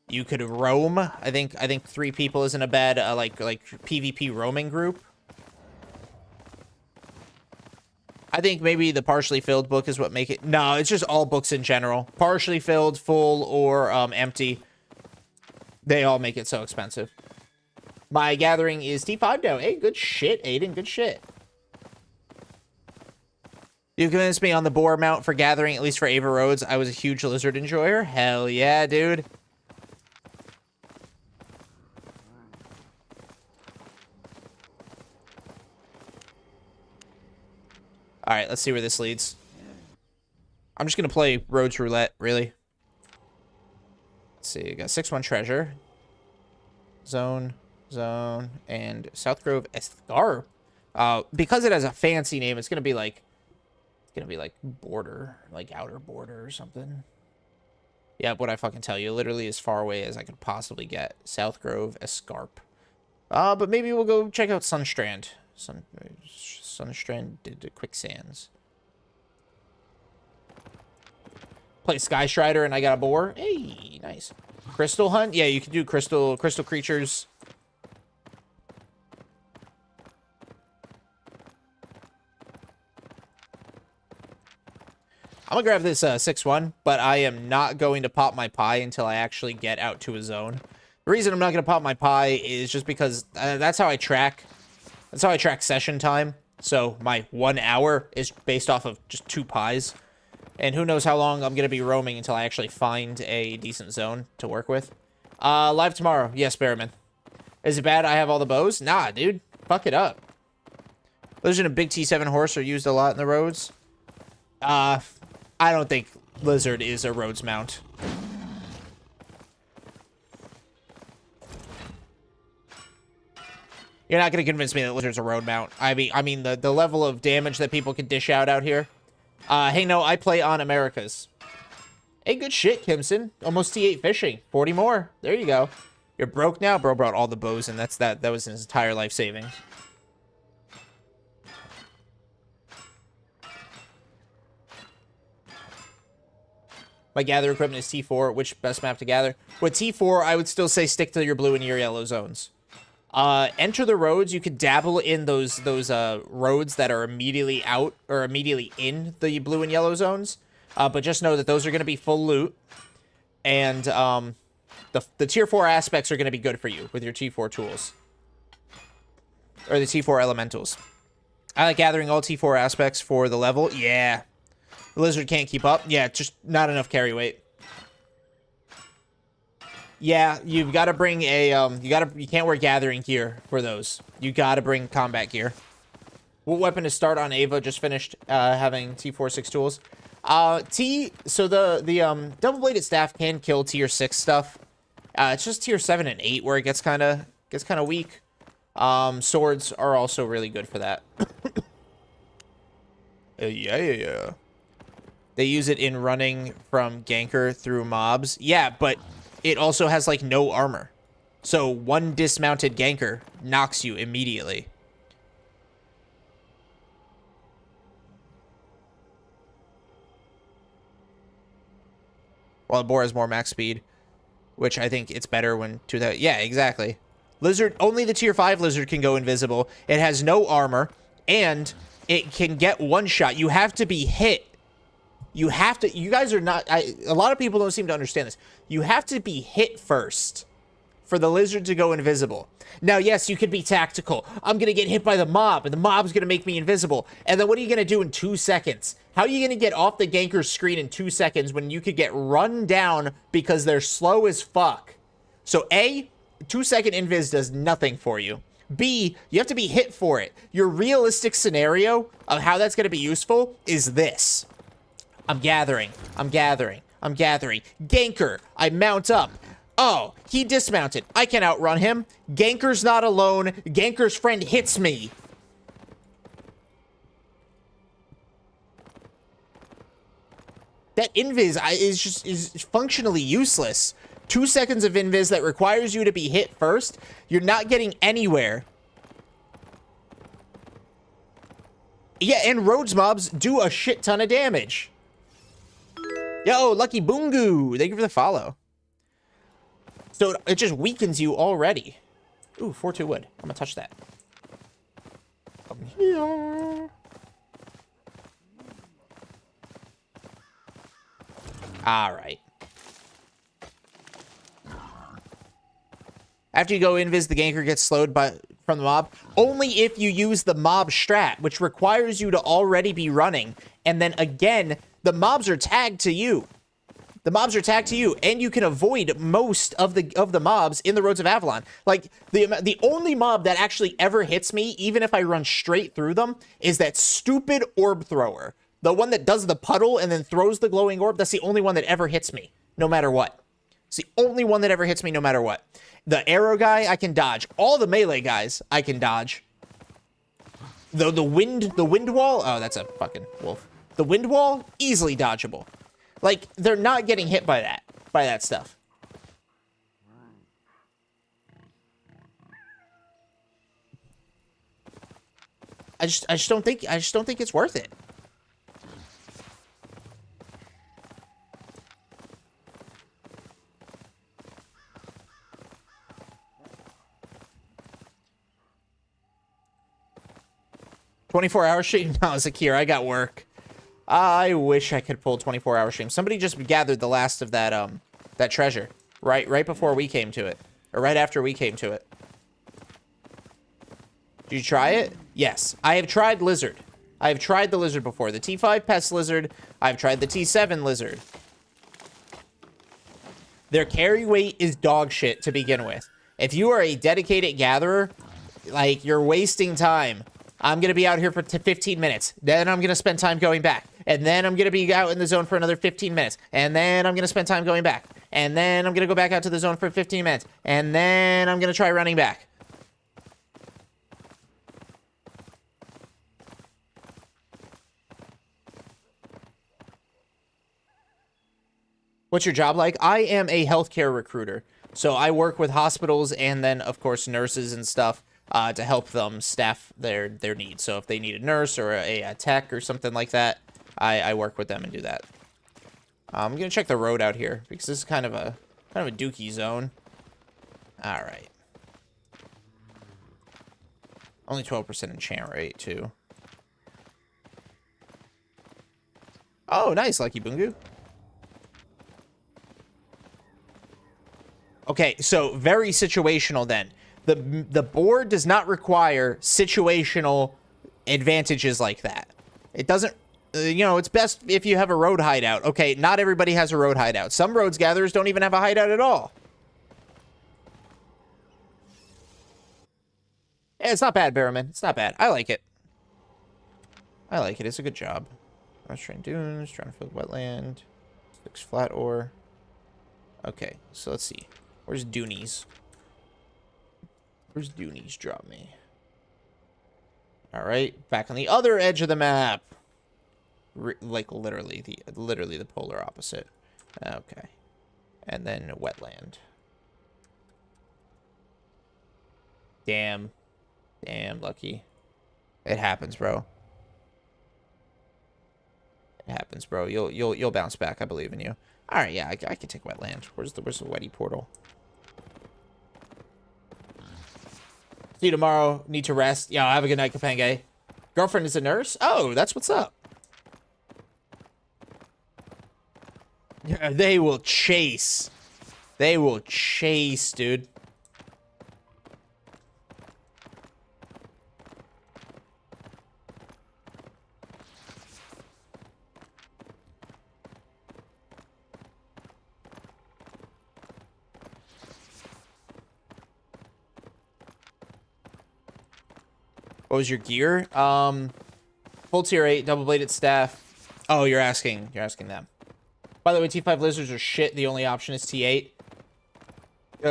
You could roam. I think 3 people isn't a bad like PvP roaming group. I think maybe the partially filled book is what make it. No, it's just all books in general. Partially filled, full, or empty. They all make it so expensive. My gathering is T5 now. Hey, good shit, Aiden. Good shit. You convinced me on the boar mount for gathering, at least for Ava Roads. I was a huge lizard enjoyer. Hell yeah, dude. All right, let's see where this leads. I'm just going to play Roads Roulette, really. Let's see. I got 6-1 treasure. Zone, and South Grove Esthgar. Because it has a fancy name, it's going to be like... border, like outer border or something. Yeah, what I fucking tell you, literally as far away as I could possibly get. South Grove Escarp. But maybe we'll go check out Sunstrand. Sunstrand did Quicksands. Play Sky Strider and I got a boar. Hey, nice. Crystal Hunt? Yeah, you can do crystal creatures. I'm gonna grab this 6-1, but I am not going to pop my pie until I actually get out to a zone. The reason I'm not gonna pop my pie is just because that's how I track. That's how I track session time. So my 1 hour is based off of just 2 pies, and who knows how long I'm gonna be roaming until I actually find a decent zone to work with. Live tomorrow. Yes, Bearman. Is it bad I have all the bows? Nah, dude. Fuck it up. Lizard and big T7 horse are used a lot in the roads. I don't think Lizard is a roads mount. You're not going to convince me that Lizard's a road mount. I mean the level of damage that people can dish out here. Hey, no, I play on Americas. Hey, good shit, Kimson. Almost T8 fishing. 40 more. There you go. You're broke now? Bro brought all the bows, and that was his entire life savings. My gather equipment is T4. Which best map to gather? With T4, I would still say stick to your blue and your yellow zones. Enter the roads. You could dabble in those roads that are immediately out or immediately in the blue and yellow zones. But just know that those are going to be full loot. And the tier 4 aspects are going to be good for you with your T4 tools. Or the T4 elementals. I like gathering all T4 aspects for the level. Yeah. The Lizard can't keep up. Yeah, just not enough carry weight. Yeah, you've got to bring a you can't wear gathering gear for those. You got to bring combat gear. What weapon to start on Ava? Just finished having T4-6 tools. So the double-bladed staff can kill tier 6 stuff. It's just tier 7 and 8 where it gets kind of weak. Swords are also really good for that. Yeah. They use it in running from ganker through mobs. Yeah, but it also has, like, no armor. So one dismounted ganker knocks you immediately. While the boar has more max speed, which I think it's better when to that. Yeah, exactly. Lizard, only the tier 5 lizard can go invisible. It has no armor, and it can get one shot. You have to be hit. You have to, you guys are not, a lot of people don't seem to understand this. You have to be hit first for the lizard to go invisible. Now, yes, you could be tactical. I'm going to get hit by the mob, and the mob's going to make me invisible. And then what are you going to do in 2 seconds? How are you going to get off the ganker's screen in 2 seconds when you could get run down because they're slow as fuck? So, A, 2-second invis does nothing for you. B, you have to be hit for it. Your realistic scenario of how that's going to be useful is this. I'm gathering. Ganker, I mount up. Oh, he dismounted. I can outrun him. Ganker's not alone. Ganker's friend hits me. That invis is functionally useless. 2 seconds of invis that requires you to be hit first. You're not getting anywhere. Yeah, and Rhodes mobs do a shit ton of damage. Yo, Lucky Boongu. Thank you for the follow. So it just weakens you already. Ooh, 4-2 wood. I'm gonna touch that. Come here. Alright. After you go invis, the ganker gets slowed from the mob. Only if you use the mob strat, which requires you to already be running. And then again, the mobs are tagged to you. The mobs are tagged to you, and you can avoid most of the mobs in the Roads of Avalon. Like, the only mob that actually ever hits me, even if I run straight through them, is that stupid orb thrower. The one that does the puddle and then throws the glowing orb, that's the only one that ever hits me, no matter what. It's the only one that ever hits me, no matter what. The arrow guy, I can dodge. All the melee guys, I can dodge. The wind wall, oh, that's a fucking wolf. The wind wall, easily dodgeable. Like, they're not getting hit by that stuff. I just don't think it's worth it. "24-hour stream?" No, Zakir, I got work. I wish I could pull 24-hour stream. Somebody just gathered the last of that that treasure right before we came to it, or right after we came to it. Did you try it? Yes, I have tried lizard. I have tried the lizard before. The T5 pest lizard. I've tried the T7 lizard. Their carry weight is dog shit to begin with. If you are a dedicated gatherer, like, you're wasting time. I'm going to be out here for 15 minutes. Then I'm going to spend time going back. And then I'm going to be out in the zone for another 15 minutes. And then I'm going to spend time going back. And then I'm going to go back out to the zone for 15 minutes. And then I'm going to try running back. What's your job like? I am a healthcare recruiter. So I work with hospitals and then, of course, nurses and stuff. To help them staff their needs. So if they need a nurse or a tech or something like that, I work with them and do that. I'm gonna check the road out here because this is kind of a dookie zone. All right. Only 12% enchant rate too. Oh, nice, Lucky Bungu. Okay, so very situational then. The board does not require situational advantages like that. It doesn't, you know, it's best if you have a road hideout. Okay, not everybody has a road hideout. Some roads gatherers don't even have a hideout at all. Yeah, it's not bad, Barrowman. It's not bad. I like it. I like it. It's a good job. I was trying dunes, trying to fill wetland. 6 flat ore. Okay, so let's see. Where's Doonies? Where's Doonies drop me? All right, back on the other edge of the map. Like literally the polar opposite. Okay. And then wetland. Damn. Damn, Lucky. It happens, bro. It happens, bro. You'll bounce back. I believe in you. All right, yeah, I can take wetland. Where's the wetty portal? See you tomorrow. Need to rest. Yeah, have a good night, Kapenge. Girlfriend is a nurse? Oh, that's what's up. Yeah, they will chase. They will chase, dude. What was your gear? Full tier 8, double-bladed staff. Oh, you're asking them. By the way, T5 lizards are shit. The only option is T8.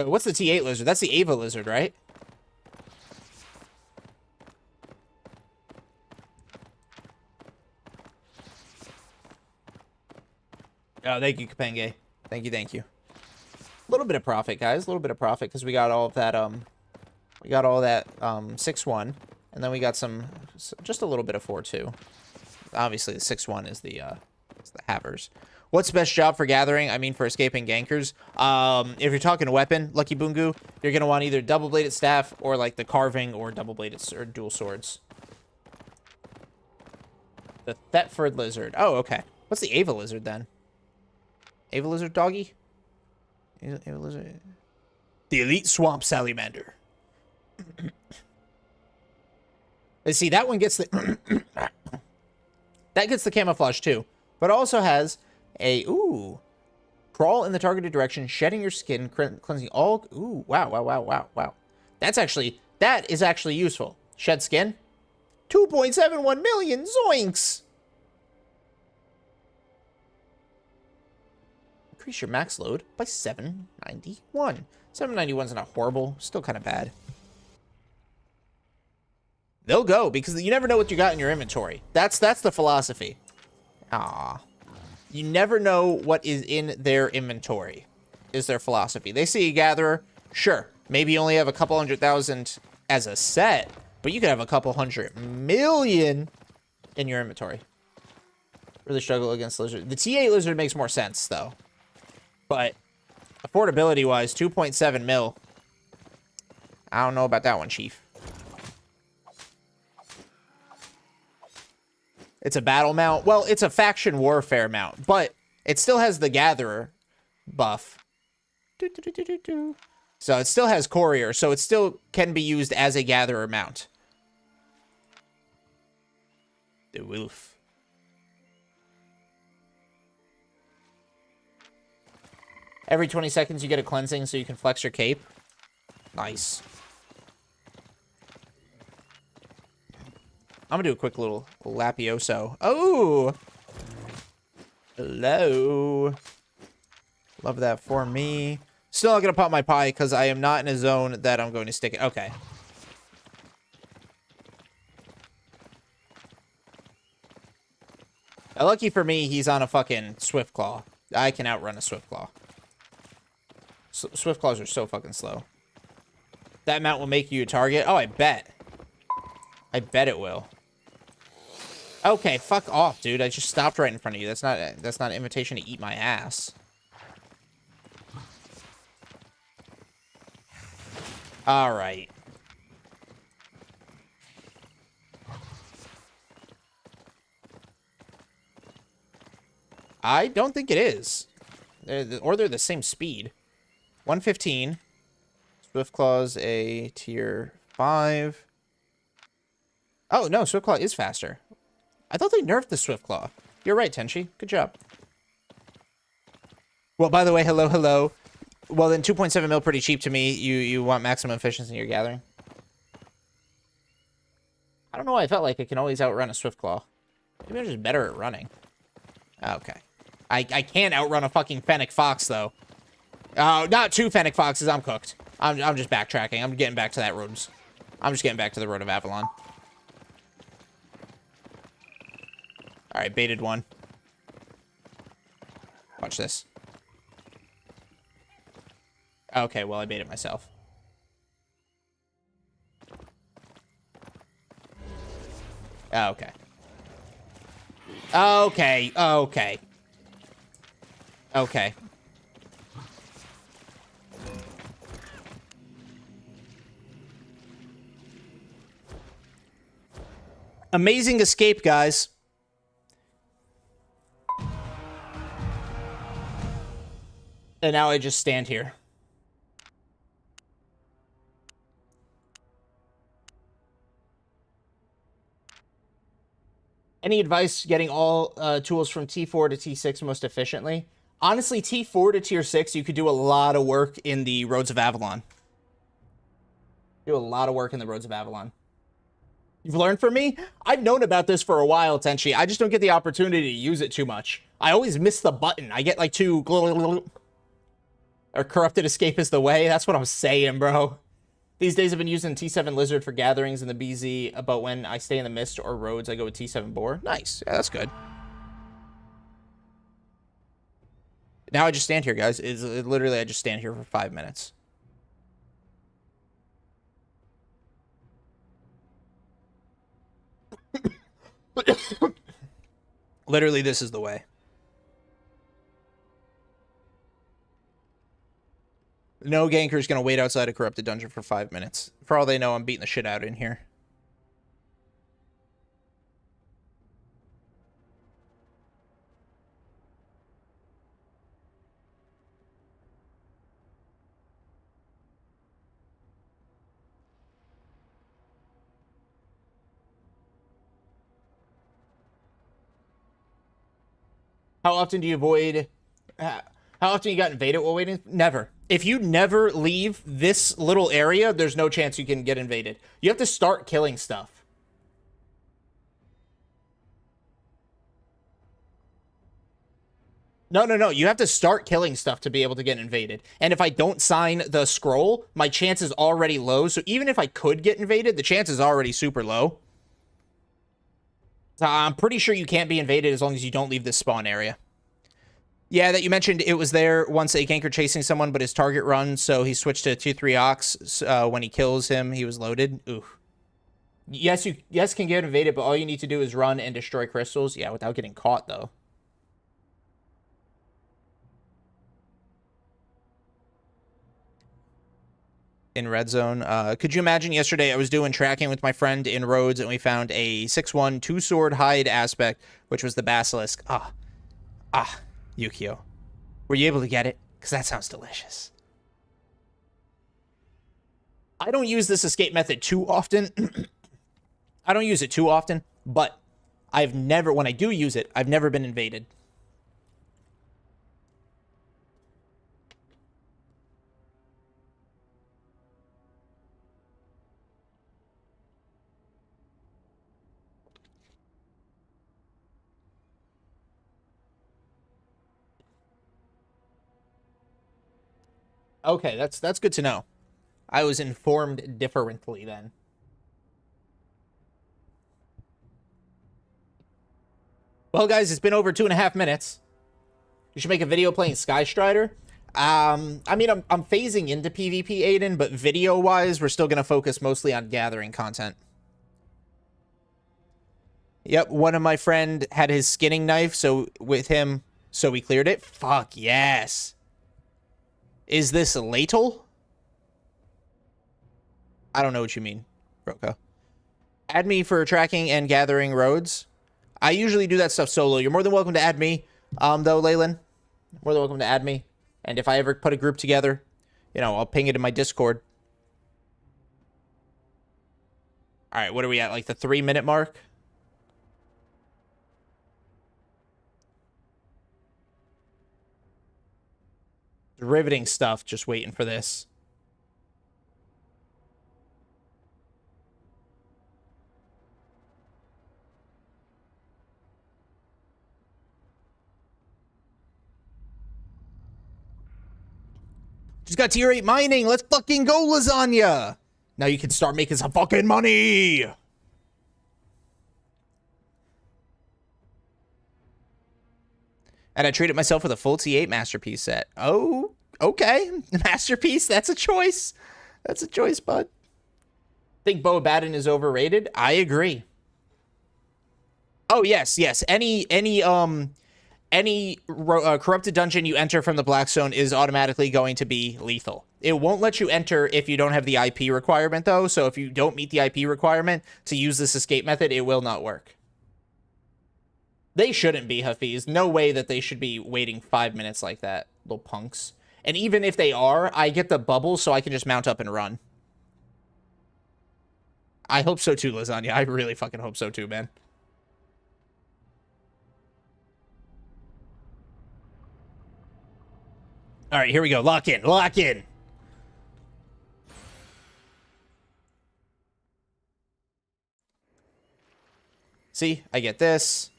What's the T8 lizard? That's the Ava lizard, right? Oh, thank you, Kapenge. Thank you. A little bit of profit, guys. A little bit of profit because we got all of that, 6-1. And then we got just a little bit of 4-2. Obviously, the 6-1 is the havers. What's the best job for gathering? I mean, for escaping gankers. If you're talking weapon, Lucky Bungu, you're gonna want either double-bladed staff or like the carving or double-bladed or dual swords. The Thetford lizard. Oh, okay. What's the Ava lizard then? Ava lizard doggy? Ava lizard. The elite swamp salamander. Let's see, that one gets the that gets the camouflage too, but also has a crawl in the targeted direction, shedding your skin, cleansing all. Ooh, wow. That is actually useful. Shed skin, 2.71 million zoinks. Increase your max load by 791. 791 is not horrible, still kind of bad. They'll go, because you never know what you got in your inventory. That's the philosophy. You never know what is in their inventory, is their philosophy. They see a gatherer, sure, maybe you only have a couple 100,000 as a set, but you could have a couple 100 million in your inventory. Really struggle against lizard. The T8 lizard makes more sense, though. But affordability-wise, 2.7 mil. I don't know about that one, Chief. It's a battle mount. Well, it's a faction warfare mount, but it still has the gatherer buff. So it still has courier, so it still can be used as a gatherer mount. The wolf. Every 20 seconds you get a cleansing so you can flex your cape. Nice. I'm gonna do a quick little lapioso. Oh! Hello. Love that for me. Still not gonna pop my pie because I am not in a zone that I'm going to stick it. Okay. Lucky for me, he's on a fucking Swiftclaw. I can outrun a Swiftclaw. Swiftclaws are so fucking slow. That mount will make you a target. Oh, I bet. I bet it will. Okay, fuck off, dude. I just stopped right in front of you. That's not an invitation to eat my ass. All right. I don't think it is. Or they're the same speed. 115. Swiftclaw's a tier 5. Oh, no, Swiftclaw is faster. I thought they nerfed the Swiftclaw. You're right, Tenchi. Good job. Well, by the way, hello. Well, then 2.7 mil pretty cheap to me. You want maximum efficiency in your gathering? I don't know why I felt like I can always outrun a Swiftclaw. Maybe I'm just better at running. Okay. I can't outrun a fucking Fennec Fox, though. Oh, not two Fennec Foxes. I'm cooked. I'm just backtracking. I'm getting back to that road. I'm just getting back to the road of Avalon. Alright, baited one. Watch this. Okay, well, I made it myself. Okay. Okay, okay. Okay. Amazing escape, guys. And now I just stand here. Any advice getting all tools from T4 to T6 most efficiently? Honestly, T4 to Tier 6, you could do a lot of work in the Roads of Avalon. Do a lot of work in the Roads of Avalon. You've learned from me? I've known about this for a while, Tenchi. I just don't get the opportunity to use it too much. I always miss the button. I get like too... Or corrupted escape is the way. That's what I'm saying, bro. These days I've been using T7 Lizard for gatherings in the BZ, but when I stay in the Mist or Roads, I go with T7 Boar. Nice. Yeah, that's good. Now I just stand here, guys. Literally, I just stand here for 5 minutes. Literally, this is the way. No ganker is going to wait outside a corrupted dungeon for 5 minutes. For all they know, I'm beating the shit out in here. How often do you avoid... how often you got invaded while waiting? Never. If you never leave this little area, there's no chance you can get invaded. You have to start killing stuff. No, no, no. You have to start killing stuff to be able to get invaded. And if I don't sign the scroll, my chance is already low. So even if I could get invaded, the chance is already super low. So I'm pretty sure you can't be invaded as long as you don't leave this spawn area. Yeah, that you mentioned it was there once a ganker chasing someone, but his target run, so he switched to 2-3 ox. When he kills him, he was loaded. Ooh. Yes, you can get invaded, but all you need to do is run and destroy crystals. Yeah, without getting caught, though. In red zone. Could you imagine yesterday I was doing tracking with my friend in Rhodes, and we found a 6-1 2-sword hide aspect, which was the basilisk. Yukio. Were you able to get it? Because that sounds delicious. I don't use this escape method too often. I don't use it too often, but I've never, when I do use it, I've never been invaded. Okay, that's good to know. I was informed differently then. Well, guys, it's been over 2.5 minutes. You should make a video playing Sky Strider. I mean, I'm phasing into PvP, Aiden, but video-wise, we're still going to focus mostly on gathering content. Yep, one of my friend had his skinning knife, so with him, so we cleared it. Fuck, yes. Is this lethal? I don't know what you mean, Roko. Add me for tracking and gathering roads. I usually do that stuff solo. You're more than welcome to add me, though, Leyland. More than welcome to add me. And if I ever put a group together, you know, I'll ping it in my Discord. All right, what are we at? Like the 3-minute mark? Riveting stuff, just waiting for this. Just got tier 8 mining. Let's fucking go, lasagna. Now you can start making some fucking money. And I treated myself with a full T8 masterpiece set. Oh, Okay. Masterpiece. That's a choice. That's a choice, bud. Think Bo Baden is overrated? I agree. Oh, yes, yes. Any corrupted dungeon you enter from the Black Zone is automatically going to be lethal. It won't let you enter if you don't have the IP requirement, though. So if you don't meet the IP requirement to use this escape method, it will not work. They shouldn't be, Hafiz. No way that they should be waiting 5 minutes like that, little punks. And even if they are, I get the bubble so I can just mount up and run. I hope so too, Lasagna. I really fucking hope so too, man. All right, here we go. Lock in. Lock in. See, I get this.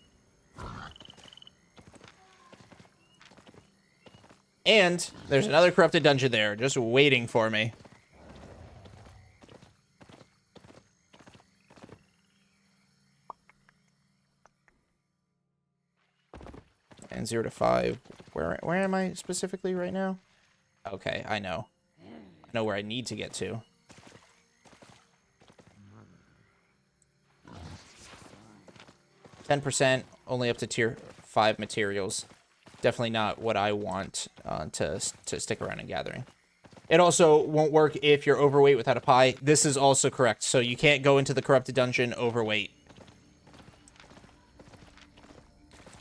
And there's another corrupted dungeon there just waiting for me. And 0 to 5. Where am I specifically right now? Okay, I know. I know where I need to get to. %, only up to tier 5 materials. Definitely not what I want to stick around in gathering. It also won't work if you're overweight without a pie. This is also correct. So you can't go into the corrupted dungeon overweight.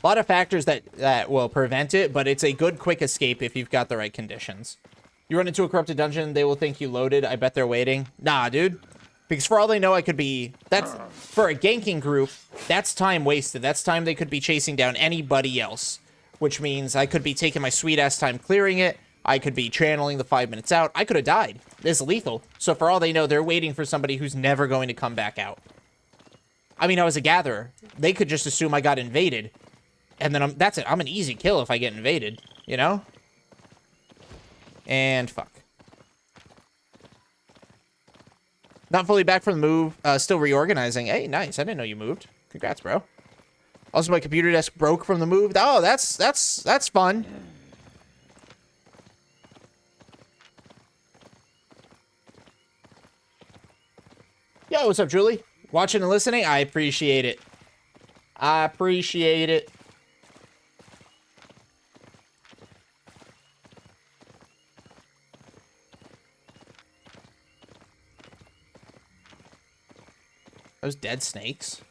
A lot of factors that will prevent it, but it's a good quick escape if you've got the right conditions. You run into a corrupted dungeon, they will think you loaded. I bet they're waiting. Nah, dude. Because for all they know, I could be... That's for a ganking group, that's time wasted. That's time they could be chasing down anybody else. Which means I could be taking my sweet-ass time clearing it. I could be channeling the 5 minutes out. I could have died. This is lethal. So for all they know, they're waiting for somebody who's never going to come back out. I mean, I was a gatherer. They could just assume I got invaded. And then that's it. I'm an easy kill if I get invaded, you know? And fuck. Not fully back from the move. Still reorganizing. Hey, nice. I didn't know you moved. Congrats, bro. Also, my computer desk broke from the move. Oh, that's fun. Yo, what's up, Julie? Watching and listening? I appreciate it. I appreciate it. Those dead snakes?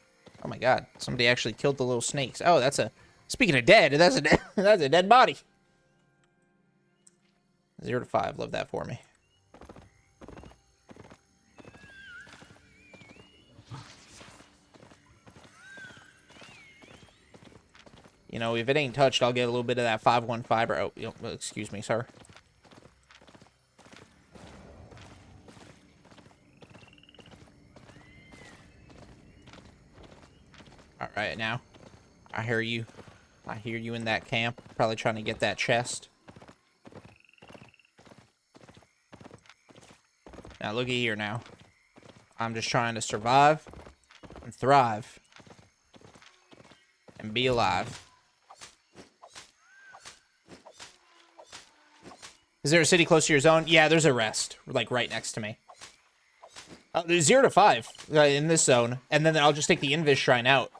Oh my god, somebody actually killed the little snakes. Oh, that's a... Speaking of dead, that's a dead body. 0 to 5, love that for me. You know, if it ain't touched, I'll get a little bit of that 515 or... Oh, you know, excuse me, sir. Alright, now. I hear you. I hear you in that camp. Probably trying to get that chest. Now, looky here now. I'm just trying to survive and thrive. And be alive. Is there a city close to your zone? Yeah, there's a rest. Like, right next to me. There's 0 to 5 in this zone. And then I'll just take the Invis Shrine out.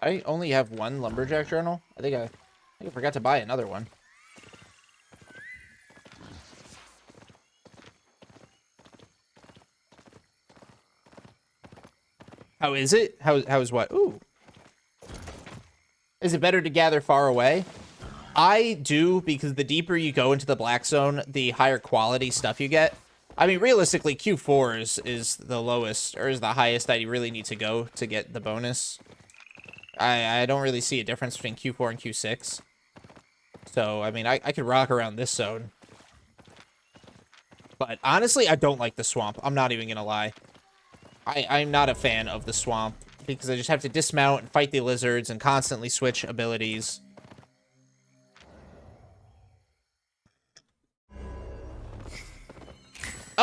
I only have one lumberjack journal. I think I forgot to buy another one. How is it? How is what? Ooh. Is it better to gather far away? I do, because the deeper you go into the Black Zone, the higher quality stuff you get. I mean, realistically, Q4 is the lowest, or is the highest that you really need to go to get the bonus. I don't really see a difference between Q4 and Q6. So, I mean, I could rock around this zone. But honestly, I don't like the swamp. I'm not even gonna lie. I'm not a fan of the swamp, because I just have to dismount and fight the lizards and constantly switch abilities.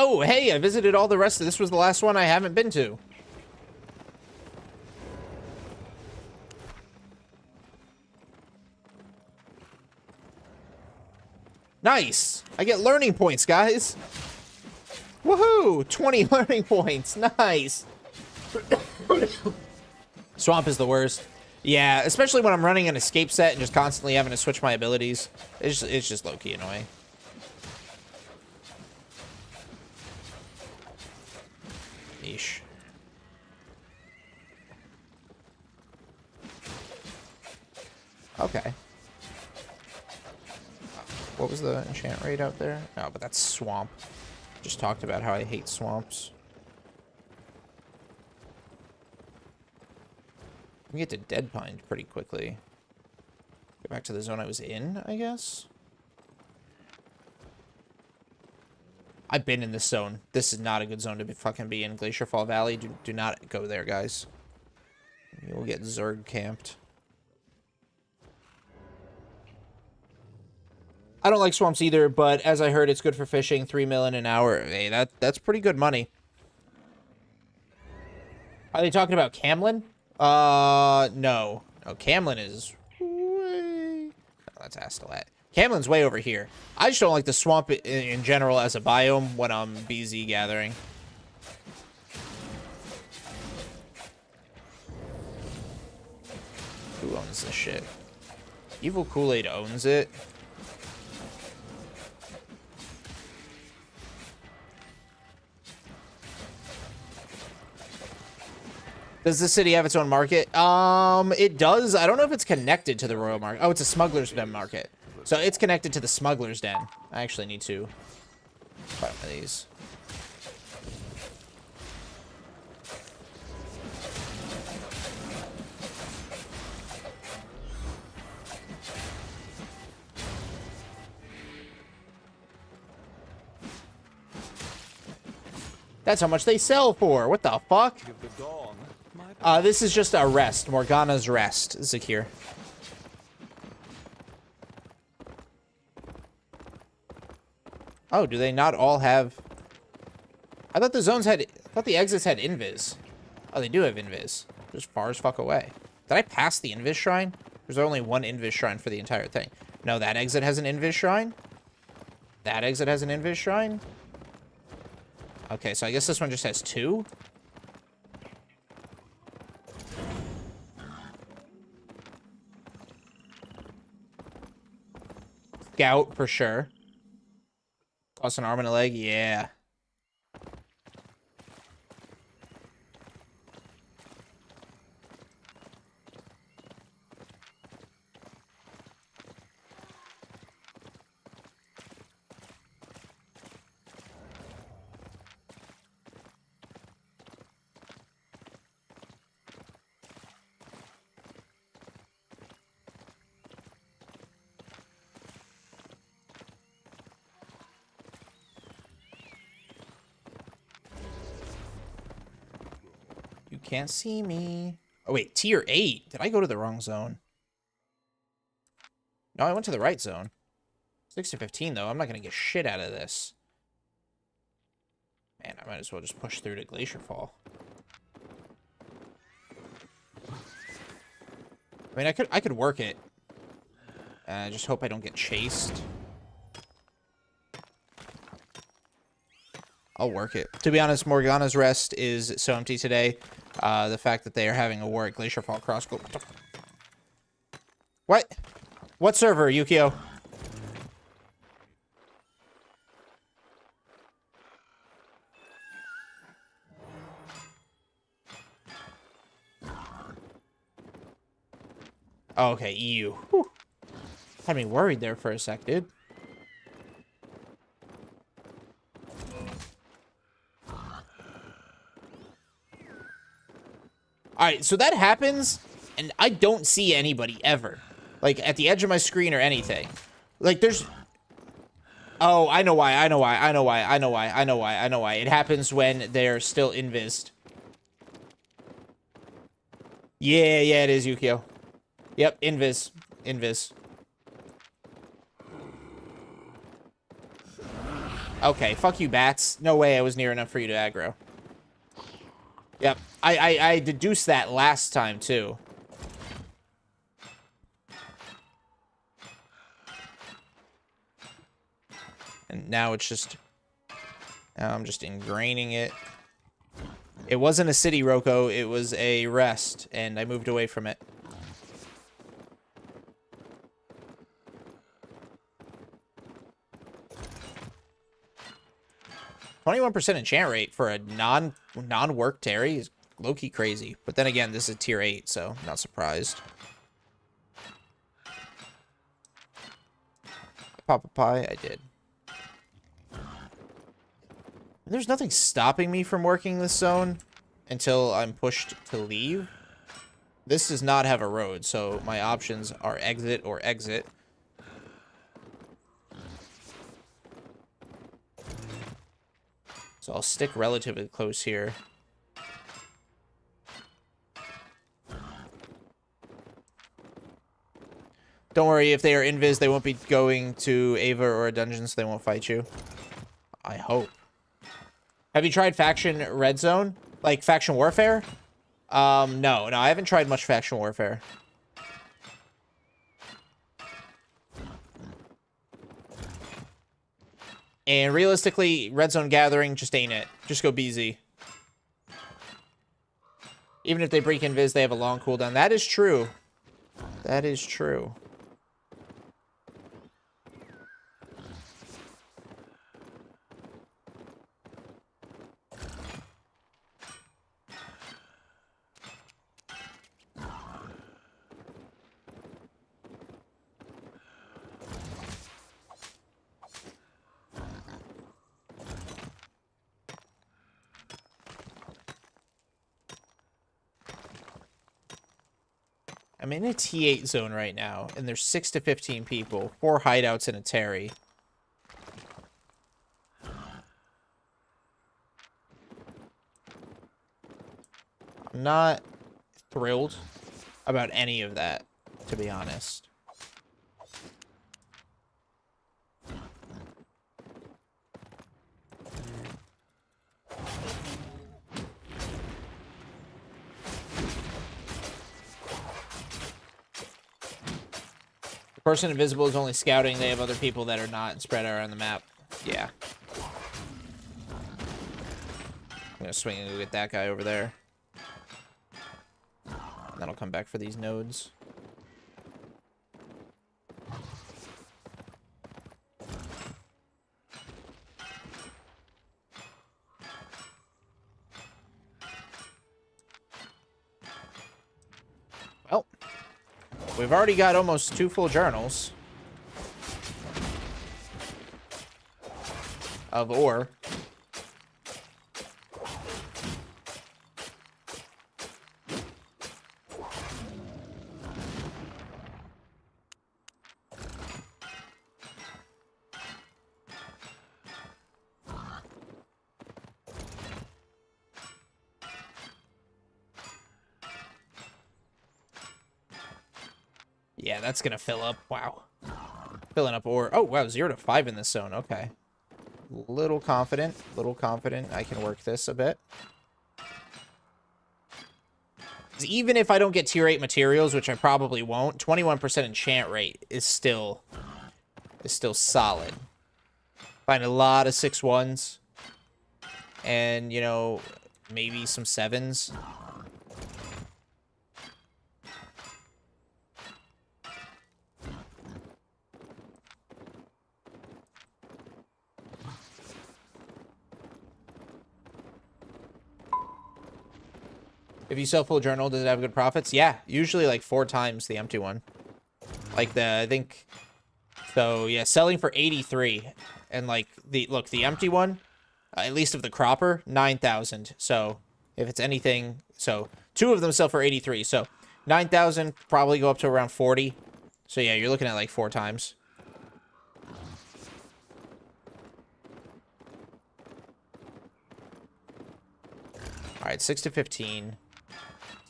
Oh, hey, I visited all the rest of this. Was the last one I haven't been to. Nice. I get learning points, guys. Woohoo! 20 learning points. Nice. Swamp is the worst. Yeah, especially when I'm running an escape set and just constantly having to switch my abilities. It's just low-key annoying. Yeesh. Okay. What was the enchant rate out there? Oh, but that's swamp. Just talked about how I hate swamps. We get to Dead Pine pretty quickly. Get back to the zone I was in, I guess. I've been in this zone. This is not a good zone to fucking be in. Glacier Fall Valley. Do not go there, guys. You'll get Zerg camped. I don't like swamps either, but as I heard, it's good for fishing. 3 million an hour. Hey, that's pretty good money. Are they talking about Camlin? No. No, Camlin is way... Oh, that's Astolat. Camlin's way over here. I just don't like the swamp in general as a biome when I'm BZ gathering. Who owns this shit? Evil Kool-Aid owns it. Does the city have its own market? It does. I don't know if it's connected to the Royal Market. Oh, it's a Smuggler's Den market. So it's connected to the Smuggler's Den. I actually need to buy one of these. That's how much they sell for. What the fuck? This is just a rest. Morgana's Rest, Zakir. Oh, do they not all have... I thought the zones had... I thought the exits had invis. Oh, they do have invis. Just far as fuck away. Did I pass the invis shrine? There's only one invis shrine for the entire thing. No, that exit has an invis shrine. That exit has an invis shrine. Okay, so I guess this one just has 2. Scout, for sure. Cost an arm and a leg? Yeah. Can't see me. Oh, wait. Tier 8. Did I go to the wrong zone? No, I went to the right zone. 6 to 15, though. I'm not going to get shit out of this. Man, I might as well just push through to Glacier Fall. I mean, I could work it. Just hope I don't get chased. I'll work it. To be honest, Morgana's Rest is so empty today. The fact that they are having a war at Glacier Fall Cross. What? What server, Yukio? Oh, okay, EU. Whew. Had me worried there for a sec, dude. Alright, so that happens, and I don't see anybody ever. Like, at the edge of my screen or anything. Like, there's... Oh, I know why, I know why, I know why, I know why, I know why, I know why. It happens when they're still invised. Yeah, it is, Yukio. Yep, invis. Invis. Okay, fuck you, bats. No way I was near enough for you to aggro. Yep, I deduced that last time, too. And now it's just... Now I'm just ingraining it. It wasn't a city, Roko. It was a rest, and I moved away from it. %enchant rate for a non-work Terry is low-key crazy. But then again, this is tier 8, so I'm not surprised. Pop a pie? I did. There's nothing stopping me from working this zone until I'm pushed to leave. This does not have a road, so my options are exit or exit. So I'll stick relatively close here. Don't worry, if they are invis, they won't be going to Ava or a dungeon, so they won't fight you. I hope. Have you tried Faction Red Zone? Like Faction Warfare? No, I haven't tried much Faction Warfare. And realistically, Red Zone Gathering just ain't it. Just go BZ. Even if they break invis, they have a long cooldown. That is true. That is true. I'm in a T8 zone right now, and there's 6 to 15 people, 4 hideouts and a Terry. I'm not thrilled about any of that, to be honest. Person invisible is only scouting. They have other people that are not and spread around the map. Yeah. I'm gonna swing and go get that guy over there. And then I'll come back for these nodes. Well. We've already got almost 2 full journals of ore. Yeah, that's gonna fill up. Wow. Filling up ore. Oh, wow, 0 to 5 in this zone. Okay. Little confident. I can work this a bit. Even if I don't get tier 8 materials, which I probably won't, 21% enchant rate is still solid. Find a lot of 6-1s. And, you know, maybe some 7s. If you sell full journal, does it have good profits? Yeah, usually like 4 times the empty one. Like I think, so yeah, selling for 83. And like, the empty one, at least of the cropper, 9,000. So if it's anything, so 2 of them sell for 83. So 9,000, probably go up to around 40. So yeah, you're looking at like 4 times. All right, 6 to 15.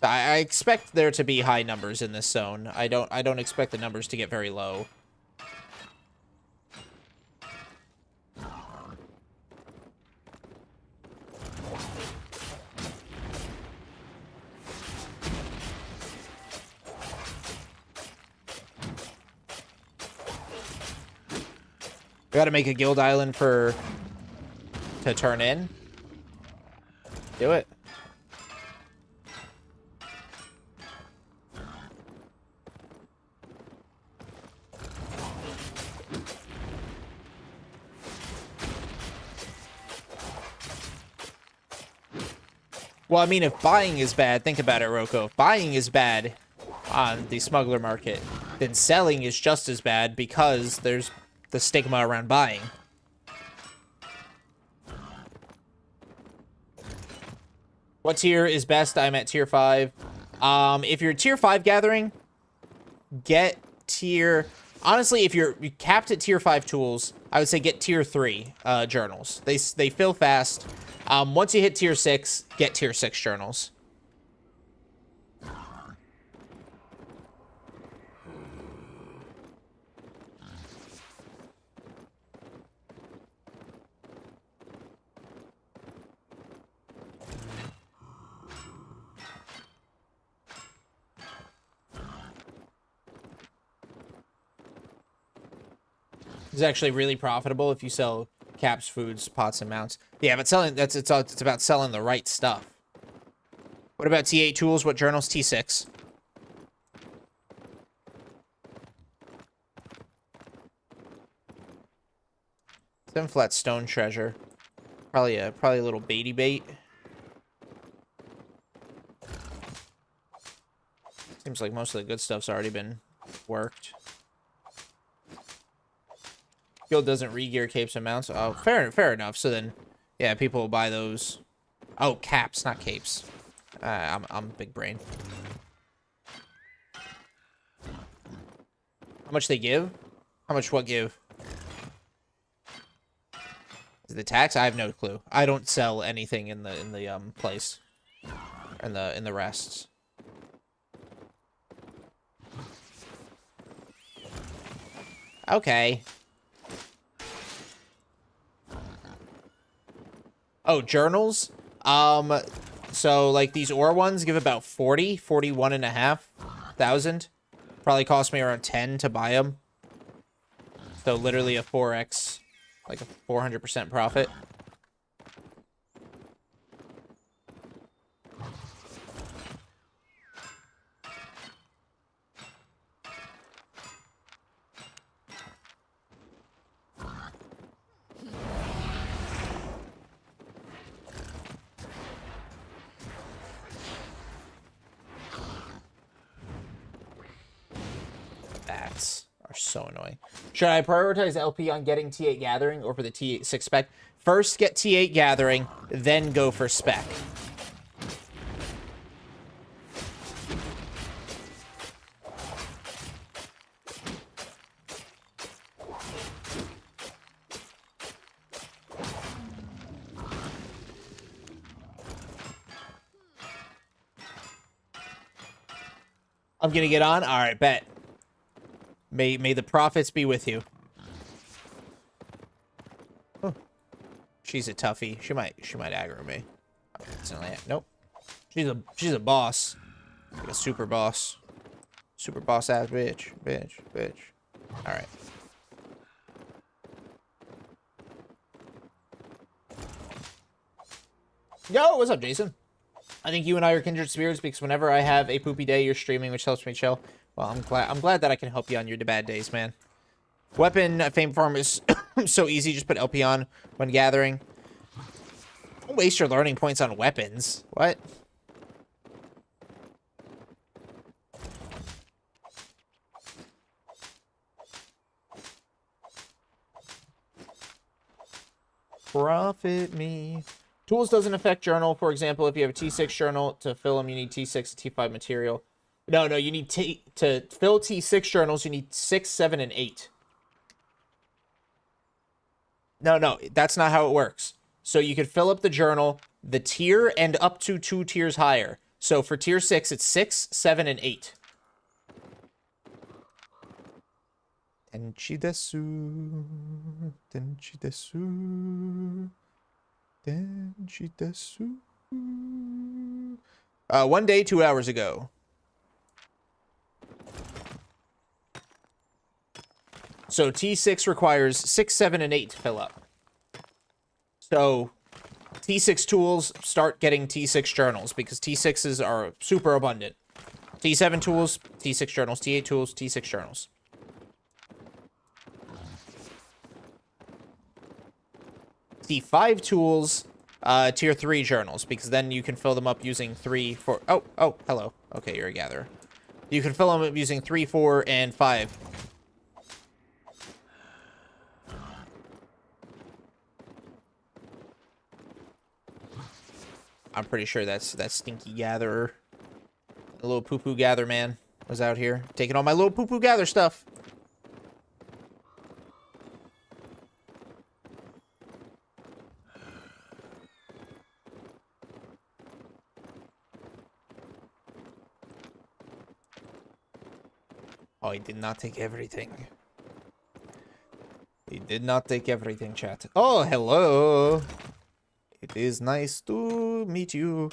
I expect there to be high numbers in this zone. I don't expect the numbers to get very low. gotta make a guild island to turn in. Do it. Well, I mean, if buying is bad, think about it, Roko. If buying is bad on the smuggler market, then selling is just as bad because there's the stigma around buying. What tier is best? I'm at tier 5. If you're tier 5 gathering, get tier... Honestly, if you're capped at tier 5 tools, I would say get tier 3 journals. They fill fast. Once you hit tier 6, get tier 6 journals. It's actually really profitable if you sell caps, foods, pots, and mounts. Yeah, but selling it's about selling the right stuff. What about T8 tools? What journals? T6. Seven flat stone treasure. Probably a little baity bait. Seems like most of the good stuff's already been worked. Guild doesn't re-gear capes and mounts. Oh, fair enough. So then, yeah, people will buy those. Oh, caps, not capes. I'm big brain. How much they give? How much what give? Is the tax? I have no clue. I don't sell anything in the place. In the rests. Okay. Oh, journals? So, like, these ore ones give about 41,500. Probably cost me around 10 to buy them. So, literally a 4x, like a 400% profit. Bats are so annoying. Should I prioritize LP on getting T8 Gathering over the T6 spec? First get T8 Gathering, then go for spec. I'm gonna get on? Alright, bet. May the profits be with you. Oh. She's a toughie. She might aggro me. Nope. She's a boss. Like a super boss. Super boss ass bitch. Bitch. Alright. Yo, what's up, Jason? I think you and I are kindred spirits because whenever I have a poopy day, you're streaming, which helps me chill. Well, I'm glad that I can help you on your bad days, man. Weapon fame farm is so easy. Just put LP on when gathering. Don't waste your learning points on weapons. What? Profit me. Tools doesn't affect journal. For example, if you have a T6 journal, to fill them, you need T6 and T5 material. No, you need to fill T6 journals, you need 6, 7, and 8. No, that's not how it works. So you could fill up the journal, the tier, and up to 2 tiers higher. So for tier 6, it's 6, 7, and 8. Tenchi desu. Tenchi desu. Tenchi desu. 1 day, 2 hours ago. So T6 requires 6, 7, and 8 to fill up. So T6 tools, start getting T6 journals because T6s are super abundant. T7 tools, T6 journals. T8 tools, T6 journals. T5 tools, tier 3 journals, because then you can fill them up using 3, 4... Oh, hello. Okay, you're a gatherer. You can fill them up using 3, 4, and 5. I'm pretty sure that's that stinky gatherer. The little poo-poo gather man was out here taking all my little poo-poo gather stuff. Oh, he did not take everything. He did not take everything, chat. Oh, hello. It is nice to meet you.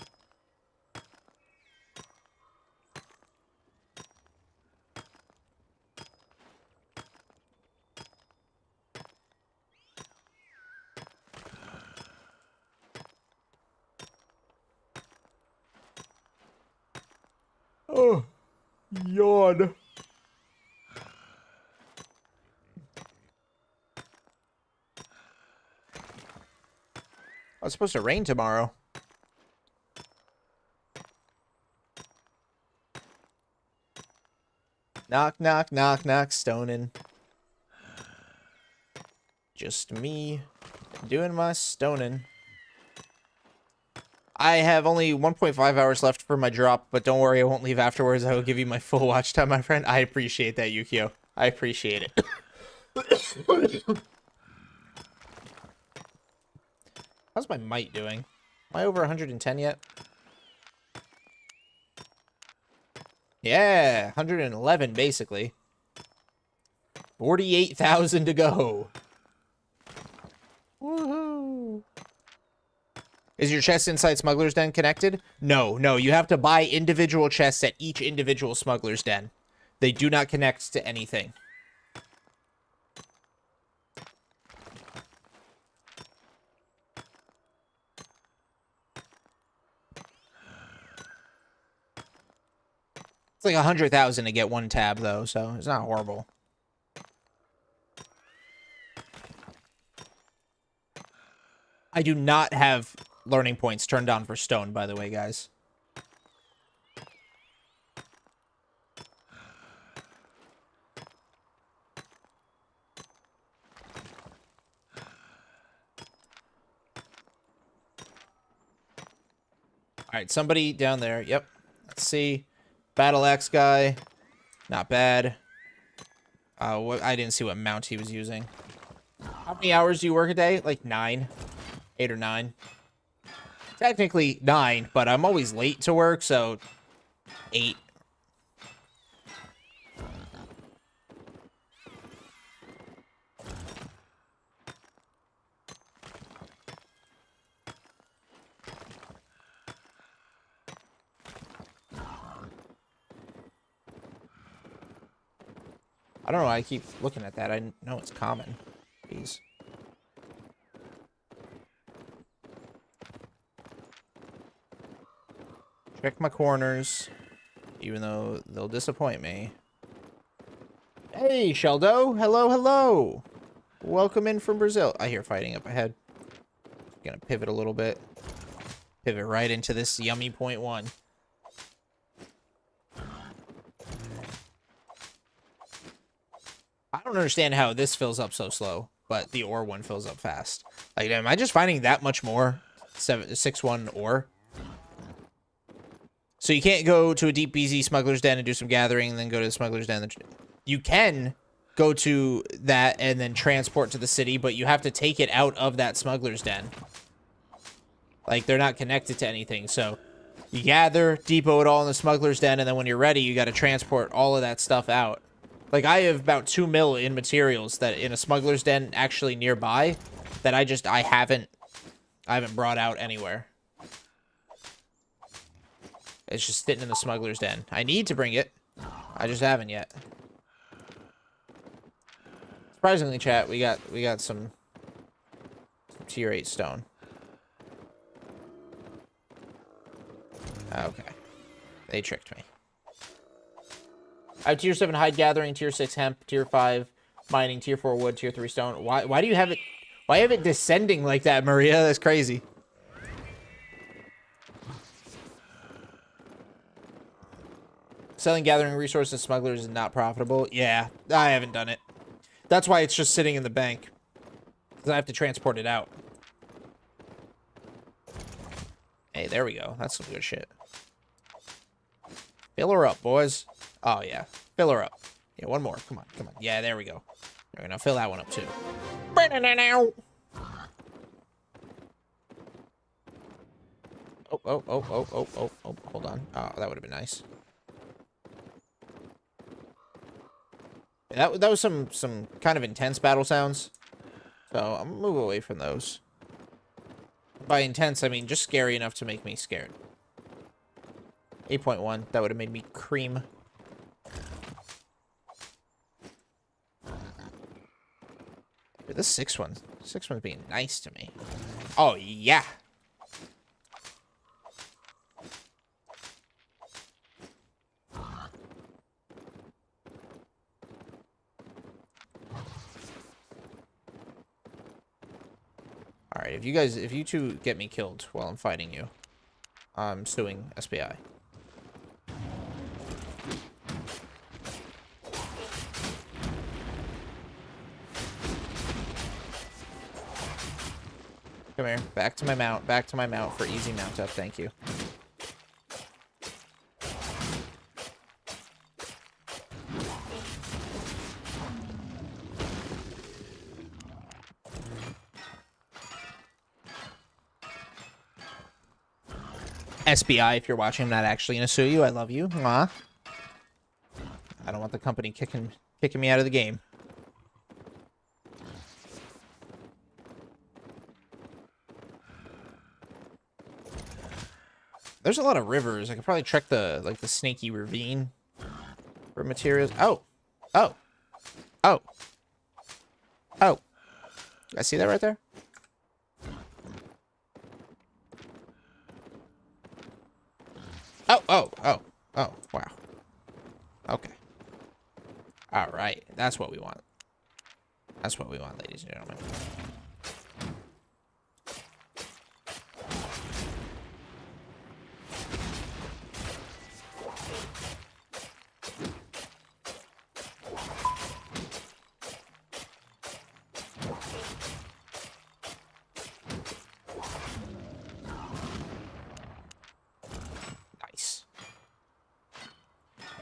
Oh, yawn. Oh, it's supposed to rain tomorrow. Knock, knock, knock, knock, stoning. Just me doing my stoning. I have only 1.5 hours left for my drop, but don't worry, I won't leave afterwards. I will give you my full watch time, my friend. I appreciate that, Yukio. I appreciate it. How's my might doing? Am I over 110 yet? Yeah, 111 basically. 48,000 to go. Woohoo! Is your chest inside Smuggler's Den connected? No, you have to buy individual chests at each individual Smuggler's Den. They do not connect to anything. It's like 100,000 to get one tab, though, so it's not horrible. I do not have learning points turned on for stone, by the way, guys. All right, somebody down there. Yep. Let's see. Battle axe guy. Not bad. I didn't see what mount he was using. How many hours do you work a day? Like 9. 8 or 9. Technically 9, but I'm always late to work, so 8. I don't know why I keep looking at that. I know it's common. Jeez. Check my corners, even though they'll disappoint me. Hey, Sheldo. Hello, hello. Welcome in from Brazil. I hear fighting up ahead. Gonna pivot a little bit. Pivot right into this yummy .1. I don't understand how this fills up so slow, but the ore one fills up fast. Like, am I just finding that much more 6-1 ore? So you can't go to a deep BZ Smuggler's Den and do some gathering and then go to the Smuggler's Den. You can go to that and then transport to the city, but you have to take it out of that Smuggler's Den. Like, they're not connected to anything, so you gather, depot it all in the Smuggler's Den, and then when you're ready, you got to transport all of that stuff out. Like, I have about 2 mil in materials that in a Smuggler's Den actually nearby that I haven't brought out anywhere. It's just sitting in the Smuggler's Den. I need to bring it. I just haven't yet. Surprisingly, chat, we got some tier 8 stone. Okay. They tricked me. I have tier 7 hide gathering, tier 6 hemp, tier 5 mining, tier 4 wood, tier 3 stone. Why do you have it? Why have it descending like that, Maria? That's crazy. Selling gathering resources to smugglers is not profitable. Yeah, I haven't done it. That's why it's just sitting in the bank. Because I have to transport it out. Hey, there we go. That's some good shit. Fill her up, boys. Oh, yeah. Fill her up. Yeah, one more. Come on, come on. Yeah, there we go. We're gonna fill that one up, too. Oh. Hold on. Oh, that would have been nice. That was some kind of intense battle sounds. So I'm gonna move away from those. By intense, I mean just scary enough to make me scared. 8.1. That would have made me cream. Dude, this 6-1's being nice to me. Oh yeah. Alright, if you two get me killed while I'm fighting you, I'm suing SBI. Come here, back to my mount for easy mount up, thank you. SBI, if you're watching, I'm not actually gonna sue you. I love you. Mwah. I don't want the company kicking me out of the game. There's a lot of rivers. I could probably trek the snaky ravine for materials. Oh. I see that right there? Oh, wow. Okay. Alright, that's what we want. That's what we want, ladies and gentlemen.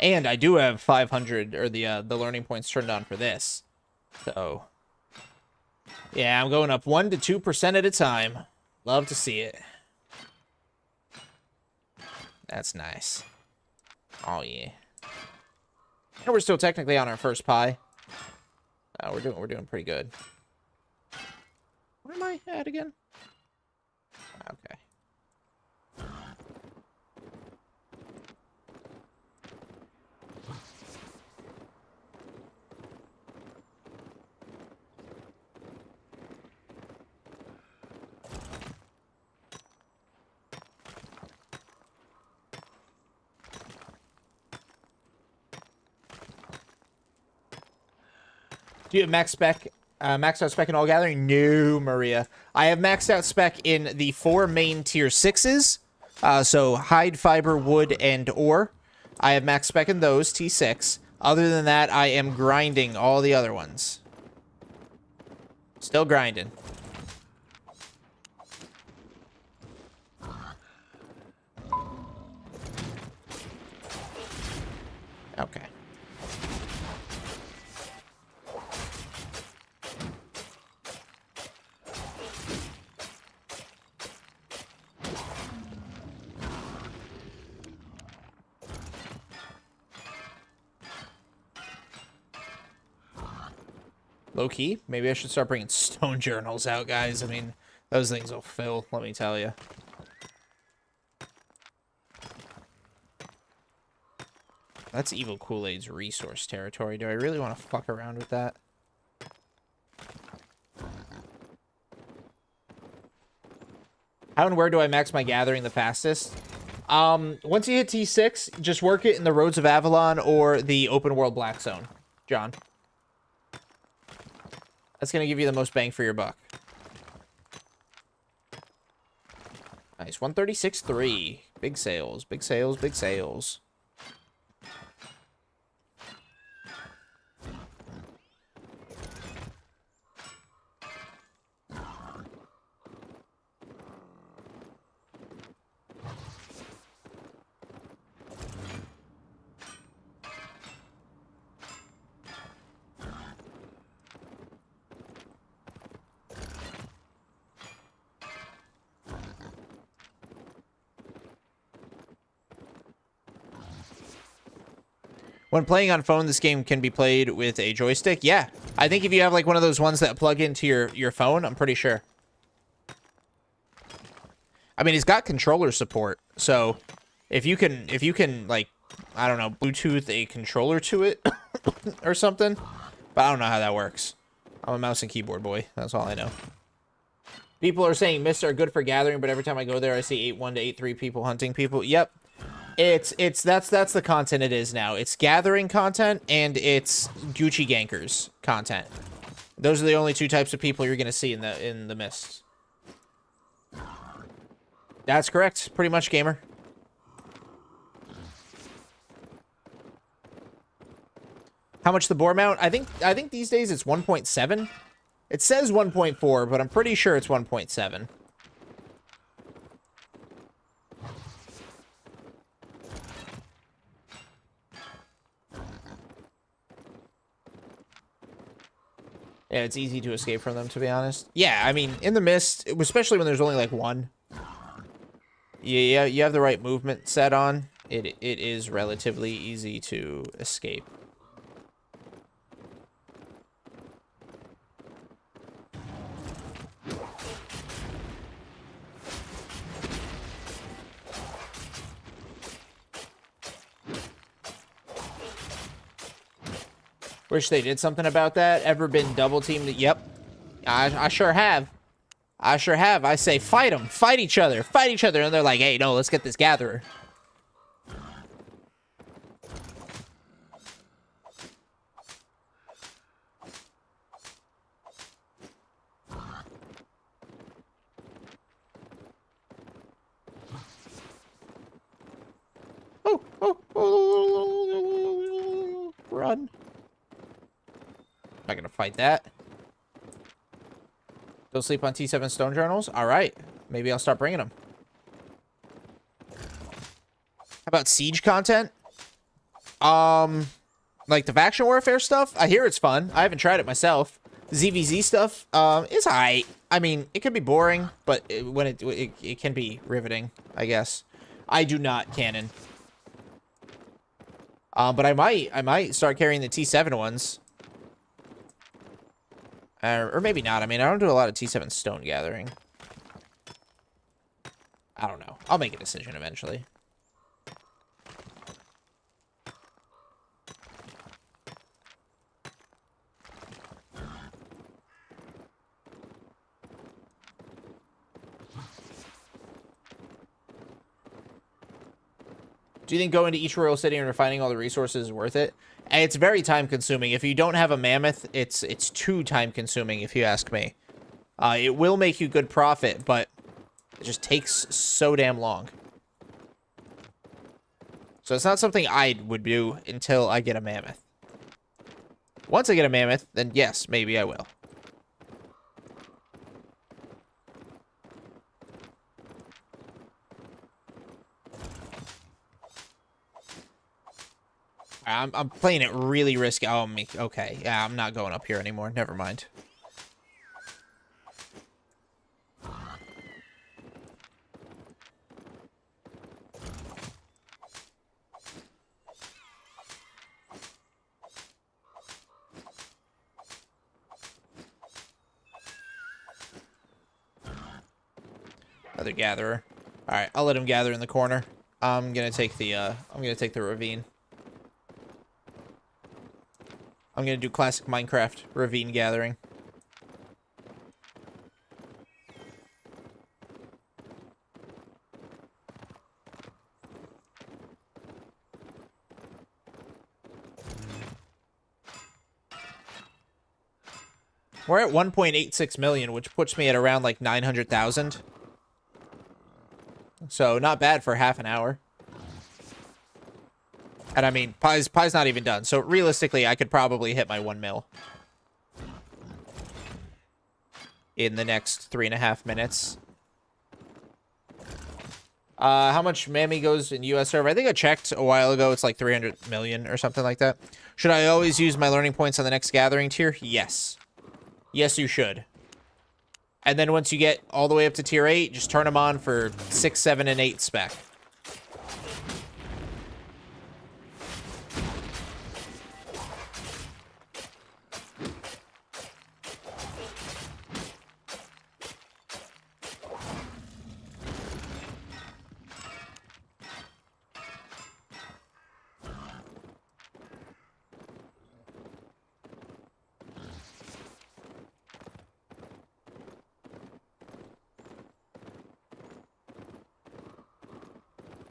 And I do have 500, or the learning points turned on for this. So, yeah, I'm going up 1 to 2% at a time. Love to see it. That's nice. Oh, yeah. And we're still technically on our first pie. We're doing pretty good. Where am I at again? Okay. Do you have maxed out spec in all gathering? No, Maria. I have maxed out spec in the 4 main tier 6s. So hide, fiber, wood, and ore. I have max spec in those, T6. Other than that, I am grinding all the other ones. Still grinding. Okay. Low key, maybe I should start bringing stone journals out, guys. I mean, those things will fill, let me tell you. That's Evil Kool-Aid's resource territory. Do I really want to fuck around with that? How and where do I max my gathering the fastest? Once you hit T6, just work it in the Roads of Avalon or the open world Black Zone, John. That's going to give you the most bang for your buck. Nice. 136.3. Big sales, big sales, big sales. When playing on phone, this game can be played with a joystick. Yeah, I think if you have like one of those ones that plug into your phone, I'm pretty sure. I mean, it's got controller support, so if you can like, I don't know, Bluetooth a controller to it or something, but I don't know how that works. I'm a mouse and keyboard boy. That's all I know. People are saying mists are good for gathering, but every time I go there, I see 8-1 to 8-3 people hunting people. Yep. That's the content it is now. It's gathering content and it's Gucci gankers content. Those are the only two types of people you're gonna see in the mist. That's correct. Pretty much, gamer. How much the boar mount? I think these days it's 1.7. It says 1.4, but I'm pretty sure it's 1.7. Yeah, it's easy to escape from them, to be honest. Yeah, I mean, in the mist, especially when there's only like one. Yeah, you have the right movement set on. It is relatively easy to escape. Wish they did something about that. Ever been double teamed? Yep. I sure have. I sure have. I say, fight them. Fight each other. Fight each other. And they're like, hey, no, let's get this gatherer. Oh. Run. Not gonna fight that. Don't sleep on T7 stone journals? Alright. Maybe I'll start bringing them. How about siege content? Like the faction warfare stuff? I hear it's fun. I haven't tried it myself. ZVZ stuff, is alright. I mean, it can be boring, but when it can be riveting, I guess. I do not canon. But I might start carrying the T7 ones. Or maybe not. I mean, I don't do a lot of T7 stone gathering. I don't know. I'll make a decision eventually. Do you think going to each royal city and refining all the resources is worth it? And it's very time consuming. If you don't have a mammoth, it's too time consuming if you ask me. It will make you good profit, but it just takes so damn long. So it's not something I would do until I get a mammoth. Once I get a mammoth, then yes, maybe I will. I'm playing it really risky. Oh, okay. Yeah, I'm not going up here anymore. Never mind. Another gatherer. All right, I'll let him gather in the corner. I'm gonna take the ravine. I'm gonna do classic Minecraft ravine gathering. We're at 1.86 million, which puts me at around like 900,000. So not bad for half an hour. And I mean, Pie's not even done. So realistically, I could probably hit my 1 mil in the next 3.5 minutes. How much Mammy goes in US server? I think I checked a while ago. It's like 300 million or something like that. Should I always use my learning points on the next gathering tier? Yes. Yes, you should. And then once you get all the way up to tier 8, just turn them on for 6, 7, and 8 spec.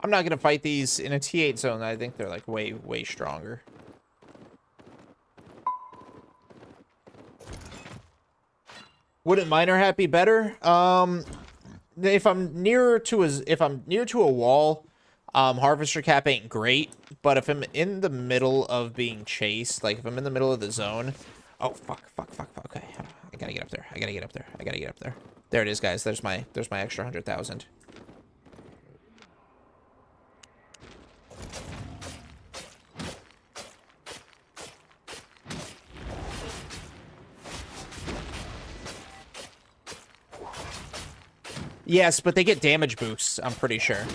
I'm not going to fight these in a T8 zone. I think they're like way, way stronger. Wouldn't miner hat be better? If I'm near to a wall, harvester cap ain't great. But if I'm in the middle of being chased, like if I'm in the middle of the zone, oh fuck. Okay, I gotta get up there. I gotta get up there. There it is, guys. There's my extra 100,000. Yes, but they get damage boosts, I'm pretty sure.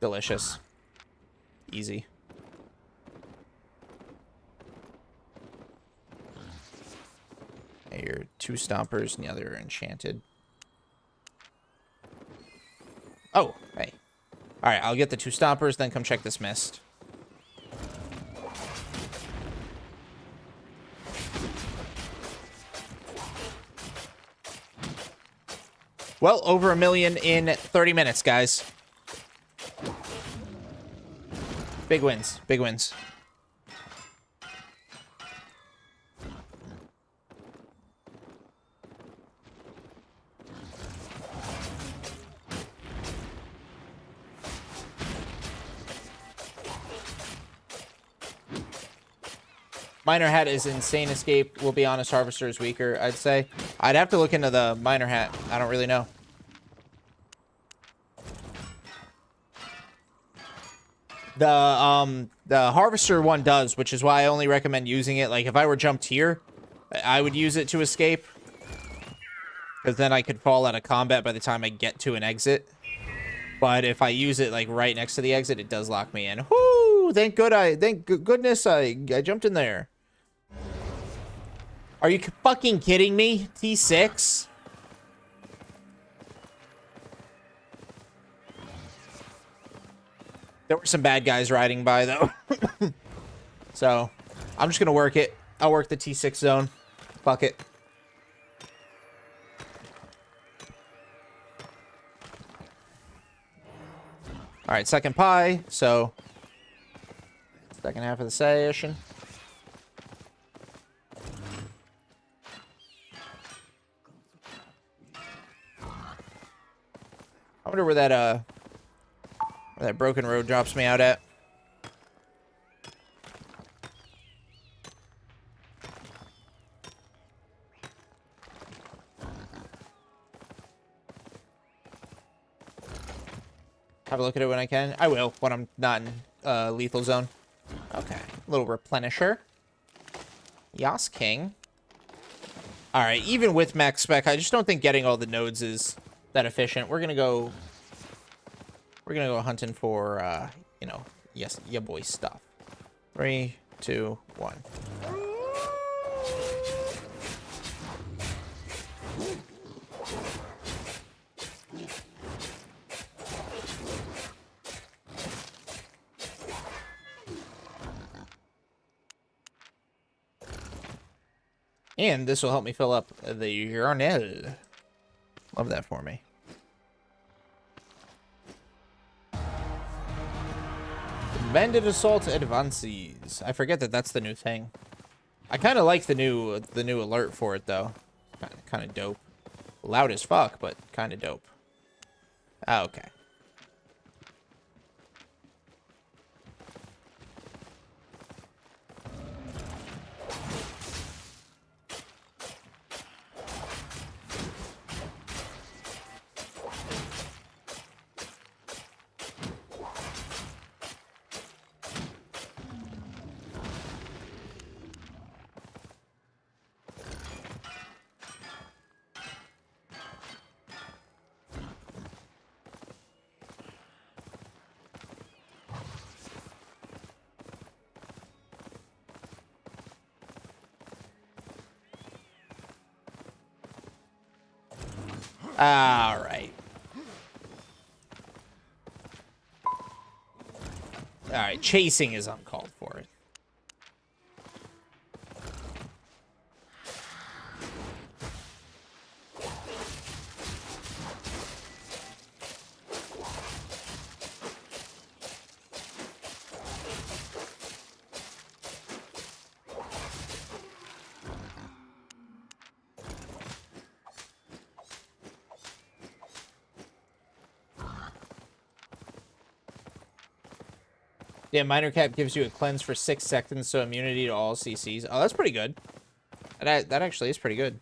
Delicious. Easy. Okay, you're 2 stompers, and the other are enchanted. Oh, hey. Alright, I'll get the 2 stompers, then come check this mist. Well, over 1 million in 30 minutes, guys. Big wins. Big wins. Miner hat is insane. Escape, will be honest, harvester is weaker, I'd say. I'd have to look into the miner hat. I don't really know. The harvester one does, which is why I only recommend using it. Like, if I were jumped here, I would use it to escape. Because then I could fall out of combat by the time I get to an exit. But if I use it, like, right next to the exit, it does lock me in. Whoo! Thank goodness I jumped in there. Are you fucking kidding me? T6? There were some bad guys riding by, though. So, I'm just going to work it. I'll work the T6 zone. Fuck it. Alright, second pie. So, second half of the session. I wonder where that broken road drops me out at. Have a look at it when I can. I will, when I'm not in lethal zone. Okay, little replenisher. Yas King. Alright, even with max spec, I just don't think getting all the nodes is that efficient. We're gonna go hunting for you know, yes, ya boy stuff. 3, 2, 1. And this will help me fill up the journal. Love that for me. Bandit Assault advances. I forget that that's the new thing. I kind of like the new alert for it though. Kind of dope. Loud as fuck, but kind of dope. Okay. All right. All right, chasing is uncalled for. Yeah, minor cap gives you a cleanse for 6 seconds, so immunity to all CCs. Oh, that's pretty good. That actually is pretty good.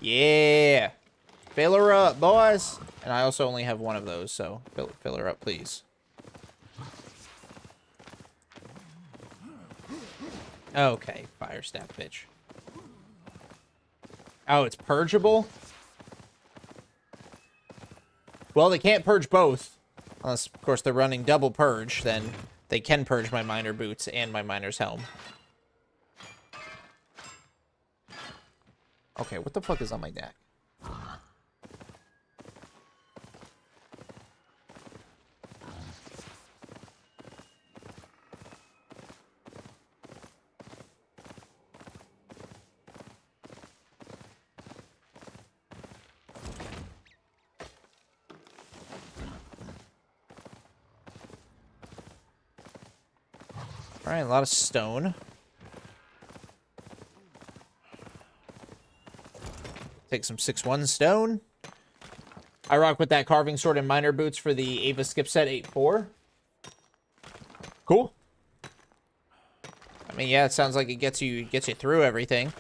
Yeah. Fill her up, boys. And I also only have one of those, so fill her up, please. Okay, fire staff, bitch. Oh, it's purgeable? Well, they can't purge both. Unless, of course, they're running double purge, then they can purge my miner boots and my miner's helm. Okay, what the fuck is on my deck? Alright, a lot of stone. Take some 6-1 stone. I rock with that carving sword and miner boots for the Ava skip set 8-4. Cool. I mean, yeah, it sounds like it gets you through everything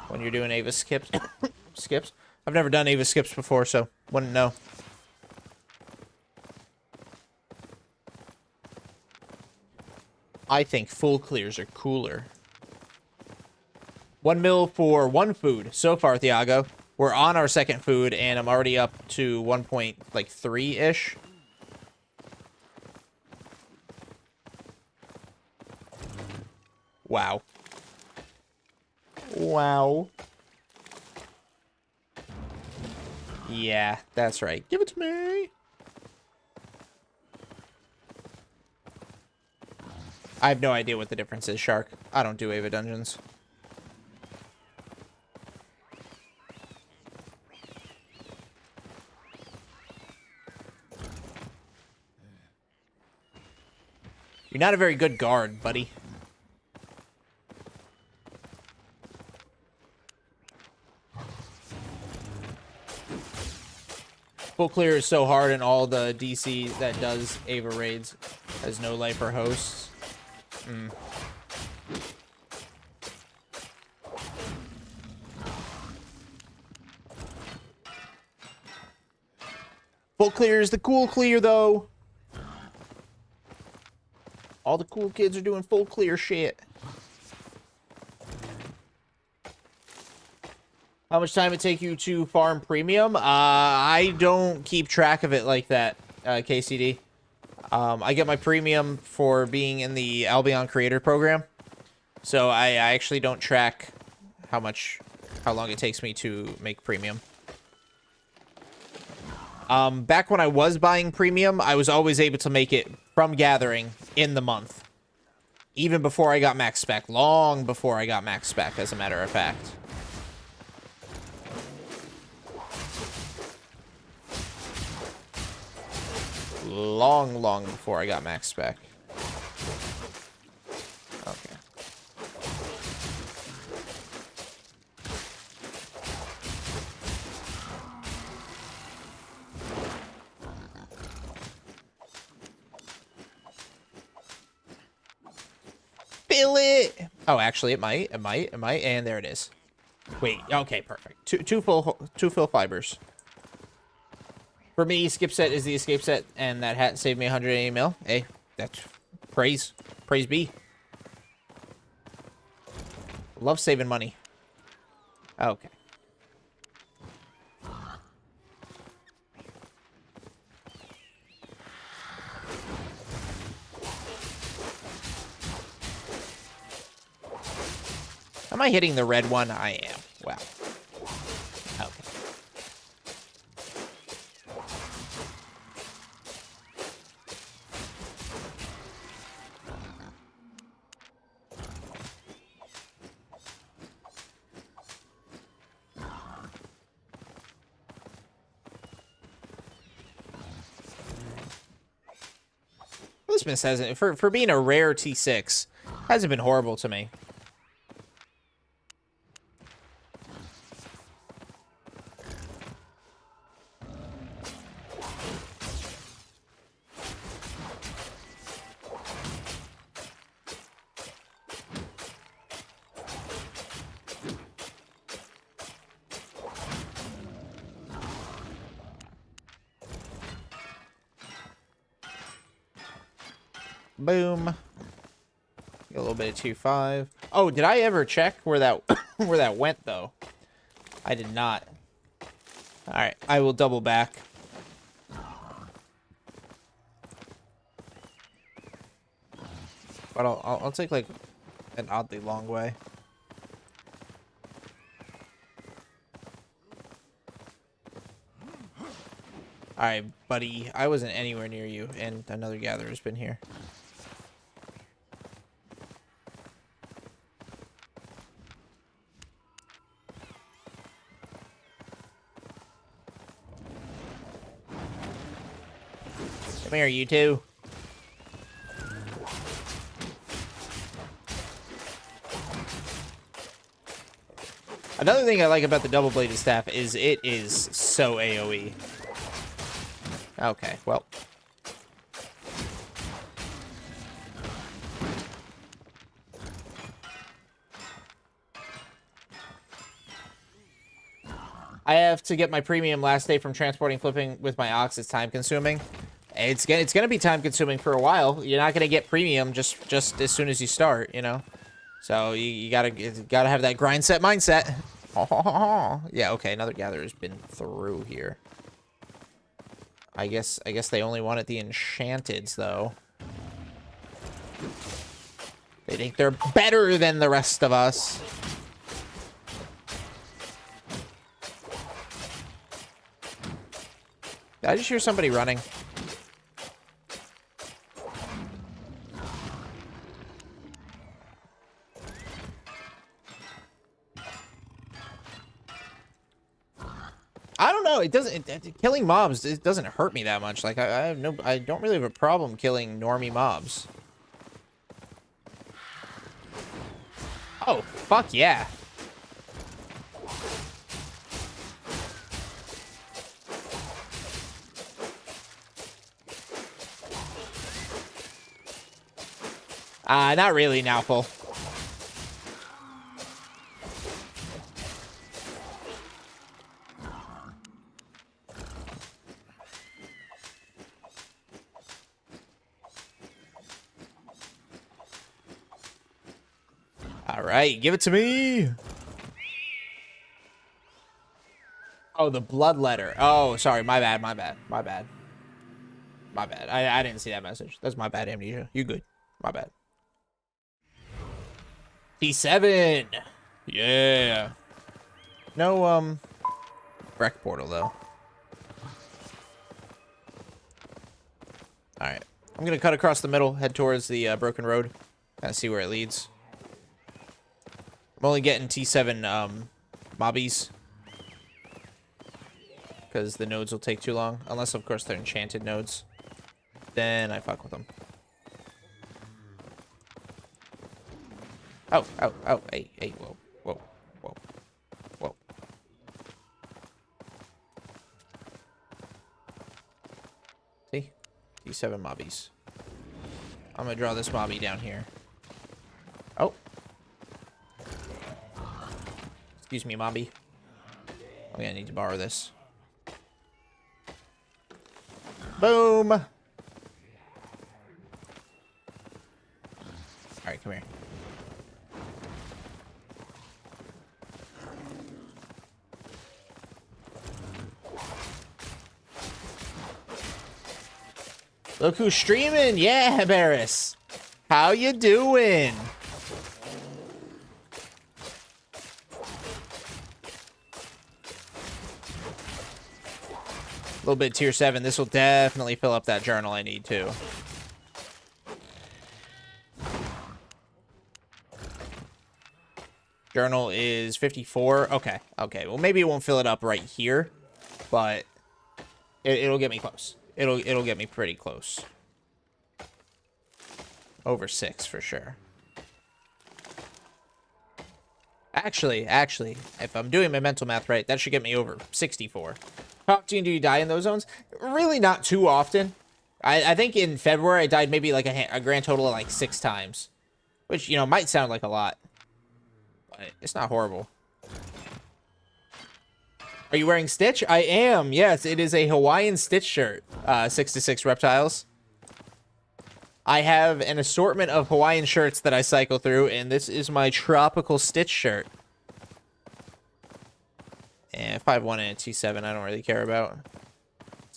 when you're doing Ava skips. Skips. I've never done Ava skips before, so wouldn't know. I think full clears are cooler. 1 mil for 1 food so far, Thiago. We're on our 2nd food, and I'm already up to 1.3-ish. Wow. Wow. Yeah, that's right. Give it to me. I have no idea what the difference is, Shark. I don't do Ava dungeons. You're not a very good guard, buddy. Full clear is so hard, and all the DC that does Ava raids has no life or hosts. Full clear is the cool clear, though. All the cool kids are doing full clear shit. How much time it take you to farm premium? I don't keep track of it like that, KCD. I get my premium for being in the Albion creator program. So I actually don't track how long it takes me to make premium. Back when I was buying premium, I was always able to make it from gathering in the month. Even before I got max spec. Long before I got max spec, as a matter of fact. Long before I got max spec. Okay. Fill it! Oh, actually, it might, and there it is. Wait, okay, perfect. Two fill fibers. For me, skip set is the escape set, and that hat saved me 180 mil. Hey, that's praise be. Love saving money. Okay. Am I hitting the red one? I am. Wow. Okay. This miss hasn't, for being a rare T6, hasn't been horrible to me. Boom. Get a little bit of 2-5. Oh, did I ever check where that where that went though? I did not. All right, I will double back. But I'll take like an oddly long way. All right, buddy. I wasn't anywhere near you, and another gatherer's been here. Come here, you two. Another thing I like about the double-bladed staff is it is so AoE. Okay, well. I have to get my premium last day from transporting flipping with my ox. It's time consuming. It's gonna be time consuming for a while. You're not gonna get premium just as soon as you start, you know. So you gotta have that grind set mindset. Yeah, okay, another gatherer's been through here. I guess they only wanted the enchanteds though. They think they're better than the rest of us. Did I just hear somebody running? I don't know. It doesn't. Killing mobs, it doesn't hurt me that much. Like I don't really have a problem killing normie mobs. Oh fuck yeah! Not really, Naupel. All right, give it to me. Oh, the blood letter. Oh, sorry, my bad. I didn't see that message. That's my bad, Amnesia. You good? My bad. T7. Yeah. No, wreck portal, though. Alright. I'm gonna cut across the middle, head towards the broken road. Kind of see where it leads. I'm only getting T7 mobbies. Because the nodes will take too long. Unless, of course, they're enchanted nodes. Then I fuck with them. Oh, oh, oh, hey, hey, whoa, whoa, whoa, whoa. See? T7 mobbies. I'm gonna draw this mobby down here. Oh. Excuse me, mobby. I'm gonna need to borrow this. Boom! Alright, come here. Look who's streaming! Yeah, Barris! How you doing? A little bit tier 7. This will definitely fill up that journal I need, too. Journal is 54. Okay, okay. Well, maybe it won't fill it up right here, but it'll get me close. It'll get me pretty close. Over 6 for sure. Actually, if I'm doing my mental math right, that should get me over 64. How often do you die in those zones? Really not too often. I think in February I died maybe like a grand total of like 6 times. Which, you know, might sound like a lot. But it's not horrible. Are you wearing Stitch? I am. Yes, it is a Hawaiian Stitch shirt. 6-6 reptiles. I have an assortment of Hawaiian shirts that I cycle through, and this is my tropical Stitch shirt. And 5-1 and a T7 I don't really care about.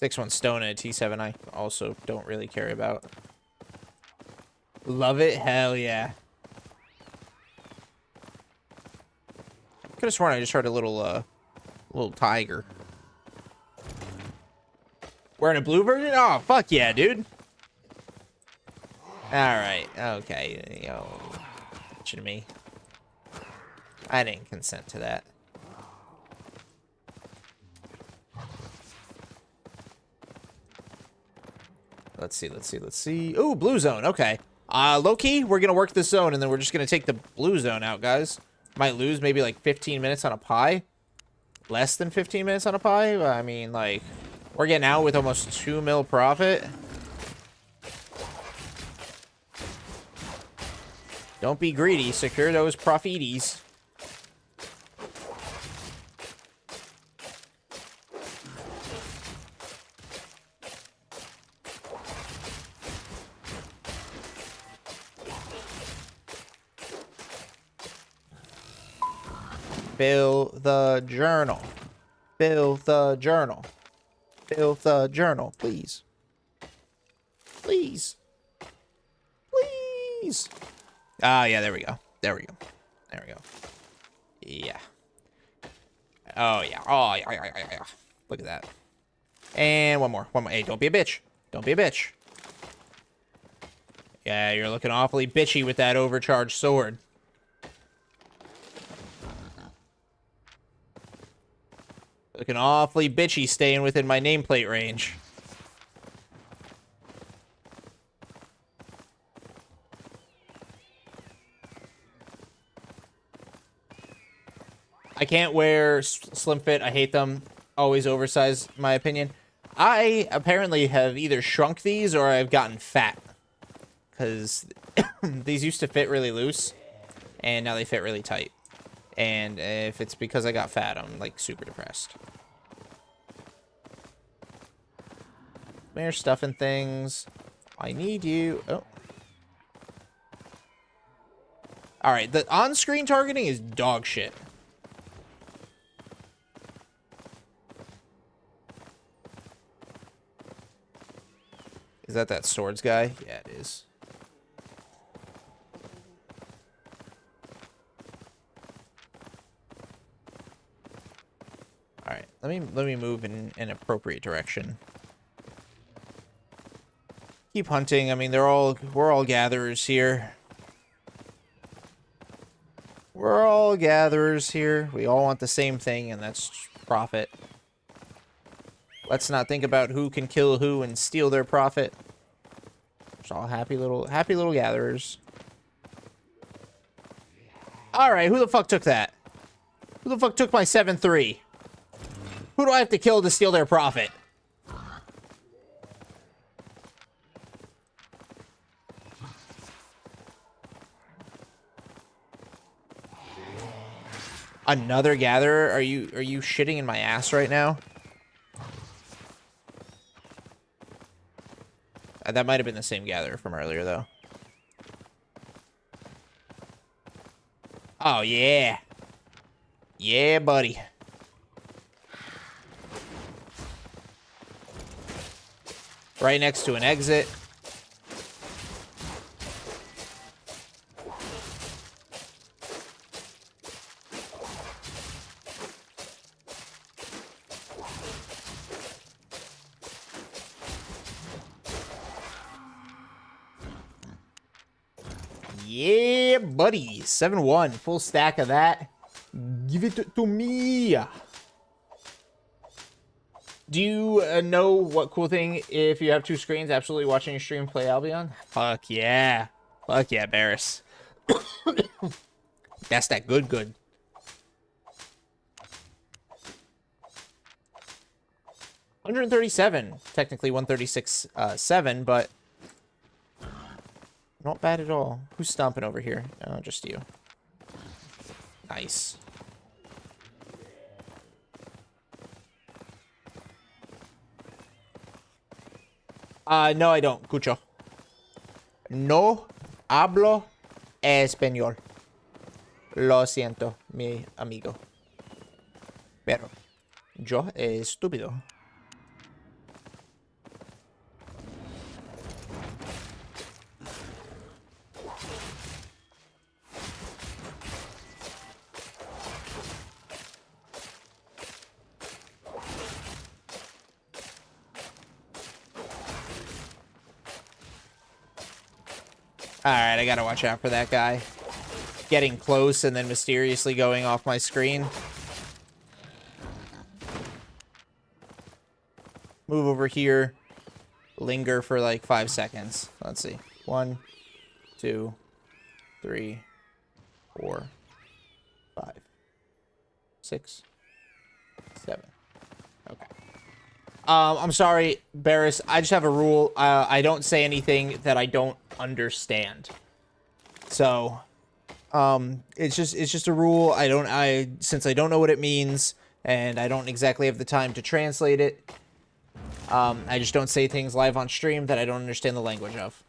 6-1 stone and a T7 I also don't really care about. Love it? Hell yeah. Could have sworn I just heard a little tiger. Wearing a blue version? Oh, fuck yeah, dude. Alright, okay. Yo, to me. I didn't consent to that. Let's see. Ooh, blue zone. Okay. Low-key, we're going to work this zone, and then we're just going to take the blue zone out, guys. Might lose maybe like 15 minutes on a pie. Less than 15 minutes on a pie. I mean, like, we're getting out with almost 2 mil profit. Don't be greedy. Secure those profities. Fill the journal. Fill the journal. Fill the journal, please. Please. Please. Ah, yeah, there we go. There we go. There we go. Yeah. Oh, yeah. Oh, yeah. Look at that. And one more. One more. Hey, don't be a bitch. Don't be a bitch. Yeah, you're looking awfully bitchy with that overcharged sword. Looking awfully bitchy staying within my nameplate range. I can't wear slim fit. I hate them. Always oversized, my opinion. I apparently have either shrunk these or I've gotten fat. Because these used to fit really loose. And now they fit really tight. And if it's because I got fat, I'm like super depressed. Mere stuffing things. I need you. Oh. Alright, the on-screen targeting is dog shit. Is that swords guy? Yeah, it is. Let me move in an appropriate direction. Keep hunting. I mean, we're all gatherers here. We're all gatherers here. We all want the same thing, and that's profit. Let's not think about who can kill who and steal their profit. Just all happy little gatherers. All right, who the fuck took that? Who the fuck took my 7-3? Who do I have to kill to steal their profit? Another gatherer? Are you shitting in my ass right now? That might have been the same gatherer from earlier, though. Oh, yeah. Yeah, buddy. Right next to an exit. Yeah, buddy. 7-1. Full stack of that. Give it to me. Do you know what cool thing if you have two screens absolutely watching your stream play Albion? Fuck yeah. Fuck yeah, Barris. That's that good. $137. Technically 136.7, but not bad at all. Who's stomping over here? Oh, just you. Nice. No, I don't. Cucho. No hablo español. Lo siento, mi amigo. Pero yo estúpido. Alright, I gotta watch out for that guy. Getting close and then mysteriously going off my screen. Move over here. Linger for like 5 seconds. Let's see. 1, 2, 3, 4, 5, 6, 7. Okay. I'm sorry, Barris. I just have a rule. I don't say anything that I don't understand. So, it's just a rule. Since I don't know what it means and I don't exactly have the time to translate it, I just don't say things live on stream that I don't understand the language of.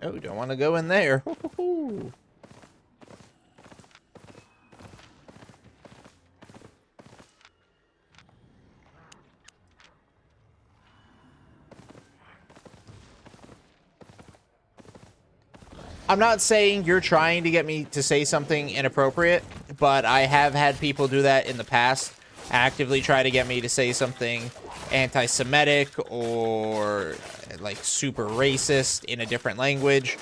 Oh, don't want to go in there. I'm not saying you're trying to get me to say something inappropriate, but I have had people do that in the past, actively try to get me to say something anti-Semitic or like super racist in a different language.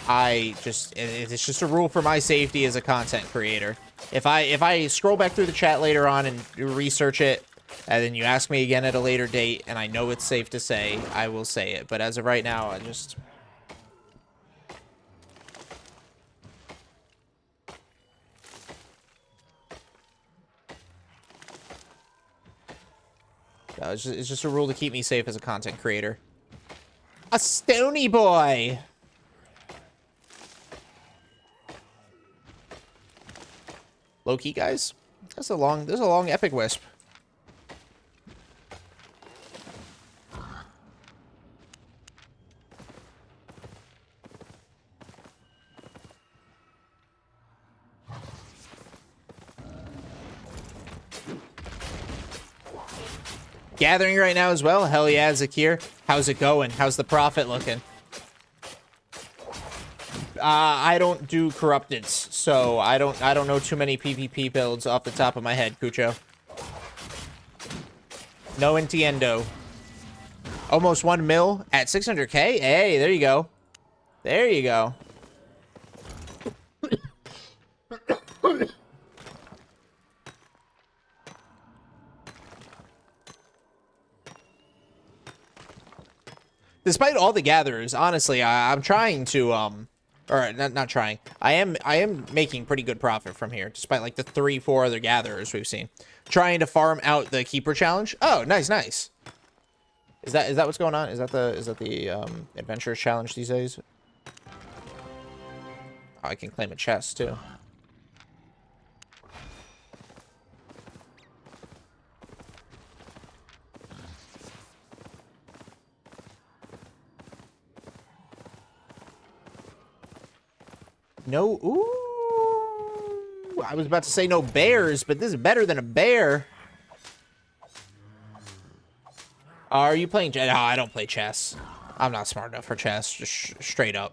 It's just a rule for my safety as a content creator. If I scroll back through the chat later on and research it, and then you ask me again at a later date, and I know it's safe to say, I will say it. But as of right now, it's just a rule to keep me safe as a content creator. A stony boy! Low key, guys. There's a long epic wisp. gathering right now as well? Hell yeah, Zakir. How's it going? How's the profit looking? I don't do corrupteds, so I don't know too many PvP builds off the top of my head, Cucho. No entiendo. Almost 1 mil at 600k? Hey, there you go. There you go. Despite all the gatherers, honestly, I'm trying to, or not trying. I am making pretty good profit from here, despite like the 3-4 other gatherers we've seen. Trying to farm out the keeper challenge. Oh, nice, nice. Is that what's going on? Is that the adventurers challenge these days? Oh, I can claim a chest too. No, ooh, I was about to say no bears, but this is better than a bear. Are you playing chess? No, I don't play chess. I'm not smart enough for chess, just straight up.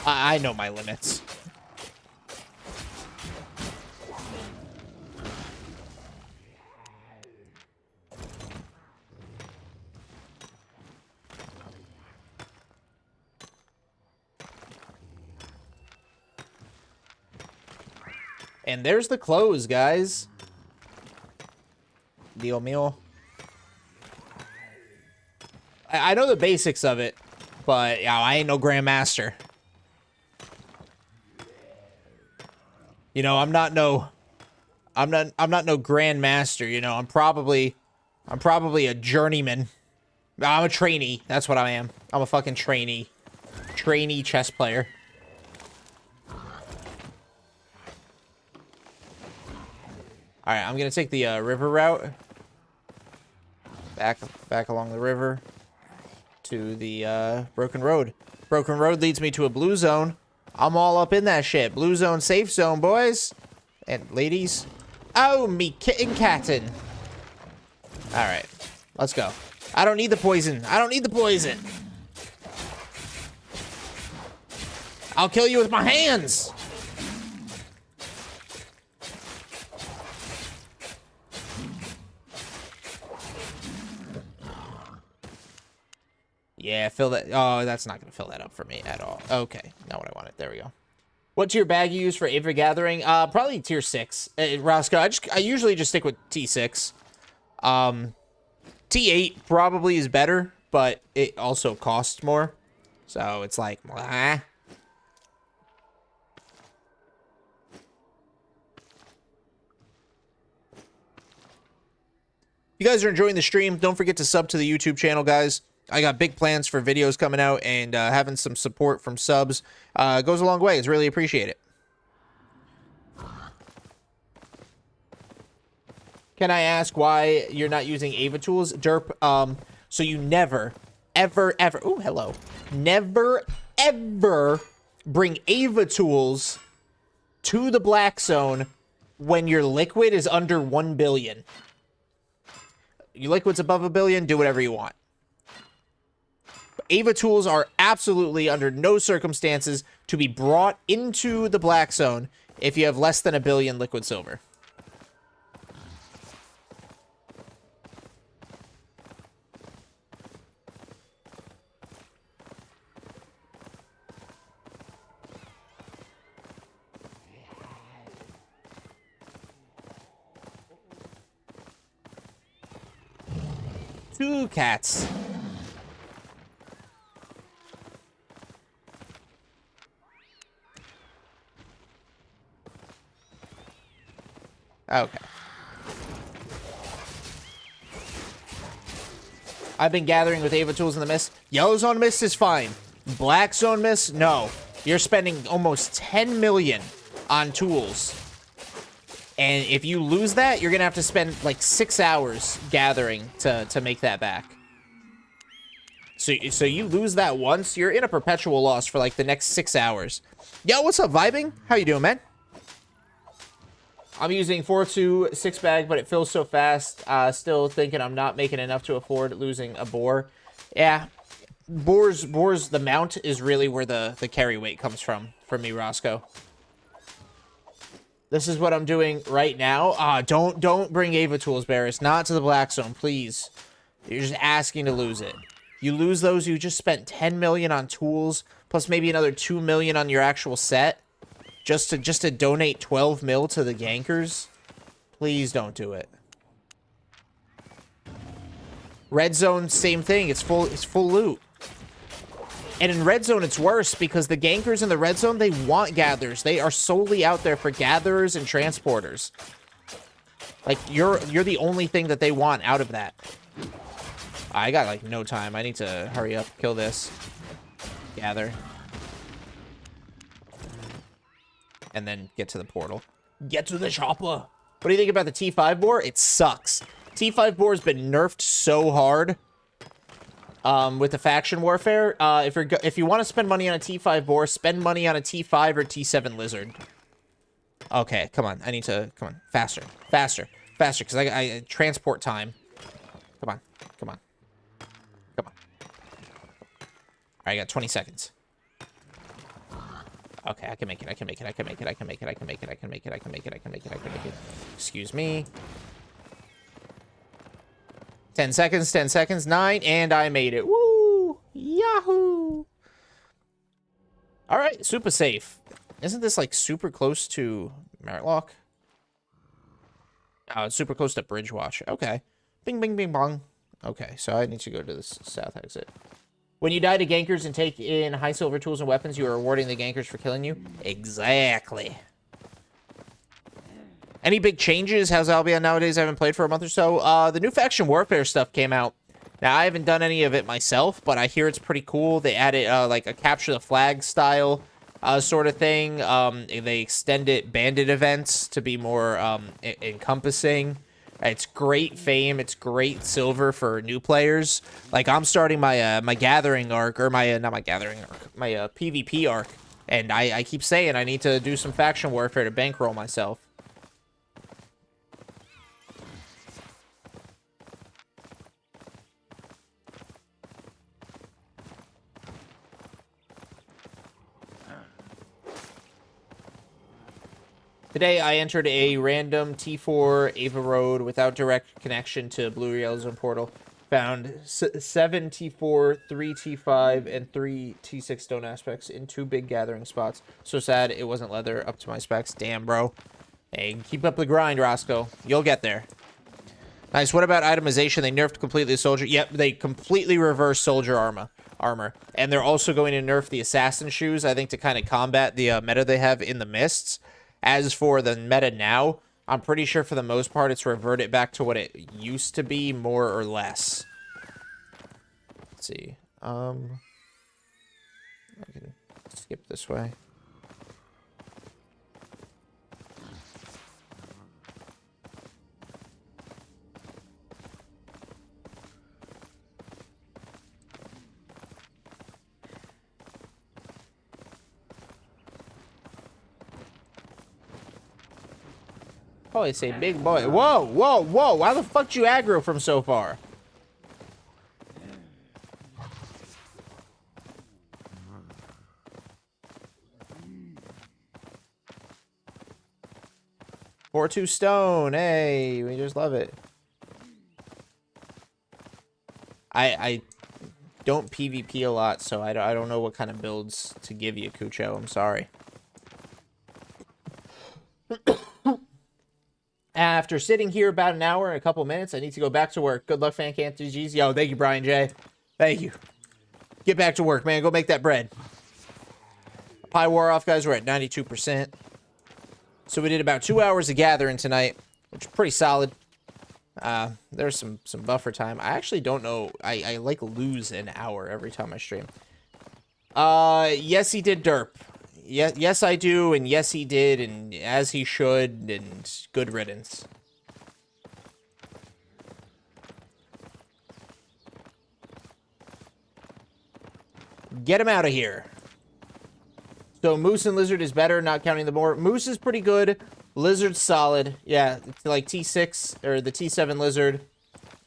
I know my limits. And there's the close, guys. Deal meal. I know the basics of it, but yeah, I ain't no grandmaster. You know, I'm not no grandmaster, you know. I'm probably a journeyman. I'm a trainee. That's what I am. I'm a fucking trainee. Trainee chess player. Alright, I'm gonna take the river route. Back along the river to the broken road. Broken road leads me to a blue zone. I'm all up in that shit. Blue zone, safe zone, boys. And ladies. Oh, me kitten cattin'. Alright. Let's go. I don't need the poison. I don't need the poison. I'll kill you with my hands. Yeah, fill that. Oh, that's not going to fill that up for me at all. Okay, not what I wanted. There we go. What tier bag you use for Avid Gathering? Probably tier 6. Roscoe, I usually just stick with T6. T8 probably is better, but it also costs more. So it's like, blah. If you guys are enjoying the stream, don't forget to sub to the YouTube channel, guys. I got big plans for videos coming out, and having some support from subs goes a long way. It's really appreciated. Can I ask why you're not using Ava tools? Derp, so you never, ever, ooh, hello. Never, ever bring Ava tools to the black zone when your liquid is under 1 billion. Your liquid's above 1 billion, do whatever you want. Ava tools are absolutely under no circumstances to be brought into the black zone if you have less than 1 billion liquid silver. Two cats. Okay. I've been gathering with Ava tools in the mist. Yellow zone mist is fine. Black zone mist, no. You're spending almost 10 million on tools. And if you lose that, you're going to have to spend like 6 hours gathering to make that back. So you lose that once, you're in a perpetual loss for like the next 6 hours. Yo, what's up, Vibing? How you doing, man? I'm using 4-2 6-bag, but it fills so fast. Still thinking I'm not making enough to afford losing a boar. Yeah, boars, the mount is really where the carry weight comes from for me, Roscoe. This is what I'm doing right now. Don't bring Ava Tools, Barris. Not to the black zone, please. You're just asking to lose it. You lose those, you just spent 10 million on tools, plus maybe another 2 million on your actual set. Just to donate 12 mil to the gankers? Please don't do it. Red zone, same thing. It's full loot. And in red zone, it's worse because the gankers in the red zone, they want gatherers. They are solely out there for gatherers and transporters. Like, you're the only thing that they want out of that. I got, like, no time. I need to hurry up, kill this. Gather. And then get to the portal. Get to the chopper. What do you think about the T5 boar? It sucks. T5 boar has been nerfed so hard with the faction warfare. If you want to spend money on a T5 boar, spend money on a T5 or T7 lizard. Okay, come on. I need to... Come on. Faster. Faster. Faster, because I transport time. Come on. Come on. Come on. All right, I got 20 seconds. Okay, I can make it. I can make it. I can make it. I can make it. I can make it. I can make it. I can make it. I can make it. I can make it. Excuse me. 10 seconds. 10 seconds. 9, and I made it. Woo! Yahoo! All right, super safe. Isn't this like super close to Meritlock? Oh, it's super close to Bridgewatch. Okay. Bing, bing, bing, bong. Okay, so I need to go to the south exit. When you die to gankers and take in high silver tools and weapons, you are rewarding the gankers for killing you. Exactly. Any big changes? How's Albion nowadays? I haven't played for a month or so. The new faction warfare stuff came out. Now, I haven't done any of it myself, but I hear it's pretty cool. They added, like, a capture the flag style sort of thing. They extended bandit events to be more encompassing. It's great fame. It's great silver for new players. Like, I'm starting my my gathering arc, or my not my gathering arc, my PvP arc, and I keep saying I need to do some faction warfare to bankroll myself. Today, I entered a random T4 Ava Road without direct connection to Blue Yellow Zone Portal. Found 7 T4, 3 T5, and 3 T6 stone aspects in 2 big gathering spots. So sad it wasn't leather up to my specs. Damn, bro. Hey, keep up the grind, Roscoe. You'll get there. Nice. What about itemization? They nerfed completely soldier. Yep, they completely reversed soldier armor. And they're also going to nerf the assassin shoes, I think, to kind of combat the meta they have in the mists. As for the meta now, I'm pretty sure for the most part it's reverted back to what it used to be, more or less. Let's see. I can skip this way. Oh, it's a big boy. Whoa, whoa, whoa. Why the fuck you aggro from so far? Or 2 stone. Hey, we just love it. I don't PvP a lot, so I don't know what kind of builds to give you, Cucho. I'm sorry. After sitting here about an hour and a couple minutes, I need to go back to work. Good luck, Fan Canty G's. Yo, thank you, Brian J. Thank you. Get back to work, man. Go make that bread. Pie wore off, guys. We're at 92%. So we did about 2 hours of gathering tonight, which is pretty solid. There's some buffer time. I actually don't know. I like lose an hour every time I stream. Yes, he did derp. yes, I do, and yes, he did, and as he should, and good riddance. Get him out of here. So Moose and Lizard is better, not counting the boar. Moose is pretty good. Lizard's solid. Yeah, it's like T6 or the T7 Lizard.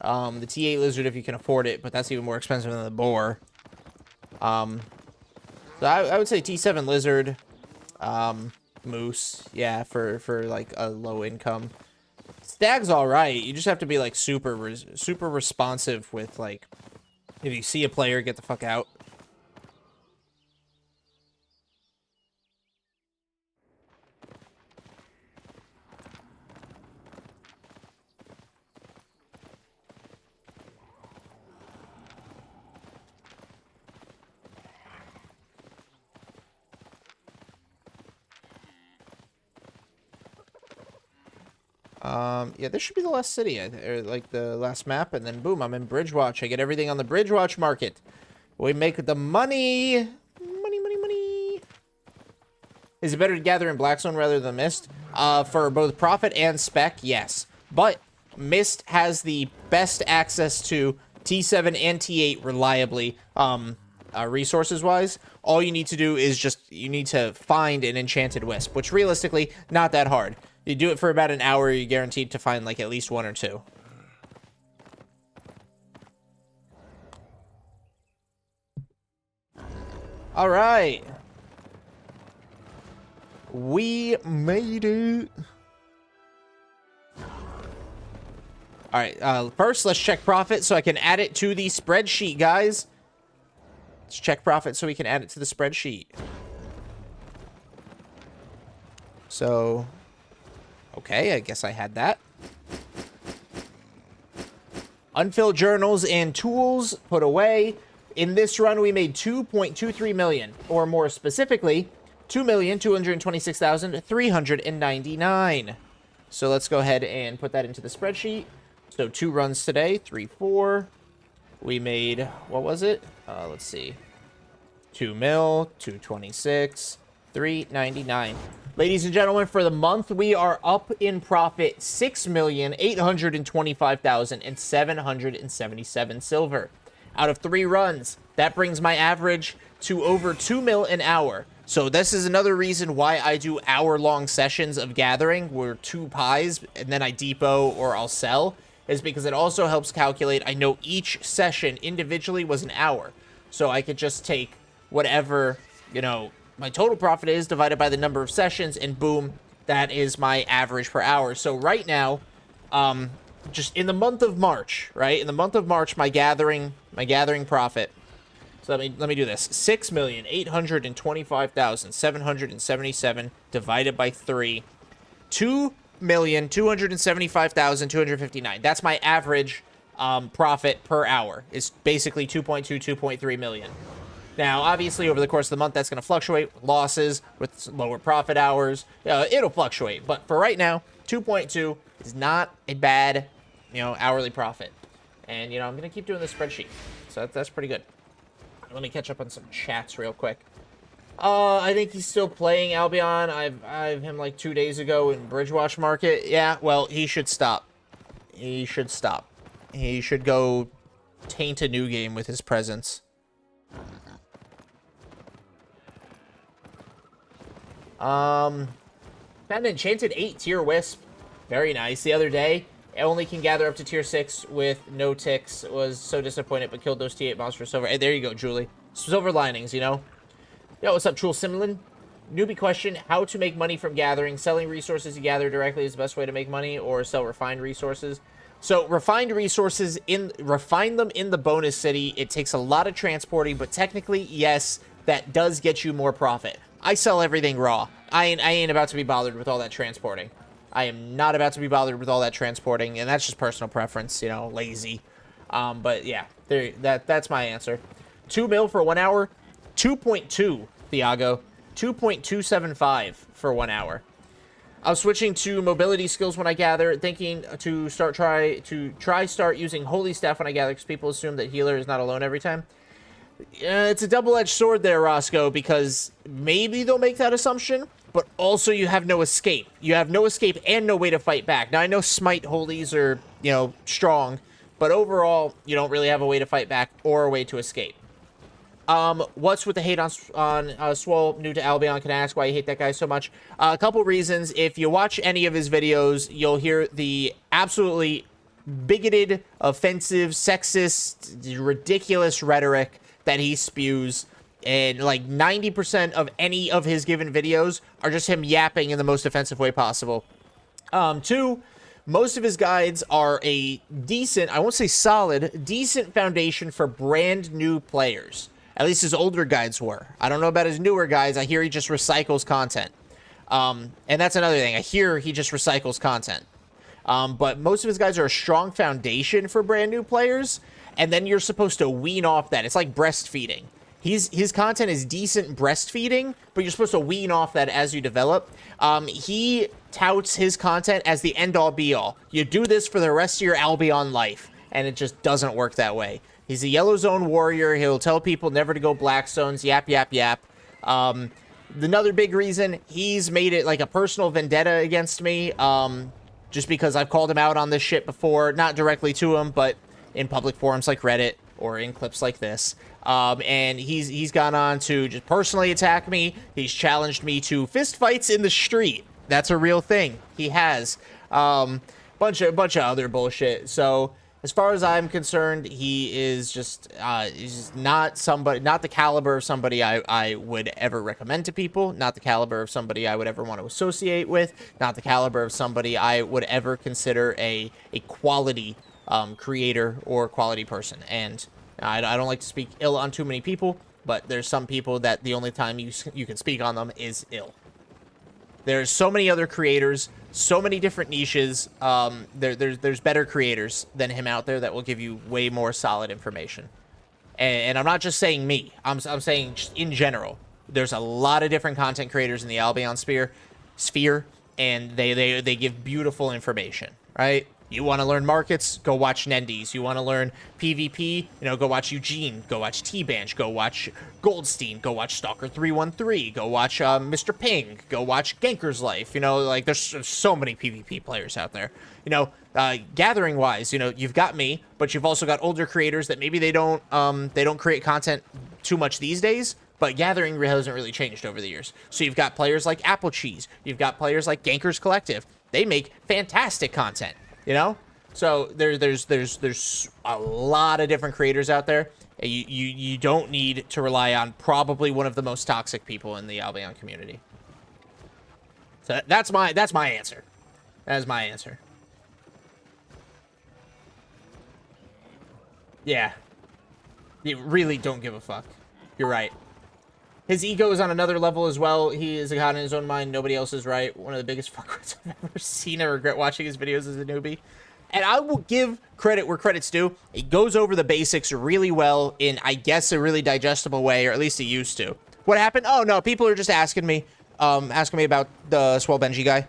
The T8 Lizard if you can afford it, but that's even more expensive than the boar. So I would say T7 Lizard, Moose. Yeah, for like a low income. Stag's all right. You just have to be like super responsive with like if you see a player, get the fuck out. Yeah, this should be the last city, or like the last map, and then boom, I'm in Bridgewatch. I get everything on the Bridgewatch market. We make the money. Money. Is it better to gather in Blackstone rather than Mist? For both profit and spec, yes. But Mist has the best access to T7 and T8 reliably, resources-wise. All you need to do is you need to find an enchanted wisp, which realistically, not that hard. You do it for about an hour, you're guaranteed to find, like, at least one or two. All right. We made it. All right, first, let's check profit so I can add it to the spreadsheet, guys. Let's check profit so we can add it to the spreadsheet. So... okay, I guess I had that. Unfilled journals and tools put away. In this run, we made 2.23 million, or more specifically, 2,226,399. So let's go ahead and put that into the spreadsheet. So 2 runs today, 3, 4. We made, what was it? Let's see. 2 mil, 226, 399. Ladies and gentlemen, for the month, we are up in profit 6,825,777 silver. Out of 3 runs, that brings my average to over 2 mil an hour. So this is another reason why I do hour-long sessions of gathering, where 2 pies, and then I depot or I'll sell, is because it also helps calculate. I know each session individually was an hour. So I could just take whatever, you know, my total profit is divided by the number of sessions, and boom, that is my average per hour. So right now, just in the month of March, right? In the month of March, my gathering profit. So let me do this. 6,825,777 divided by 3. 2,275,259. That's my average profit per hour. It's basically 2.2, 2.3 million. Now, obviously, over the course of the month, that's going to fluctuate with losses, with lower profit hours. It'll fluctuate. But for right now, 2.2 is not a bad, hourly profit. And, I'm going to keep doing this spreadsheet. So that's pretty good. Let me catch up on some chats real quick. I think he's still playing Albion. I've him like 2 days ago in Bridgewatch Market. Yeah, well, he should stop. He should stop. He should go taint a new game with his presence. Found an enchanted 8 tier wisp. Very nice. The other day, it only can gather up to tier 6 with no ticks. Was so disappointed, but killed those T8 monsters silver. Hey, there you go, Julie. Silver linings, Yo, what's up, Trul Simlin? Newbie question, how to make money from gathering. Selling resources you gather directly is the best way to make money, or sell refined resources? So, refined resources, refine them in the bonus city. It takes a lot of transporting, but technically, yes, that does get you more profit. I sell everything raw. I ain't about to be bothered with all that transporting. I am not about to be bothered with all that transporting, and that's just personal preference, lazy. But yeah, that's my answer. 2 mil for 1 hour, 2.2, Thiago, 2.275 for 1 hour. I was switching to mobility skills when I gather, thinking to try start using Holy Staff when I gather, because people assume that healer is not alone every time. It's a double-edged sword there, Roscoe, because maybe they'll make that assumption, but also you have no escape. You have no escape and no way to fight back. Now, I know smite holies are, you know, strong, but overall, you don't really have a way to fight back or a way to escape. What's with the hate on Swole, new to Albion? Can I ask why you hate that guy so much? A couple reasons. If you watch any of his videos, you'll hear the absolutely bigoted, offensive, sexist, ridiculous rhetoric that he spews, and like 90% of any of his given videos are just him yapping in the most offensive way possible. Two, most of his guides are a decent, I won't say solid, decent foundation for brand new players. At least his older guides were. I don't know about his newer guides. I hear he just recycles content. And that's another thing. I hear he just recycles content. But most of his guides are a strong foundation for brand new players, and then you're supposed to wean off that. It's like breastfeeding. His content is decent breastfeeding, but you're supposed to wean off that as you develop. He touts his content as the end-all be-all. You do this for the rest of your Albion life, and it just doesn't work that way. He's a yellow zone warrior. He'll tell people never to go black zones. Yap, yap, yap. Another big reason, he's made it like a personal vendetta against me. Just because I've called him out on this shit before. Not directly to him, but in public forums like Reddit or in clips like this. And he's gone on to just personally attack me. He's challenged me to fist fights in the street. That's a real thing. He has. Bunch of other bullshit. So as far as I'm concerned, he is just he's just not the caliber of somebody I would ever recommend to people, not the caliber of somebody I would ever want to associate with, not the caliber of somebody I would ever consider a quality creator or quality person. And I don't like to speak ill on too many people, but there's some people that the only time you can speak on them is ill. There's so many other creators, so many different niches. There's better creators than him out there that will give you way more solid information. And I'm not just saying me. I'm saying just in general. There's a lot of different content creators in the Albion sphere, and they give beautiful information, right? You want to learn markets? Go watch Nendies. You want to learn PvP? Go watch Eugene. Go watch T-Banch. Go watch Goldstein. Go watch Stalker 313. Go watch Mr. Ping. Go watch Ganker's Life. Like there's so many PvP players out there. Gathering-wise, you've got me, but you've also got older creators that maybe they don't create content too much these days. But Gathering hasn't really changed over the years. So you've got players like Apple Cheese. You've got players like Gankers Collective. They make fantastic content. So there's a lot of different creators out there. You don't need to rely on probably one of the most toxic people in the Albion community. So that's my answer. That is my answer. Yeah. You really don't give a fuck. You're right. His ego is on another level as well. He is a god in his own mind. Nobody else is right. One of the biggest fuckwits I've ever seen. I regret watching his videos as a newbie. And I will give credit where credit's due. He goes over the basics really well in, I guess, a really digestible way, or at least he used to. What happened? Oh, no. People are just asking me about the Swell Benji guy.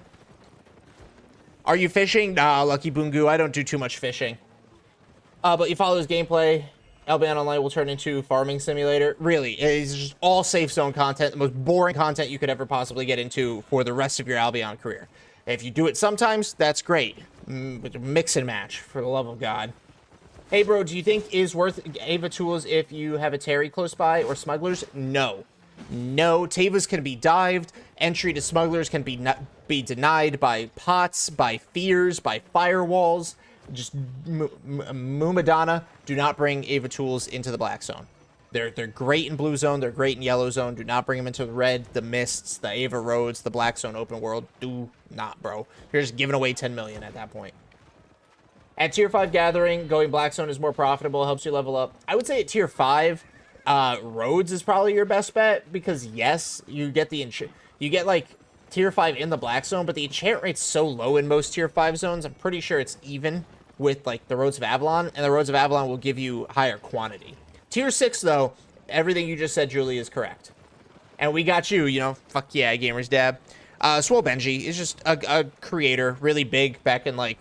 Are you fishing? Nah, Lucky Boongu. I don't do too much fishing. But you follow his gameplay. Albion Online will turn into Farming Simulator. Really, it's just all safe zone content, the most boring content you could ever possibly get into for the rest of your Albion career. If you do it sometimes, that's great. Mix and match, for the love of God. Hey, bro, do you think is worth Ava tools if you have a Terry close by or smugglers? No. No, Tavas can be dived. Entry to smugglers can be denied by pots, by fears, by firewalls. Just Mumadana, do not bring Ava tools into the black zone. They're great in blue zone. They're great in yellow zone. Do not bring them into the red, the mists, the Ava roads, the black zone open world. Do not, bro. You're just giving away 10 million at that point. At tier 5 gathering, going black zone is more profitable, helps you level up. I would say at tier 5, roads is probably your best bet because yes, you get like tier 5 in the black zone, but the enchant rate's so low in most tier 5 zones. I'm pretty sure it's even with like the roads of Avalon, and the roads of Avalon will give you higher quantity. Tier 6 though, everything you just said, Julie, is correct. And we got you, fuck yeah, Gamers Dab. Swole Benji is just a creator, really big back in like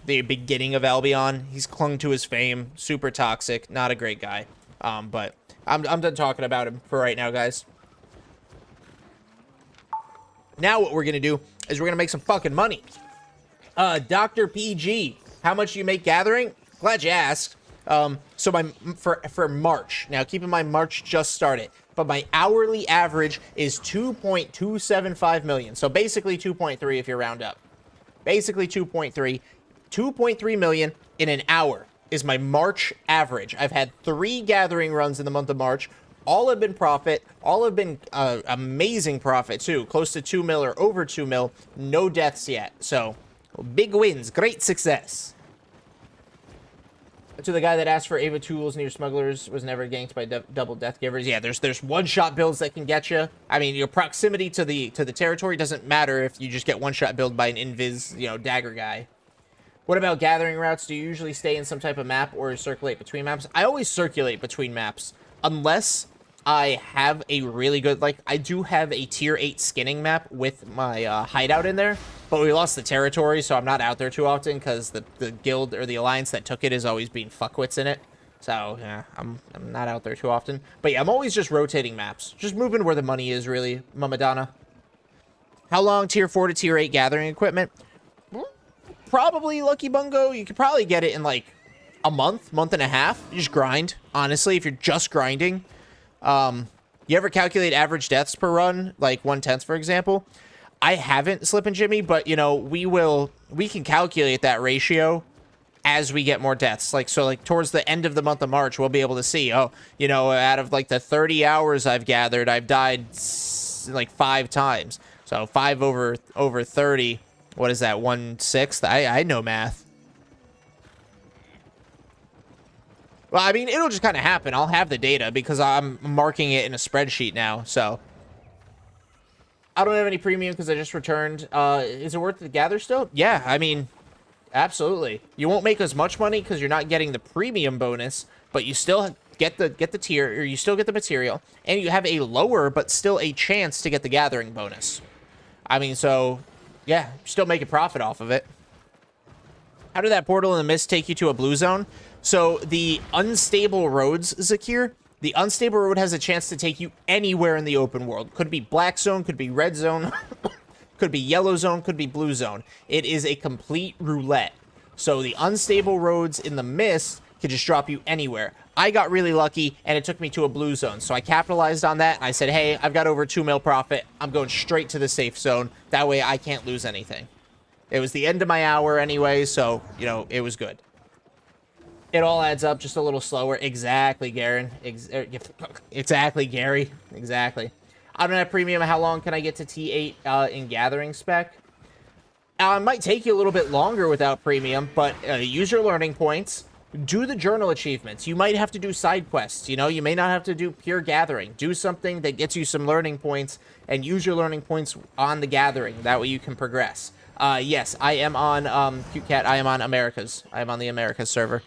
the beginning of Albion. He's clung to his fame, super toxic, not a great guy. But I'm done talking about him for right now, guys. Now what we're going to do is we're going to make some fucking money. Dr. PG, how much do you make gathering? Glad you asked. So for March, now keep in mind March just started, but my hourly average is 2.275 million. So basically 2.3 if you round up. Basically 2.3. 2.3 million in an hour is my March average. I've had 3 gathering runs in the month of March. All have been profit. All have been amazing profit too. Close to 2 mil or over 2 mil. No deaths yet. So big wins. Great success. To the guy that asked for Ava tools near smugglers, was never ganked by double death givers. Yeah, there's one-shot builds that can get you. I mean, your proximity to the territory doesn't matter if you just get one-shot build by an invis, dagger guy. What about gathering routes? Do you usually stay in some type of map or circulate between maps? I always circulate between maps unless I have a really good, I do have a tier 8 skinning map with my hideout in there, but we lost the territory, so I'm not out there too often because the guild or the alliance that took it is always being fuckwits in it. So, yeah, I'm not out there too often. But yeah, I'm always just rotating maps. Just moving where the money is, really, Mamadana. How long tier 4 to tier 8 gathering equipment? Probably, Lucky Bungo. You could probably get it in, a month and a half. You just grind, honestly, if you're just grinding. You ever calculate average deaths per run, like 1/10, for example? I haven't, Slip and Jimmy, but, we can calculate that ratio as we get more deaths. Towards the end of the month of March, we'll be able to see, out of, the 30 hours I've gathered, I've died, 5 times. So 5 over 30, what is that, 1/6? I know math. Well, I mean, it'll just kind of happen. I'll have the data because I'm marking it in a spreadsheet now, so. I don't have any premium because I just returned. Is it worth the gather still? Yeah, I mean, absolutely. You won't make as much money because you're not getting the premium bonus, but you still get the tier, or you still get the material, and you have a lower but still a chance to get the gathering bonus. I mean, so, yeah, still make a profit off of it. How did that portal in the mist take you to a blue zone? So the unstable roads, Zakir, the unstable road has a chance to take you anywhere in the open world. Could be black zone, could be red zone, could be yellow zone, could be blue zone. It is a complete roulette. So the unstable roads in the mist could just drop you anywhere. I got really lucky, and it took me to a blue zone. So I capitalized on that, and I said, hey, I've got over 2 mil profit. I'm going straight to the safe zone. That way I can't lose anything. It was the end of my hour anyway, so, it was good. It all adds up just a little slower. Exactly, Garen. Exactly, Gary. Exactly. I don't have premium. How long can I get to T8 in gathering spec? It might take you a little bit longer without premium, but use your learning points. Do the journal achievements. You might have to do side quests. You may not have to do pure gathering. Do something that gets you some learning points and use your learning points on the gathering. That way you can progress. Yes, I am on, Cute Cat, I am on Americas. I am on the Americas server.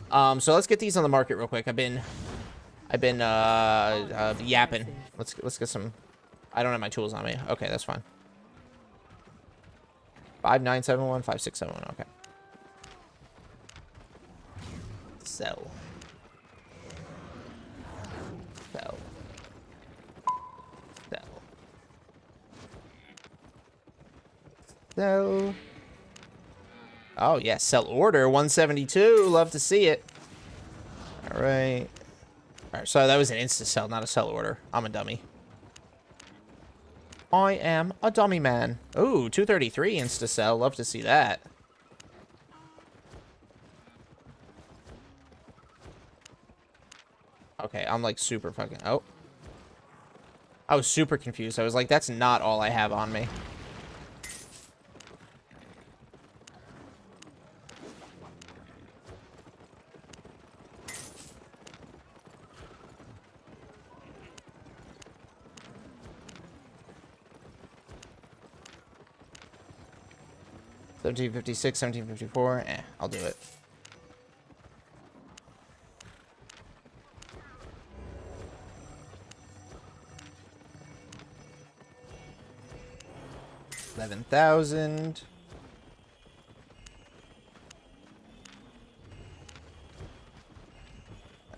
So let's get these on the market real quick. I've been yapping. Let's get some. I don't have my tools on me. Okay, that's fine. 5971, 5671. Okay. Sell. Sell. Sell. Sell. Oh, yeah, sell order, 172. Love to see it. All right. All right, so that was an insta-sell, not a sell order. I'm a dummy. I am a dummy man. Ooh, 233 insta-sell. Love to see that. Okay, I'm super fucking... Oh. I was super confused. I was like, that's not all I have on me. $17.56, $17.54. I'll do it. $11,000.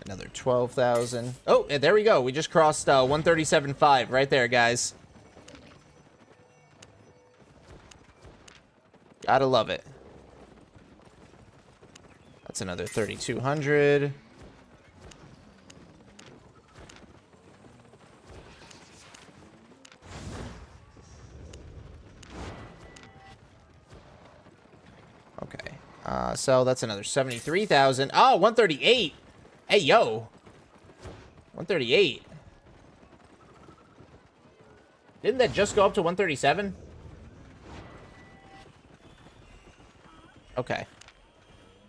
Another 12,000. Oh, there we go. We just crossed 137.5 right there, guys. Gotta love it. That's another 3,200. Okay. So that's another 73,000. Oh, 138. Hey, yo. 138. Didn't that just go up to 137? Okay.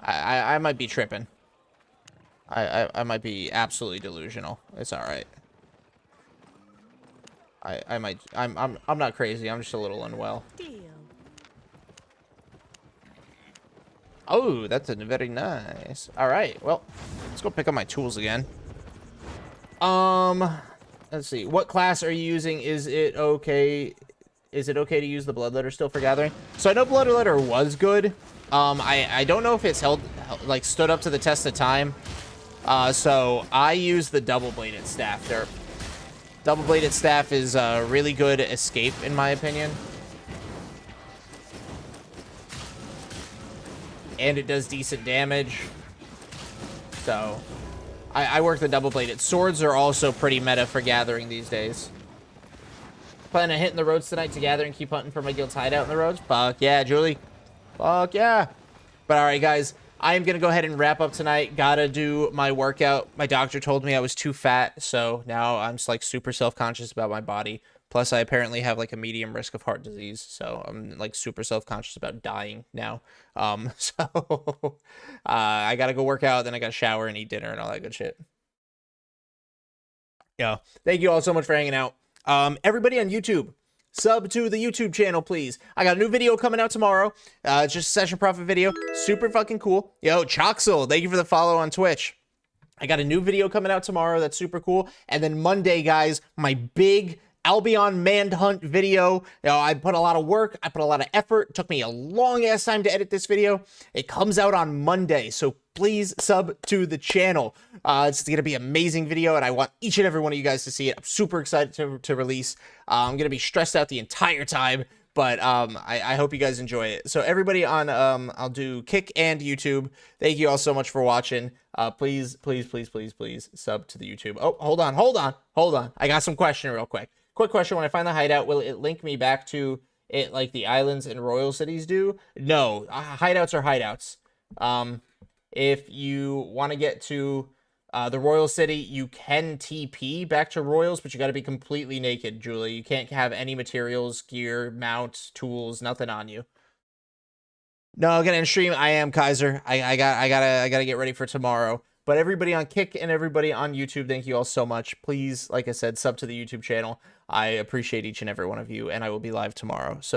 I might be tripping. I might be absolutely delusional. It's all right. I'm not crazy. I'm just a little unwell. Deal. Oh, that's a very nice. All right. Well, let's go pick up my tools again. Let's see. What class are you using? Is it okay? Is it okay to use the bloodletter still for gathering? So I know bloodletter was good. I don't know if it's like stood up to the test of time. So I use the double-bladed staff there. Double-bladed staff is a really good escape, in my opinion. And it does decent damage. So I work the double-bladed. Swords are also pretty meta for gathering these days. Plan on hitting the roads tonight to gather and keep hunting for my guild's hideout in the roads? Fuck yeah, Julie. Fuck yeah. But all right, guys, I am going to go ahead and wrap up tonight. Gotta do my workout. My doctor told me I was too fat, so now I'm just like super self-conscious about my body. Plus, I apparently have like a medium risk of heart disease, so I'm like super self-conscious about dying now. So I gotta go work out, then I gotta shower and eat dinner and all that good shit. Yeah, thank you all so much for hanging out. Everybody on YouTube, sub to the YouTube channel, please. I got a new video coming out tomorrow. It's just a session profit video. Super fucking cool. Yo, Choxel, thank you for the follow on Twitch. I got a new video coming out tomorrow. That's super cool. And then Monday, guys, my big Albion manhunt video. You know, I put a lot of work. I put a lot of effort. It took me a long ass time to edit this video. It comes out on Monday. So please sub to the channel. It's going to be an amazing video, and I want each and every one of you guys to see it. I'm super excited to release. I'm going to be stressed out the entire time, but I hope you guys enjoy it. So everybody on, I'll do Kick and YouTube. Thank you all so much for watching. Please sub to the YouTube. Oh, hold on. I got some question real quick. Quick question. When I find the hideout, will it link me back to it like the islands and royal cities do? No, hideouts are hideouts. If you want to get to the royal city, you can TP back to royals, but you got to be completely naked, Julie. You can't have any materials, gear, mount, tools, nothing on you. No, gonna end stream. I am Kaiser. I gotta get ready for tomorrow. But everybody on Kick and everybody on YouTube, thank you all so much. Please, like I said, sub to the YouTube channel. I appreciate each and every one of you, and I will be live tomorrow. So